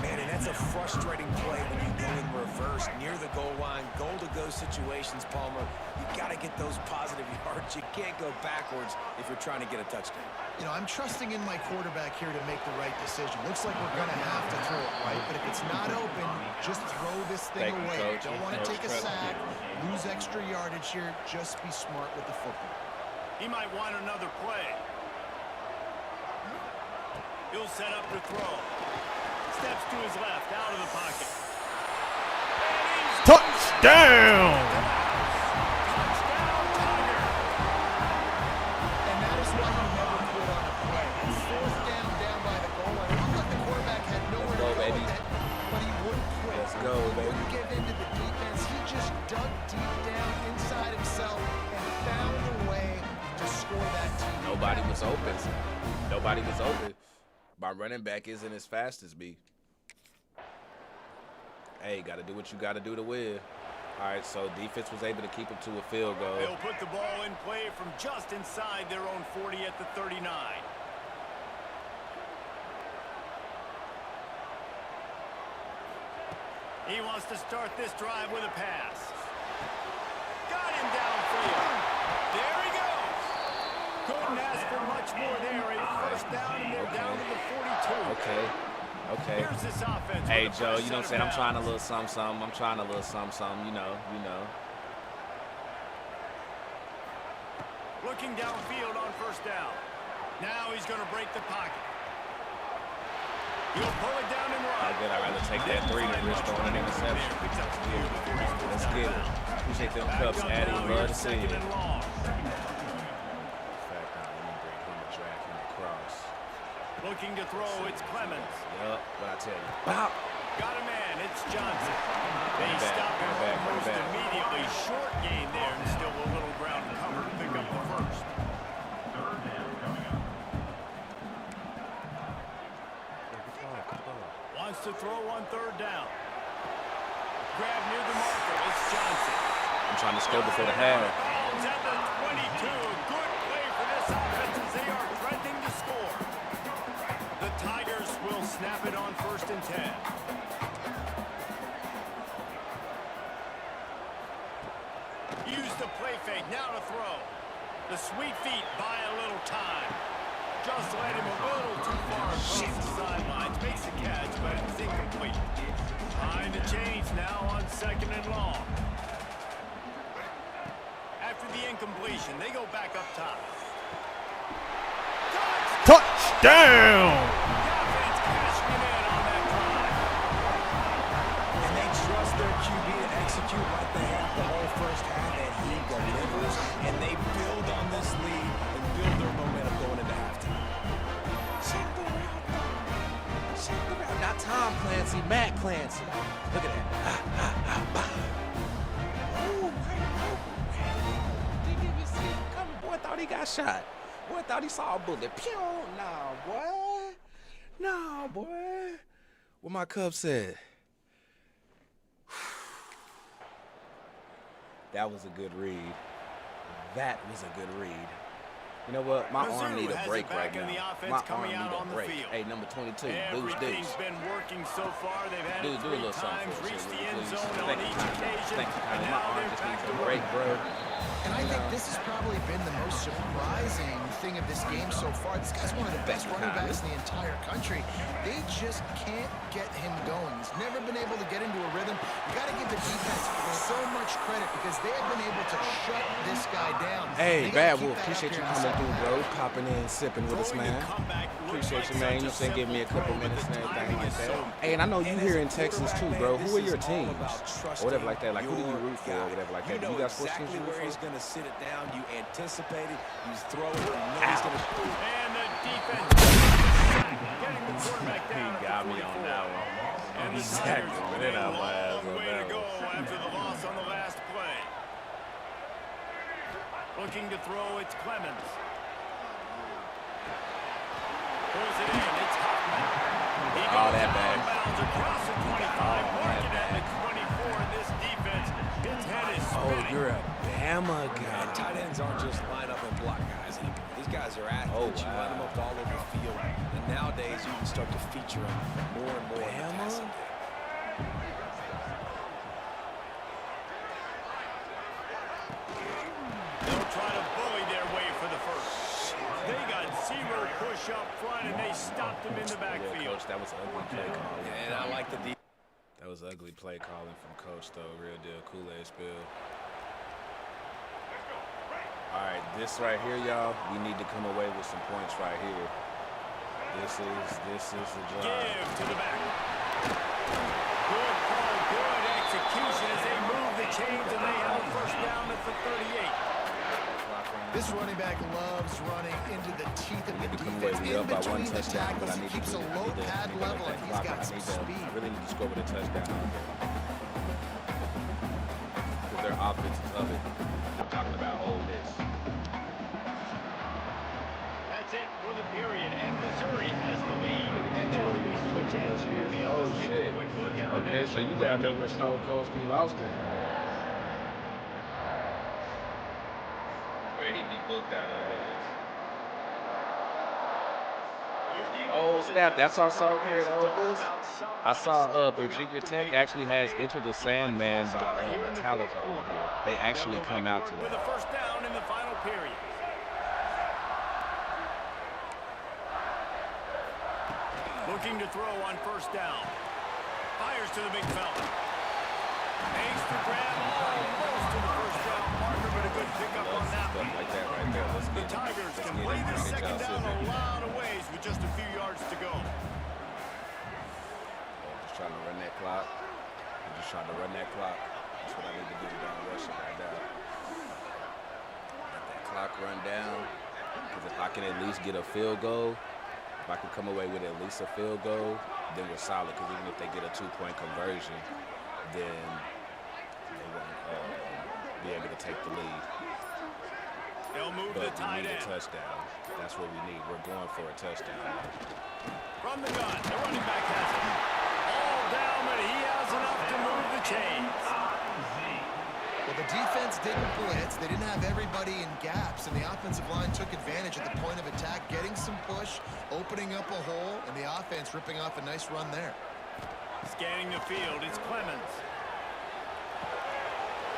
Man, and that's a frustrating play when you go in reverse near the goal line, goal-to-go situations, Palmer. You got to get those positive yards. You can't go backwards if you're trying to get a touchdown. You know, I'm trusting in my quarterback here to make the right decision. Looks like we're going to have to throw it right, but if it's not open, just throw this thing Thank you, away. Coach. Don't want to Coach take a Trevor. sack, lose extra yardage here. Just be smart with the football. He might want another play. He'll set up to throw. Steps to his left, out of the pocket. Touchdown! Touchdown, Tiger. And that is why you never quit on a play. Fourth down by the goal line. It looked like the quarterback had nowhere to go baby. with that, but he wouldn't quit. Let's go, He baby. wouldn't give into the defense. He just dug deep down inside himself and found a way to score that team. Nobody was open. Nobody was open. My running back isn't as fast as me. Hey, got to do what you got to do to win. All right, so defense was able to keep him to a field goal. They'll put the ball in play from just inside their own 40 at the 39. He wants to start this drive with a pass. Got him downfield. There he goes. Couldn't ask for much more there. A first down, and they're down to the 42. Okay. Here's this offense. Hey, with the Joe, first you know what I'm set saying? of I'm trying a downs. little something. I'm trying a little something. You know. Looking downfield on first down. Now he's going to break the pocket. He'll pull it down and run. I'd rather take that 3 than risk throwing an interception. Let's get it. Appreciate them cups, Addy. Love to see it. Second and long. In fact, let me bring him and drag him across. Looking to throw, it's Clemens. Yup, what I tell you. Bop. Got a man, it's Johnson. They back, stop him run back, run almost back. immediately. Short gain there and still a little ground cover to pick up the first. Wants to throw on third down. Grab near the marker, it's Johnson. I'm trying to score before the half. Ball's at the 22. A good play for this offense as they are threatening to score. The Tigers will snap it on 1st and 10. Use the play fake, now to throw. The sweet feet buy a little time. Just led him a little too far across the sidelines. Makes the catch, but it's incomplete. Time to change now on 2nd and long. After the incompletion, they go back up top. Touchdown! Offense cashing it in on that drive. And they trust their QB to execute like they have the whole first half, and he delivers. And they build on this lead and build their momentum going into halftime. Check the route. Not Tom Clancy, Matt Clancy. Look at that. Did you see him coming? Boy thought he got shot. Boy thought he saw a bullet. Pew! Nah, boy. Nah, boy. What my Cubs said. That was a good read. That was a good read. You know what? My arm Mizzou need a has break it back right in the now. offense My arm coming need out a on the break. field. Hey, number 22, Boost Everything's Deuce. been working so far. They've had Do it a 3 little something times, for us, reached the here, end please. zone on Thank you, each Kyle. occasion, Thank you, Kyle. and My now arm they're just back needs to a work. break, bro. And I think this has probably been the most surprising thing of this game so far. This guy's one of the best running backs in the entire country. They just can't get him going. He's never been able to get into a rhythm. You got to give the defense so much credit because they have been able to shut this guy down. Hey, They gotta Bad keep Wolf, that appreciate up you here in coming the through, second bro. Popping in, sipping with us, Throwing man. the comeback looked Appreciate like you, man. You know such what I'm saying? a Give me a simple couple throw, minutes but and the everything timing like is that. so Hey, and I know you And here as in a Texas too, quarterback, bro. man, Who are this your is all teams? about Or trusting whatever like that. Like, who do you your root for or whatever like that? Do you know got sports teams exactly you root where for? he's going to sit it down. You anticipate it. You throw it. You know he's going to. And the defense getting the quarterback down. He got me on that one. And the Tigers have been a long way to go after the loss on the last play. Looking to throw, it's Clemens. Pulls it in, it's Huffman. He goes out of bounds across the 25, working at the 24, and this defense, its head is spinning. Oh, you're a Bama guy. Tight ends aren't just line up and block guys anymore. These guys are athletes. You line them up all over the field. And nowadays, you can start to feature them more and more. Bama? They'll try to bully their way for the first. They got zero push up front, and they stopped him in the backfield. Yeah, Coach, that was ugly play calling. And I like the defense. That was ugly play calling from Coach, though. Real deal. Kool-Aid spill. All right, this right here, y'all, we need to come away with some points right here. This is the drive. Give to the back. Good call, good execution as they move the chains, and they have a first down at the 38. This running back loves running into the teeth of the defense, We in up by one between the touchdown, but tackles. I He need keeps to a low pad level, and he's got some speed. I really need to score with a touchdown out there. Because their offense is of it. I'm talking about Ole Miss. That's it for the period, and Missouri has the lead. And now we switch hands here. Oh, shit. Okay, so you down there with Stone Cold Steve Austin. Where he be booked out of this. Oh, snap. That's our song here at Ole Miss. I saw Virginia Tech actually has Enter the Sandman talent over here. They actually come out to with that. a first down in the final period. Looking to throw on first down. Fires to the big fella. Aims to grab almost to the first down marker, but a good pickup on that Stuff one. like that right there. The Tigers can play this second down a lot of ways with just a few yards to go. Just trying to run that clock. I'm just trying to run that clock. That's what I need to do down rushing right now. Let that clock run down. Because if I can at least get a field goal, if I can come away with at least a field goal, then we're solid. Because even if they get a 2-point conversion, then they won't be able to take the lead. They'll move But the tight we need a end. touchdown. That's what we need. We're going for a touchdown. From the gun, the running back has it. All down, but he has enough to move the chains. Well, the defense didn't blitz. They didn't have everybody in gaps, and the offensive line took advantage at the point of attack, getting some push, opening up a hole, and the offense ripping off a nice run there. Scanning the field, it's Clemens.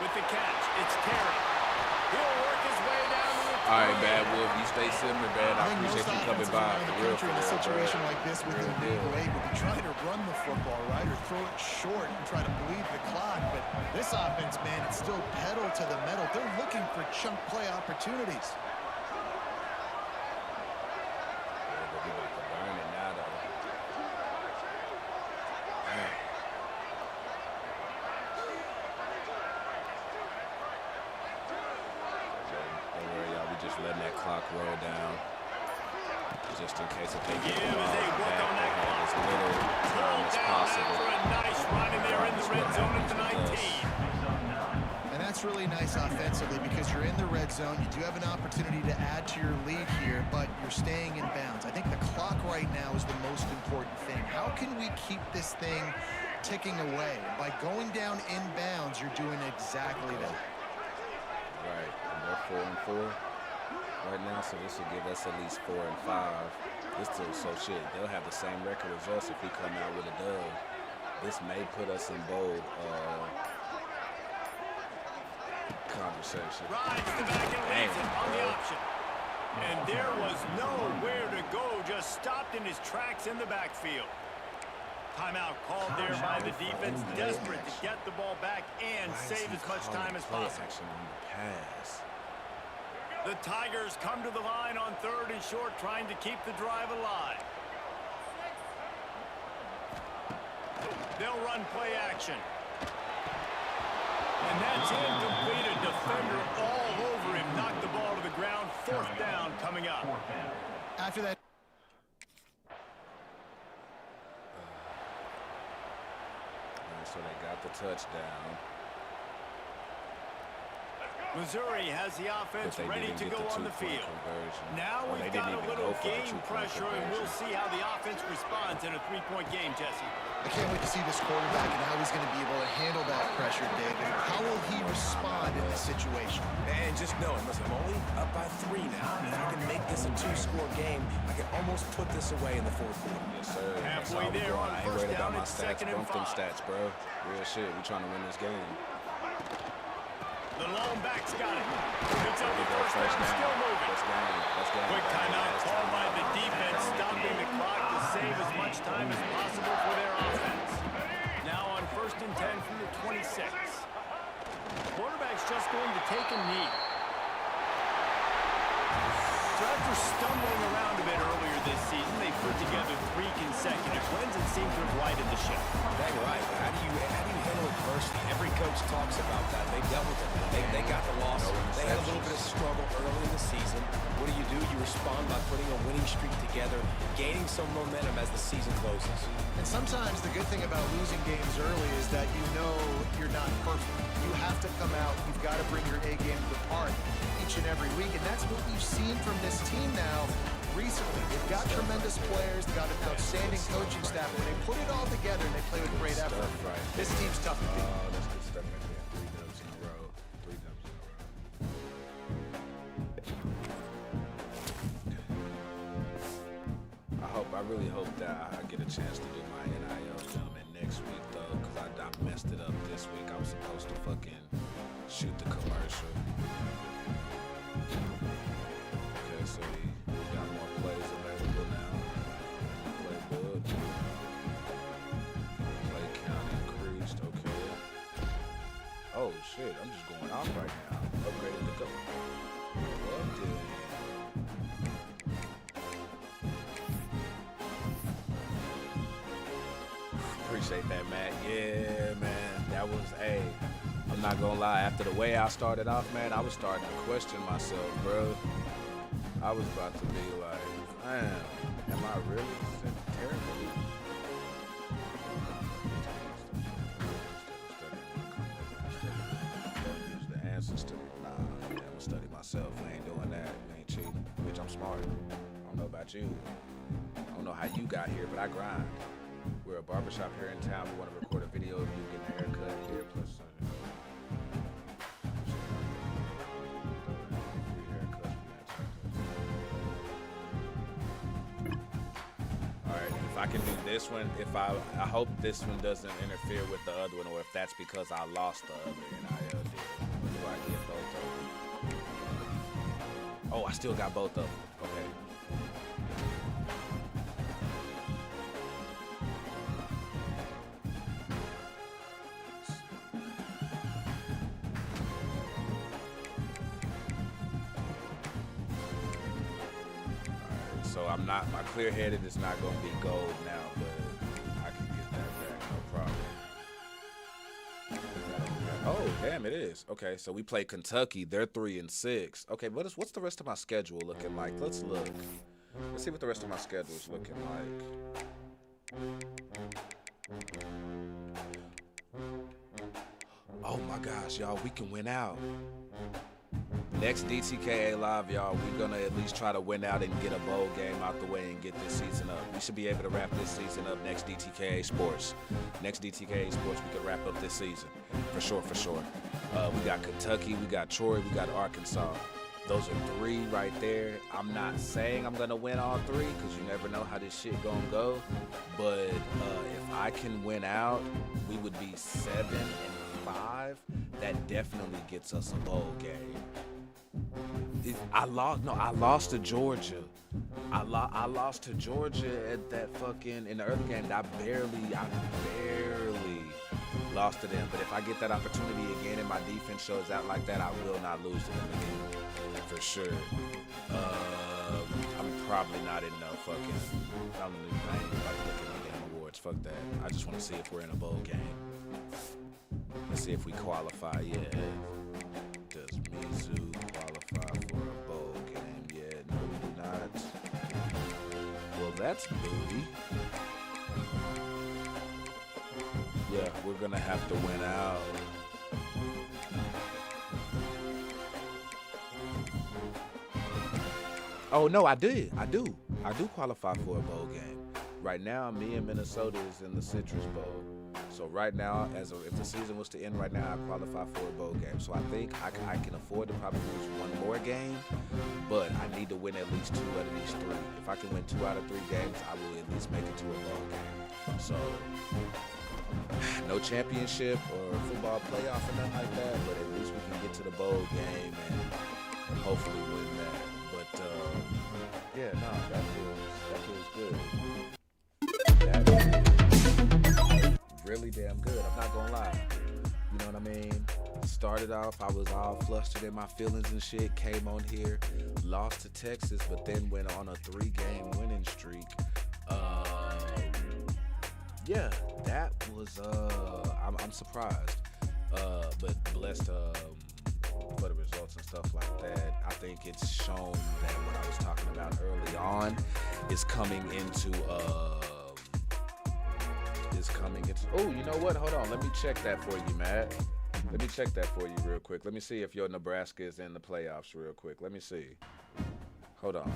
With the catch, it's Terry. He'll work his way down to the All right, Bad Wolf, you stay similar, man. I think appreciate most you coming offenses by. around the For real, country in a for real, situation bro. like this with the Real lead deal. way would be trying to run the football, right, or throw it short and try to bleed the clock. But this offense, man, it's still pedal to the metal. They're looking for chunk play opportunities. Yeah, but we about to burn it now, though. Man. Don't worry, y'all. We just letting that clock roll down. Just in case if they get the ball back, they have as little time as possible. for a nice run, and they're in the red zone at the 19. And that's really nice offensively because you're in the red zone. You do have an opportunity to add to your lead here, but you're staying in bounds. I think the clock right now is the most important thing. How can we keep this thing ticking away? By going down in bounds, you're doing exactly that. Right, and they're 4-4 right now, so this will give us at least 4 and 5. This still so shit. They'll have the same record as us if we come out with a dub. This may put us in bold conversation. Rides the back and leads it on the option. And there was nowhere to go, just stopped in his tracks in the backfield. Timeout called there by the defense, desperate to get the ball back and save as much time as possible. Action on the pass. The Tigers come to the line on 3rd and short, trying to keep the drive alive. They'll run play action. And that's incomplete. A defender all over him. Knocked the ball to the ground. 4th down coming up. After that. So they got the touchdown. Missouri has the offense But they ready didn't to get go the on the two-point field. conversion. Now Well, we've they got didn't a even little go for the game two-point pressure, and we'll conversion. see how the offense responds in a 3-point game, Jesse. I can't wait to see this quarterback and how he's going to be able to handle that pressure, David. How will he respond in this situation? And just knowing, listen, I'm only up by 3 now. If I can make this a 2-score game, I can almost put this away in the 4th quarter. Yes, sir. That's Halfway how we there going. on I ain't first worried about down, my it's stats. 2nd and Bump them 5. stats, bro. Real shit. We trying to win this game. The lone back's got it. Picks up the First first down, still moving. Let's go. Let's go. Quick timeout called by the defense, stopping the clock to save as much time as possible for their offense. Now on 1st and 10 from the 26. Quarterback's just going to take a knee. So after stumbling around a bit earlier this season, they put together 3 consecutive wins and seem to have righted the ship. Dang right. How do you handle adversity? Every coach talks about that. They dealt with it. They got the loss. They had a little bit of struggle early in the season. What do? You respond by putting a winning streak together, gaining some momentum as the season closes. And sometimes the good thing about losing games early is that you know you're not perfect. You have to come out. You've got to bring your A game to the park each and every week. And that's what we've seen from this team now recently. They've got tremendous players. They've got an outstanding coaching staff. When they put it all together and they play with great effort, this team's tough to beat. Oh, that's good stuff right there. 3 dubs in a row. 3 dubs in a row. I really hope that I get a chance to do my NIL gentleman next week, though, because I messed it up this week. I was supposed to fucking shoot the commercial. Okay, so we got more plays available now. Playbook. Play count increased, okay. Oh, shit, I'm just going off right now. Upgraded the go. Loved it. Appreciate that, Matt. Yeah, man. That was, hey, I'm not gonna lie. After the way I started off, man, I was starting to question myself, bro. I was about to be like, man, am I really terrible? Use the answers to, nah, I'm gonna study myself. I ain't doing that. I ain't cheating. Bitch, I'm smart. I don't know about you. I don't know how you got here, but I grind. We're a barbershop here in town. We want to record a video of you getting a haircut here, plus Alright, if I can do this one, I hope this one doesn't interfere with the other one, or if that's because I lost the other NIL deal. Do I get both of them? Oh, I still got both of them. Okay. So I'm not, my clear-headed is not going to be gold now, but I can get that back, no problem. Oh, damn, it is. Okay, so we play Kentucky. They're 3-6. Okay, what's the rest of my schedule looking like? Let's look. Let's see what the rest of my schedule is looking like. Oh my gosh, y'all, we can win out. Next DTKA Live, y'all, we're going to at least try to win out and get a bowl game out the way and get this season up. We should be able to wrap this season up next DTKA Sports. Next DTKA Sports, we could wrap up this season. For sure, for sure. We got Kentucky, we got Troy, we got Arkansas. Those are 3 right there. I'm not saying I'm going to win all 3 because you never know how this shit going to go. But if I can win out, we would be 7-5. That definitely gets us a bowl game. I lost to Georgia. I lost to Georgia at that fucking, in the early game. I barely lost to them. But if I get that opportunity again and my defense shows out like that, I will not lose to them again. For sure. I'm probably not in no fucking, I ain't even about to look at no damn awards. Fuck that. I just want to see if we're in a bowl game. Let's see if we qualify yet. Does Mizzou qualify for a bowl game yet? No, we do not. Well, that's booty. Yeah, we're gonna have to win out. Oh no, I do qualify for a bowl game. Right now, me and Minnesota is in the Citrus Bowl. So right now, if the season was to end right now, I qualify for a bowl game. So I think I can afford to probably lose one more game, but I need to win at least 2 out of these 3. If I can win 2 out of 3 games, I will at least make it to a bowl game. So no championship or football playoff or nothing like that, but at least we can get to the bowl game and hopefully win that. But yeah, no, that feels good. That feels really damn good. I'm not gonna lie. You know what I mean? Started off, I was all flustered in my feelings and shit. Came on here, lost to Texas, but then went on a 3-game winning streak. Yeah, that was I'm surprised, but blessed for the results and stuff like that. I think it's shown that what I was talking about early on is coming into oh, you know what? Hold on, let me check that for you, Matt. Let me check that for you real quick. Let me see if your Nebraska is in the playoffs real quick. Let me see. Hold on,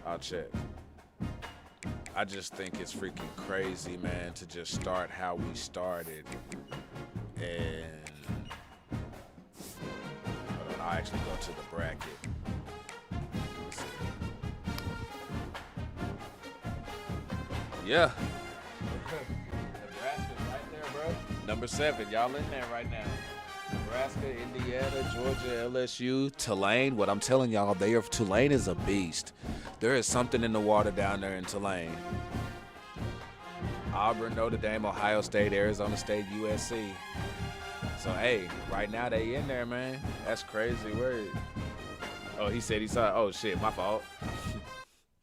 I'll check. I just think it's freaking crazy, man, to just start how we started. And hold on, I'll actually go to the bracket. Let's see. Yeah. Nebraska's right there, bro. Number 7, y'all in there right now. Nebraska, Indiana, Georgia, LSU, Tulane. What I'm telling y'all, Tulane is a beast. There is something in the water down there in Tulane. Auburn, Notre Dame, Ohio State, Arizona State, USC. So, hey, right now they in there, man. That's crazy word. Oh, he said he saw it. Oh, shit, my fault.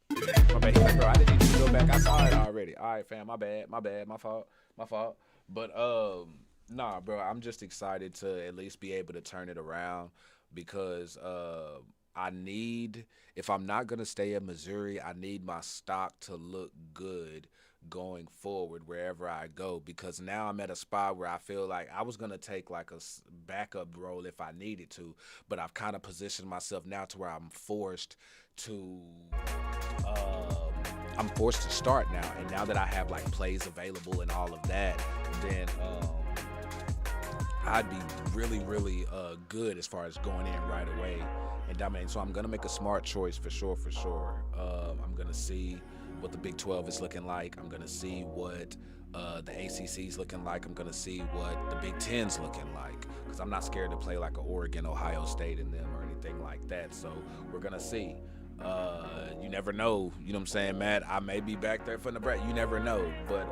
My bad. He's like, bro, I didn't need to go back. I saw it already. All right, fam, my bad, my fault. But, nah, bro, I'm just excited to at least be able to turn it around because I need, if I'm not going to stay in Missouri, I need my stock to look good going forward wherever I go, because now I'm at a spot where I feel like I was going to take like a backup role if I needed to, but I've kind of positioned myself now to where I'm forced to start now. And now that I have like plays available and all of that, then I'd be really, really good as far as going in right away and dominating. So I'm going to make a smart choice for sure. I'm going to see what the Big 12 is looking like. I'm going to see what the ACC is looking like. I'm going to see what the Big 10's looking like, because I'm not scared to play like an Oregon, Ohio State in them or anything like that. So we're going to see. You never know. You know what I'm saying, Matt? I may be back there for Nebraska. You never know. But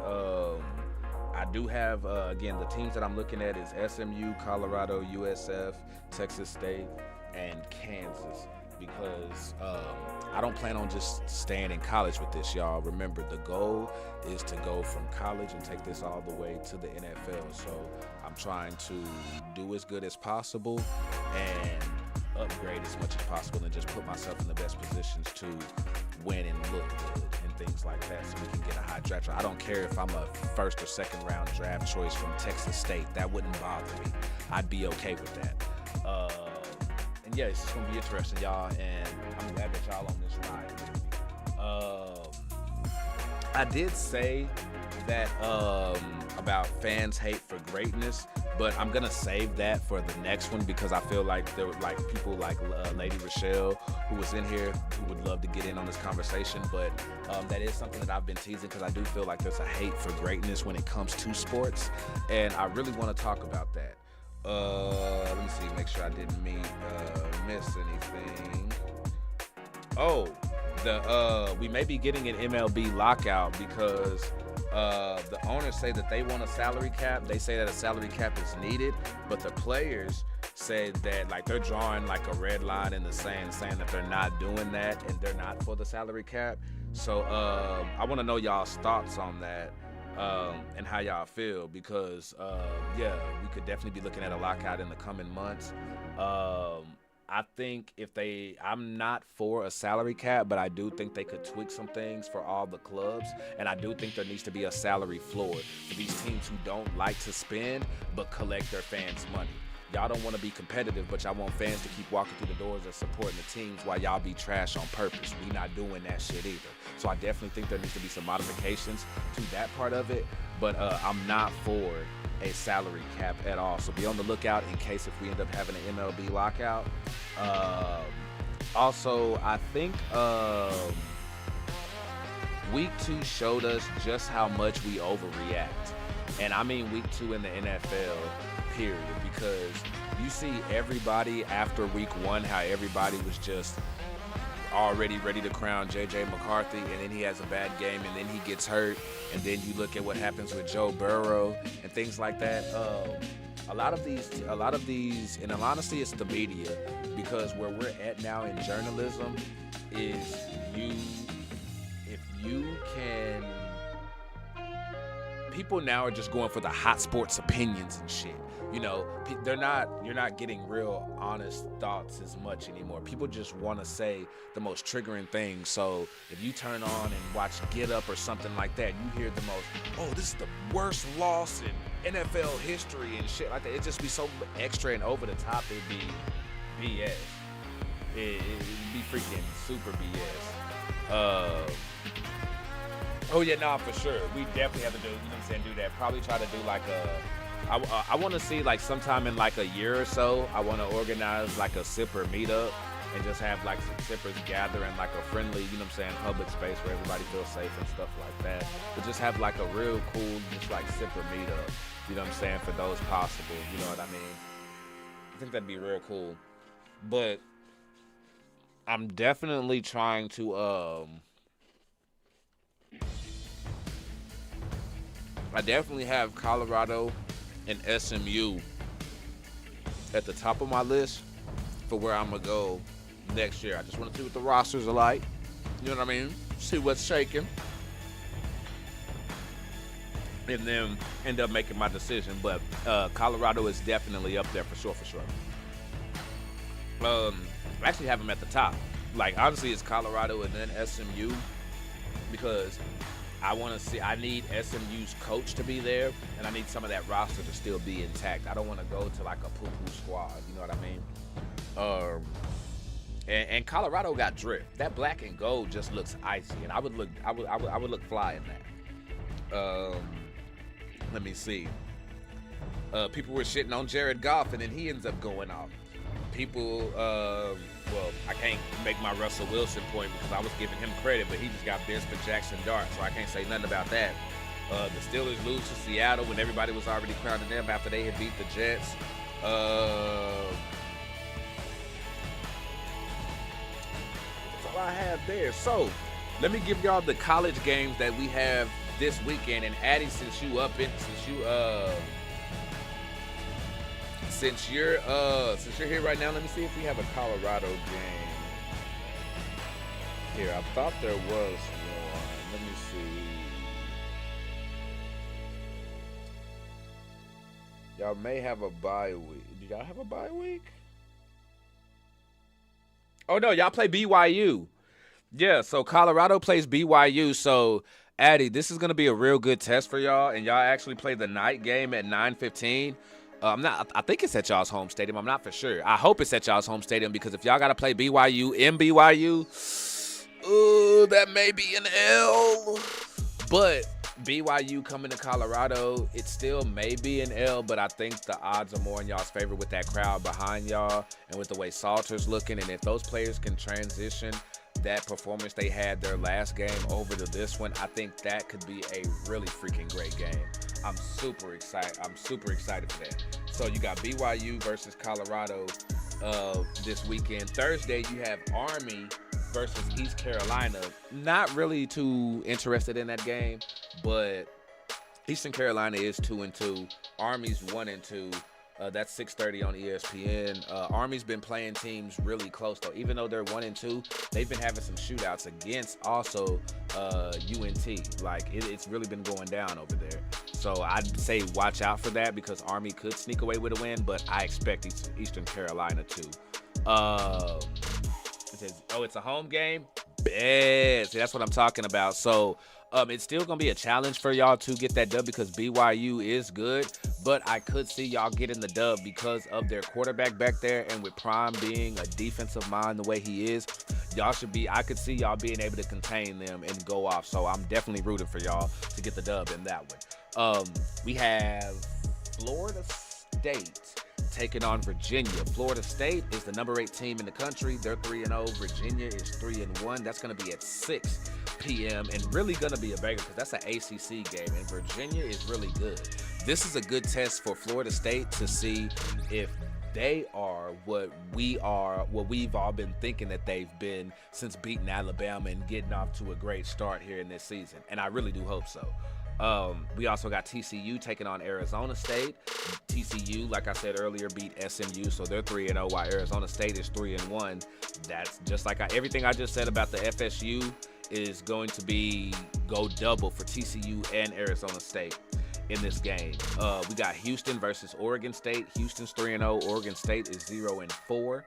I do have, again, the teams that I'm looking at is SMU, Colorado, USF, Texas State, and Kansas, because I don't plan on just staying in college with this, y'all. Remember, the goal is to go from college and take this all the way to the NFL. So I'm trying to do as good as possible and upgrade as much as possible and just put myself in the best positions to win and look good and things like that, so we can get a high draft. I don't care if I'm a 1st or 2nd round draft choice from Texas State. That wouldn't bother me. I'd be okay with that. And yeah, it's just gonna be interesting, y'all, and I'm glad that y'all on this ride with me. I did say that about fans hate for greatness, but I'm gonna save that for the next one, because I feel like there were like people like Lady Rochelle, who was in here, who would love to get in on this conversation. But that is something that I've been teasing, because I do feel like there's a hate for greatness when it comes to sports, and I really want to talk about that. Let me see, make sure I didn't miss anything. Oh, we may be getting an MLB lockout, because the owners say that they want a salary cap. They say that a salary cap is needed, but the players say that like they're drawing like a red line in the sand, saying that they're not doing that and they're not for the salary cap. So I want to know y'all's thoughts on that. and how y'all feel, because yeah, we could definitely be looking at a lockout in the coming months. I think I'm not for a salary cap, but I do think they could tweak some things for all the clubs, and I do think there needs to be a salary floor for these teams who don't like to spend but collect their fans' money. Y'all don't want to be competitive, but y'all want fans to keep walking through the doors and supporting the teams while y'all be trash on purpose. We not doing that shit either. So I definitely think there needs to be some modifications to that part of it, but I'm not for a salary cap at all. So be on the lookout in case if we end up having an MLB lockout. Also, I think week 2 showed us just how much we overreact. And I mean week 2 in the NFL, period, because you see everybody after week 1, how everybody was just already ready to crown J.J. McCarthy, and then he has a bad game, and then he gets hurt, and then you look at what happens with Joe Burrow and things like that. A lot of these, and in honesty, it's the media, because where we're at now in journalism is if you can, people now are just going for the hot sports opinions and shit. You know, you're not getting real honest thoughts as much anymore. People just want to say the most triggering things. So if you turn on and watch Get Up or something like that, you hear the most, oh, this is the worst loss in NFL history and shit like that. It'd just be so extra and over the top. It'd be BS. It'd be freaking super BS. Oh yeah, nah, for sure. We definitely have to do, you know what I'm saying, do that. Probably try to do like I want to see like sometime in like a year or so, I want to organize like a sipper meetup and just have like some sippers gather in like a friendly, you know what I'm saying, public space where everybody feels safe and stuff like that. But just have like a real cool, just like sipper meetup, you know what I'm saying, for those possible, you know what I mean? I think that'd be real cool. But I'm definitely trying to, I definitely have Colorado and SMU at the top of my list for where I'm going to go next year. I just want to see what the rosters are like. You know what I mean? See what's shaking. And then end up making my decision. But Colorado is definitely up there for sure. I actually have them at the top. Like, honestly, it's Colorado and then SMU, because I want to see, I need SMU's coach to be there, and I need some of that roster to still be intact. I don't want to go to like a poo-poo squad, you know what I mean? And Colorado got drip. That black and gold just looks icy, and I would look fly in that. Let me see. People were shitting on Jared Goff, and then he ends up going off. People, well, I can't make my Russell Wilson point because I was giving him credit, but he just got benched for Jackson Dart, so I can't say nothing about that. The Steelers lose to Seattle when everybody was already crowning them after they had beat the Jets. That's all I have there. So, let me give y'all the college games that we have this weekend. And Addie, since you're here right now, let me see if we have a Colorado game. Here, I thought there was one. Let me see. Y'all may have a bye week. Do y'all have a bye week? Oh no, y'all play BYU. Yeah, so Colorado plays BYU. So Addie, this is gonna be a real good test for y'all, and y'all actually play the night game at 9:15. I think it's at y'all's home stadium. I'm not for sure. I hope it's at y'all's home stadium, because if y'all got to play BYU in BYU, ooh, that may be an L. But BYU coming to Colorado, it still may be an L, but I think the odds are more in y'all's favor with that crowd behind y'all and with the way Salter's looking. And if those players can transition that performance they had their last game over to this one, I think that could be a really freaking great game. I'm super excited for that. So you got BYU versus Colorado this weekend. Thursday, you have Army versus East Carolina. Not really too interested in that game, but Eastern Carolina is 2-2. Army's 1-2. That's 6:30 on ESPN. Army's been playing teams really close though. Even though they're 1-2, they've been having some shootouts against also UNT. Like it's really been going down over there. So I'd say watch out for that because Army could sneak away with a win, but I expect Eastern Carolina to. It says, oh, it's a home game. Bet. See, that's what I'm talking about. So it's still gonna be a challenge for y'all to get that dub because BYU is good, but I could see y'all getting the dub because of their quarterback back there, and with Prime being a defensive mind the way he is, y'all should be. I could see y'all being able to contain them and go off. So I'm definitely rooting for y'all to get the dub in that one. We have Florida State taking on Virginia. Florida State is the number 8 team in the country. They're 3-0. Virginia is 3-1. That's going to be at 6 p.m. and really going to be a banger because that's an ACC game, and Virginia is really good. This is a good test for Florida State to see if they are what we've all been thinking that they've been since beating Alabama and getting off to a great start here in this season, and I really do hope so. We also got TCU taking on Arizona State. TCU, like I said earlier, beat SMU, so they're 3-0, while Arizona State is 3-1. That's just like everything I just said about the FSU is going to go double for TCU and Arizona State in this game. We got Houston versus Oregon State. Houston's 3-0. Oregon State is 0-4.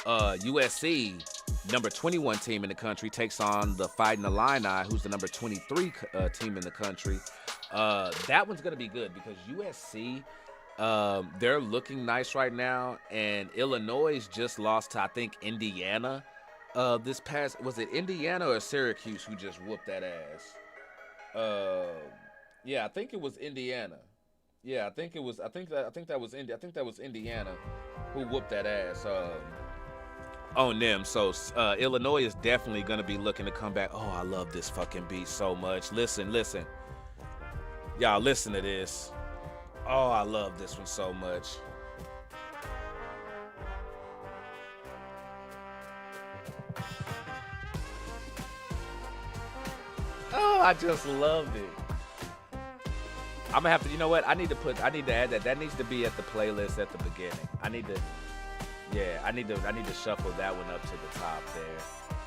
USC, number 21 team in the country, takes on the Fighting Illini, who's the number 23 team in the country. That one's going to be good because USC, they're looking nice right now, and Illinois just lost to, I think, Indiana. Was it Indiana or Syracuse who just whooped that ass? Yeah, I think it was Indiana. Yeah, I think that was Indiana who whooped that ass on them. So Illinois is definitely gonna be looking to come back. Oh, I love this fucking beat so much. Listen, y'all, listen to this. Oh, I love this one so much. Oh, I just loved it. I'm gonna have to, you know what? I need to add that. That needs to be at the playlist at the beginning. I need to shuffle that one up to the top there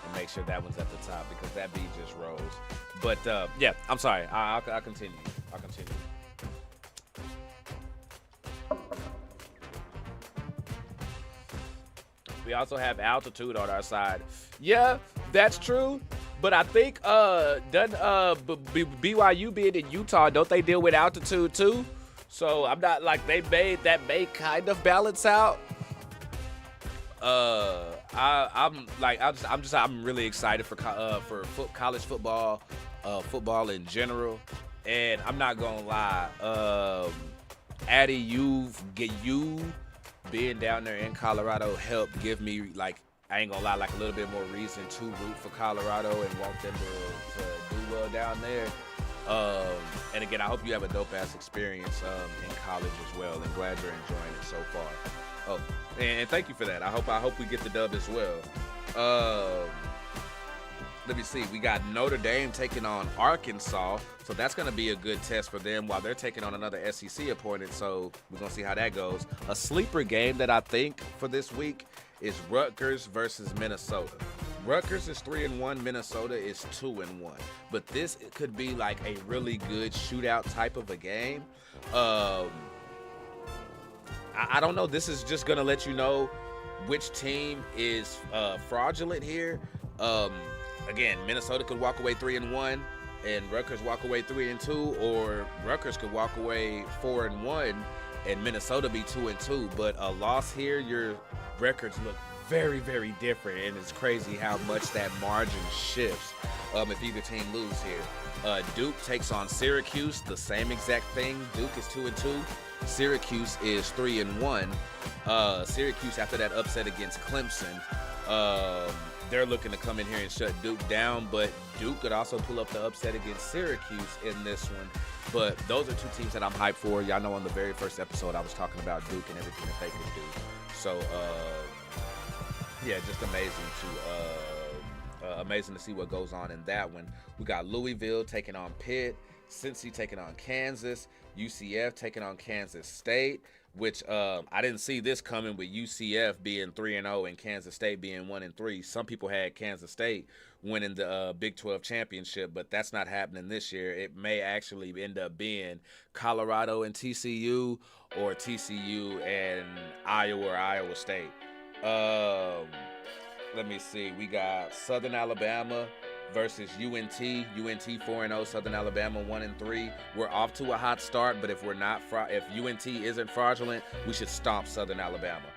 and make sure that one's at the top because that beat just rose. But yeah, I'm sorry. I'll continue. We also have altitude on our side. Yeah, that's true. But I think BYU being in Utah, don't they deal with altitude too? So I'm not like they may kind of balance out. I'm really excited for college football, football in general, and I'm not gonna lie. Addy, you being down there in Colorado helped give me, like, I ain't gonna lie, like a little bit more reason to root for Colorado and want them to do well down there. And again, I hope you have a dope ass experience in college as well, and glad you're enjoying it so far. Oh, and thank you for that. I hope we get the dub as well. Let me see. We got Notre Dame taking on Arkansas, so that's going to be a good test for them while they're taking on another SEC opponent. So we're going to see how that goes. A sleeper game that I think for this week is Rutgers versus Minnesota. Rutgers is 3-1. Minnesota is 2-1. But this could be like a really good shootout type of a game. I don't know. This is just going to let you know which team is fraudulent here. Again, Minnesota could walk away 3-1 and Rutgers walk away 3-2, or Rutgers could walk away 4-1 and Minnesota be 2-2. But a loss here, your records look very, very different, and it's crazy how much that margin shifts if either team lose here. Duke takes on Syracuse, the same exact thing. Duke is 2-2. Syracuse is 3-1. Syracuse, after that upset against Clemson, they're looking to come in here and shut Duke down, but Duke could also pull up the upset against Syracuse in this one. But those are two teams that I'm hyped for. Y'all know on the very first episode I was talking about Duke and everything that they could do. So, yeah, just amazing to see what goes on in that one. We got Louisville taking on Pitt. Cincy taking on Kansas. UCF taking on Kansas State, which I didn't see this coming with UCF being 3-0 and Kansas State being 1-3. Some people had Kansas State winning the Big 12 championship, but that's not happening this year. It may actually end up being Colorado and TCU, or TCU and Iowa or Iowa State. Let me see. We got Southern Alabama versus UNT. UNT 4-0, Southern Alabama 1-3. We're off to a hot start, but if UNT isn't fraudulent, we should stomp Southern Alabama.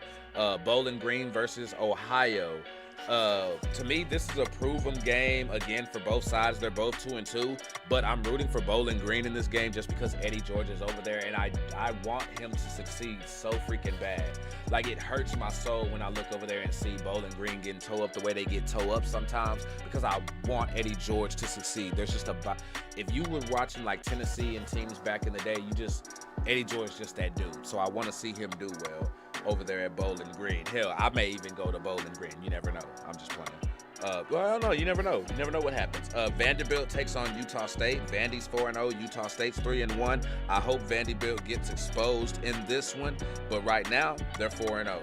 Bowling Green versus Ohio. To me, this is a proven game again for both sides. They're both 2-2, but I'm rooting for Bowling Green in this game just because Eddie George is over there, and I want him to succeed so freaking bad. Like, it hurts my soul when I look over there and see Bowling Green getting toe up the way they get toe up sometimes, because I want Eddie George to succeed. There's just if you were watching like Tennessee and teams back in the day, Eddie George just that dude. So I want to see him do well over there at Bowling Green. Hell, I may even go to Bowling Green. You never know. I'm just playing. Well, no, you never know. You never know what happens. Vanderbilt takes on Utah State. Vandy's 4-0. Utah State's 3-1. I hope Vanderbilt gets exposed in this one, but right now they're 4-0.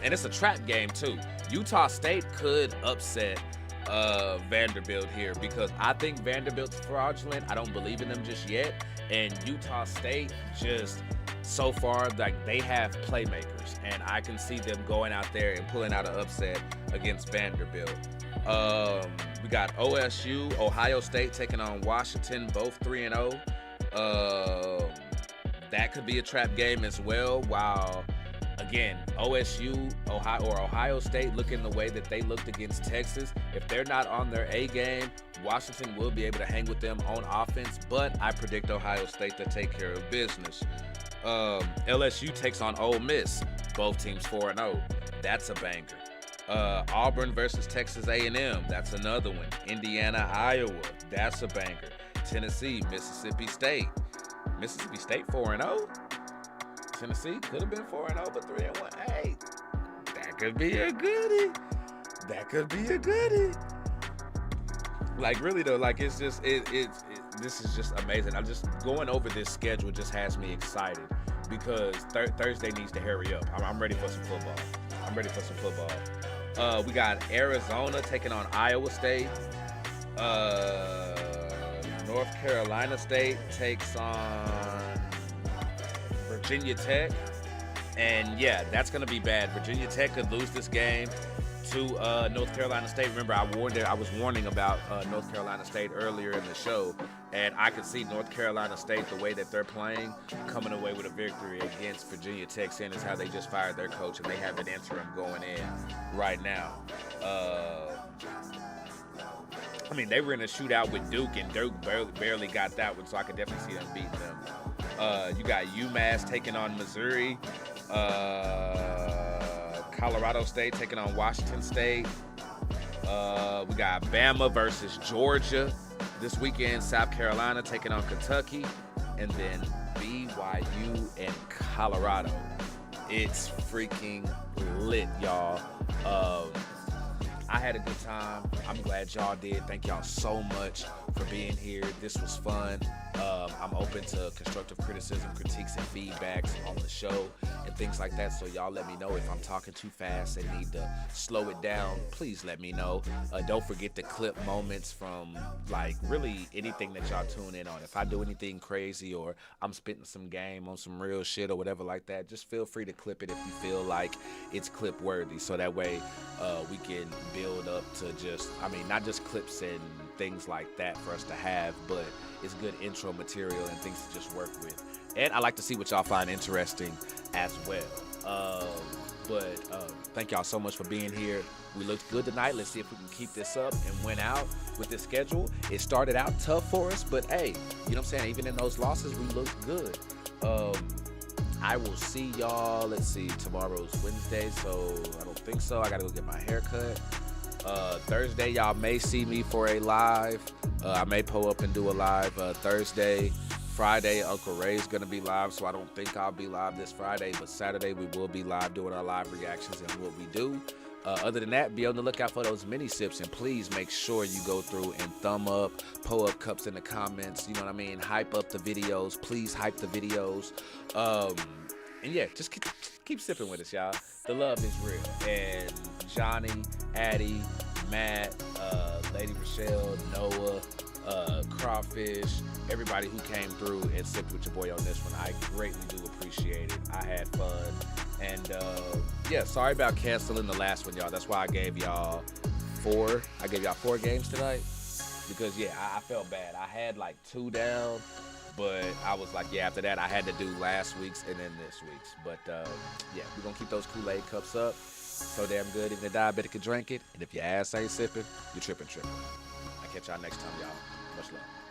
And it's a trap game too. Utah State could upset Vanderbilt here, because I think Vanderbilt's fraudulent. I don't believe in them just yet. And Utah State just so far, like, they have playmakers, and I can see them going out there and pulling out an upset against Vanderbilt. We got OSU, Ohio State taking on Washington, both 3-0. That could be a trap game as well. While again, Ohio State looking the way that they looked against Texas, if they're not on their A game, Washington will be able to hang with them on offense, but I predict Ohio State to take care of business. LSU takes on Ole Miss, both teams 4-0. That's a banger. Auburn versus Texas A&M, that's another one. Indiana, Iowa, that's a banger. Tennessee, Mississippi State. Mississippi State 4-0. Tennessee could have been 4-0, but 3-1. Hey, that could be a goodie. That could be a goodie. Like, really though, like, it's just this is just amazing. I'm just going over this schedule just has me excited, because Thursday needs to hurry up. I'm ready for some football. We got Arizona taking on Iowa State. North Carolina State takes on Virginia Tech. And yeah, that's going to be bad. Virginia Tech could lose this game to North Carolina State. Remember, I was warning about North Carolina State earlier in the show, and I could see North Carolina State, the way that they're playing, coming away with a victory against Virginia Tech, seeing as how they just fired their coach and they have an interim going in right now. I mean, they were in a shootout with Duke, and Duke barely got that one, so I could definitely see them beating them. You got UMass taking on Missouri. Colorado State taking on Washington State. We got Bama versus Georgia this weekend. South Carolina taking on Kentucky. And then BYU and Colorado. It's freaking lit, y'all. I had a good time. I'm glad y'all did. Thank y'all so much for being here. This was fun. I'm open to constructive criticism, critiques, and feedbacks on the show and things like that. So y'all let me know if I'm talking too fast and need to slow it down. Please let me know. Don't forget to clip moments from, like, really anything that y'all tune in on. If I do anything crazy or I'm spitting some game on some real shit or whatever like that, just feel free to clip it if you feel like it's clip worthy. So that way we can build up to just, I mean, not just clips and things like that for us to have, but it's good intro material and things to just work with. And I like to see what y'all find interesting as well. But thank y'all so much for being here. We looked good tonight. Let's see if we can keep this up and win out with this schedule. It started out tough for us, but hey, you know what I'm saying? Even in those losses, we looked good. I will see y'all. Let's see, tomorrow's Wednesday, so I don't think so. I gotta go get my hair cut. Thursday, y'all may see me for a live. I may pull up and do a live Thursday. Friday, Uncle Ray's gonna be live, so I don't think I'll be live this Friday, but Saturday we will be live doing our live reactions and what we do. Other than that, be on the lookout for those mini sips, and please make sure you go through and thumb up, pull up cups in the comments. You know what I mean? Hype up the videos. Please hype the videos. And yeah, just keep sipping with us, y'all. The love is real. And Johnny, Addie, Matt, Lady Rochelle, Noah, Crawfish, everybody who came through and sipped with your boy on this one, I greatly do appreciate it. I had fun. And yeah, sorry about canceling the last one, y'all. That's why I gave y'all 4 games tonight. Because yeah, I felt bad. I had like 2 down, but I was like, yeah, after that I had to do last week's and then this week's. But yeah, we're gonna keep those Kool-Aid cups up. So damn good, even a diabetic can drink it. And if your ass ain't sipping, you're tripping. I'll catch y'all next time, y'all. Much love.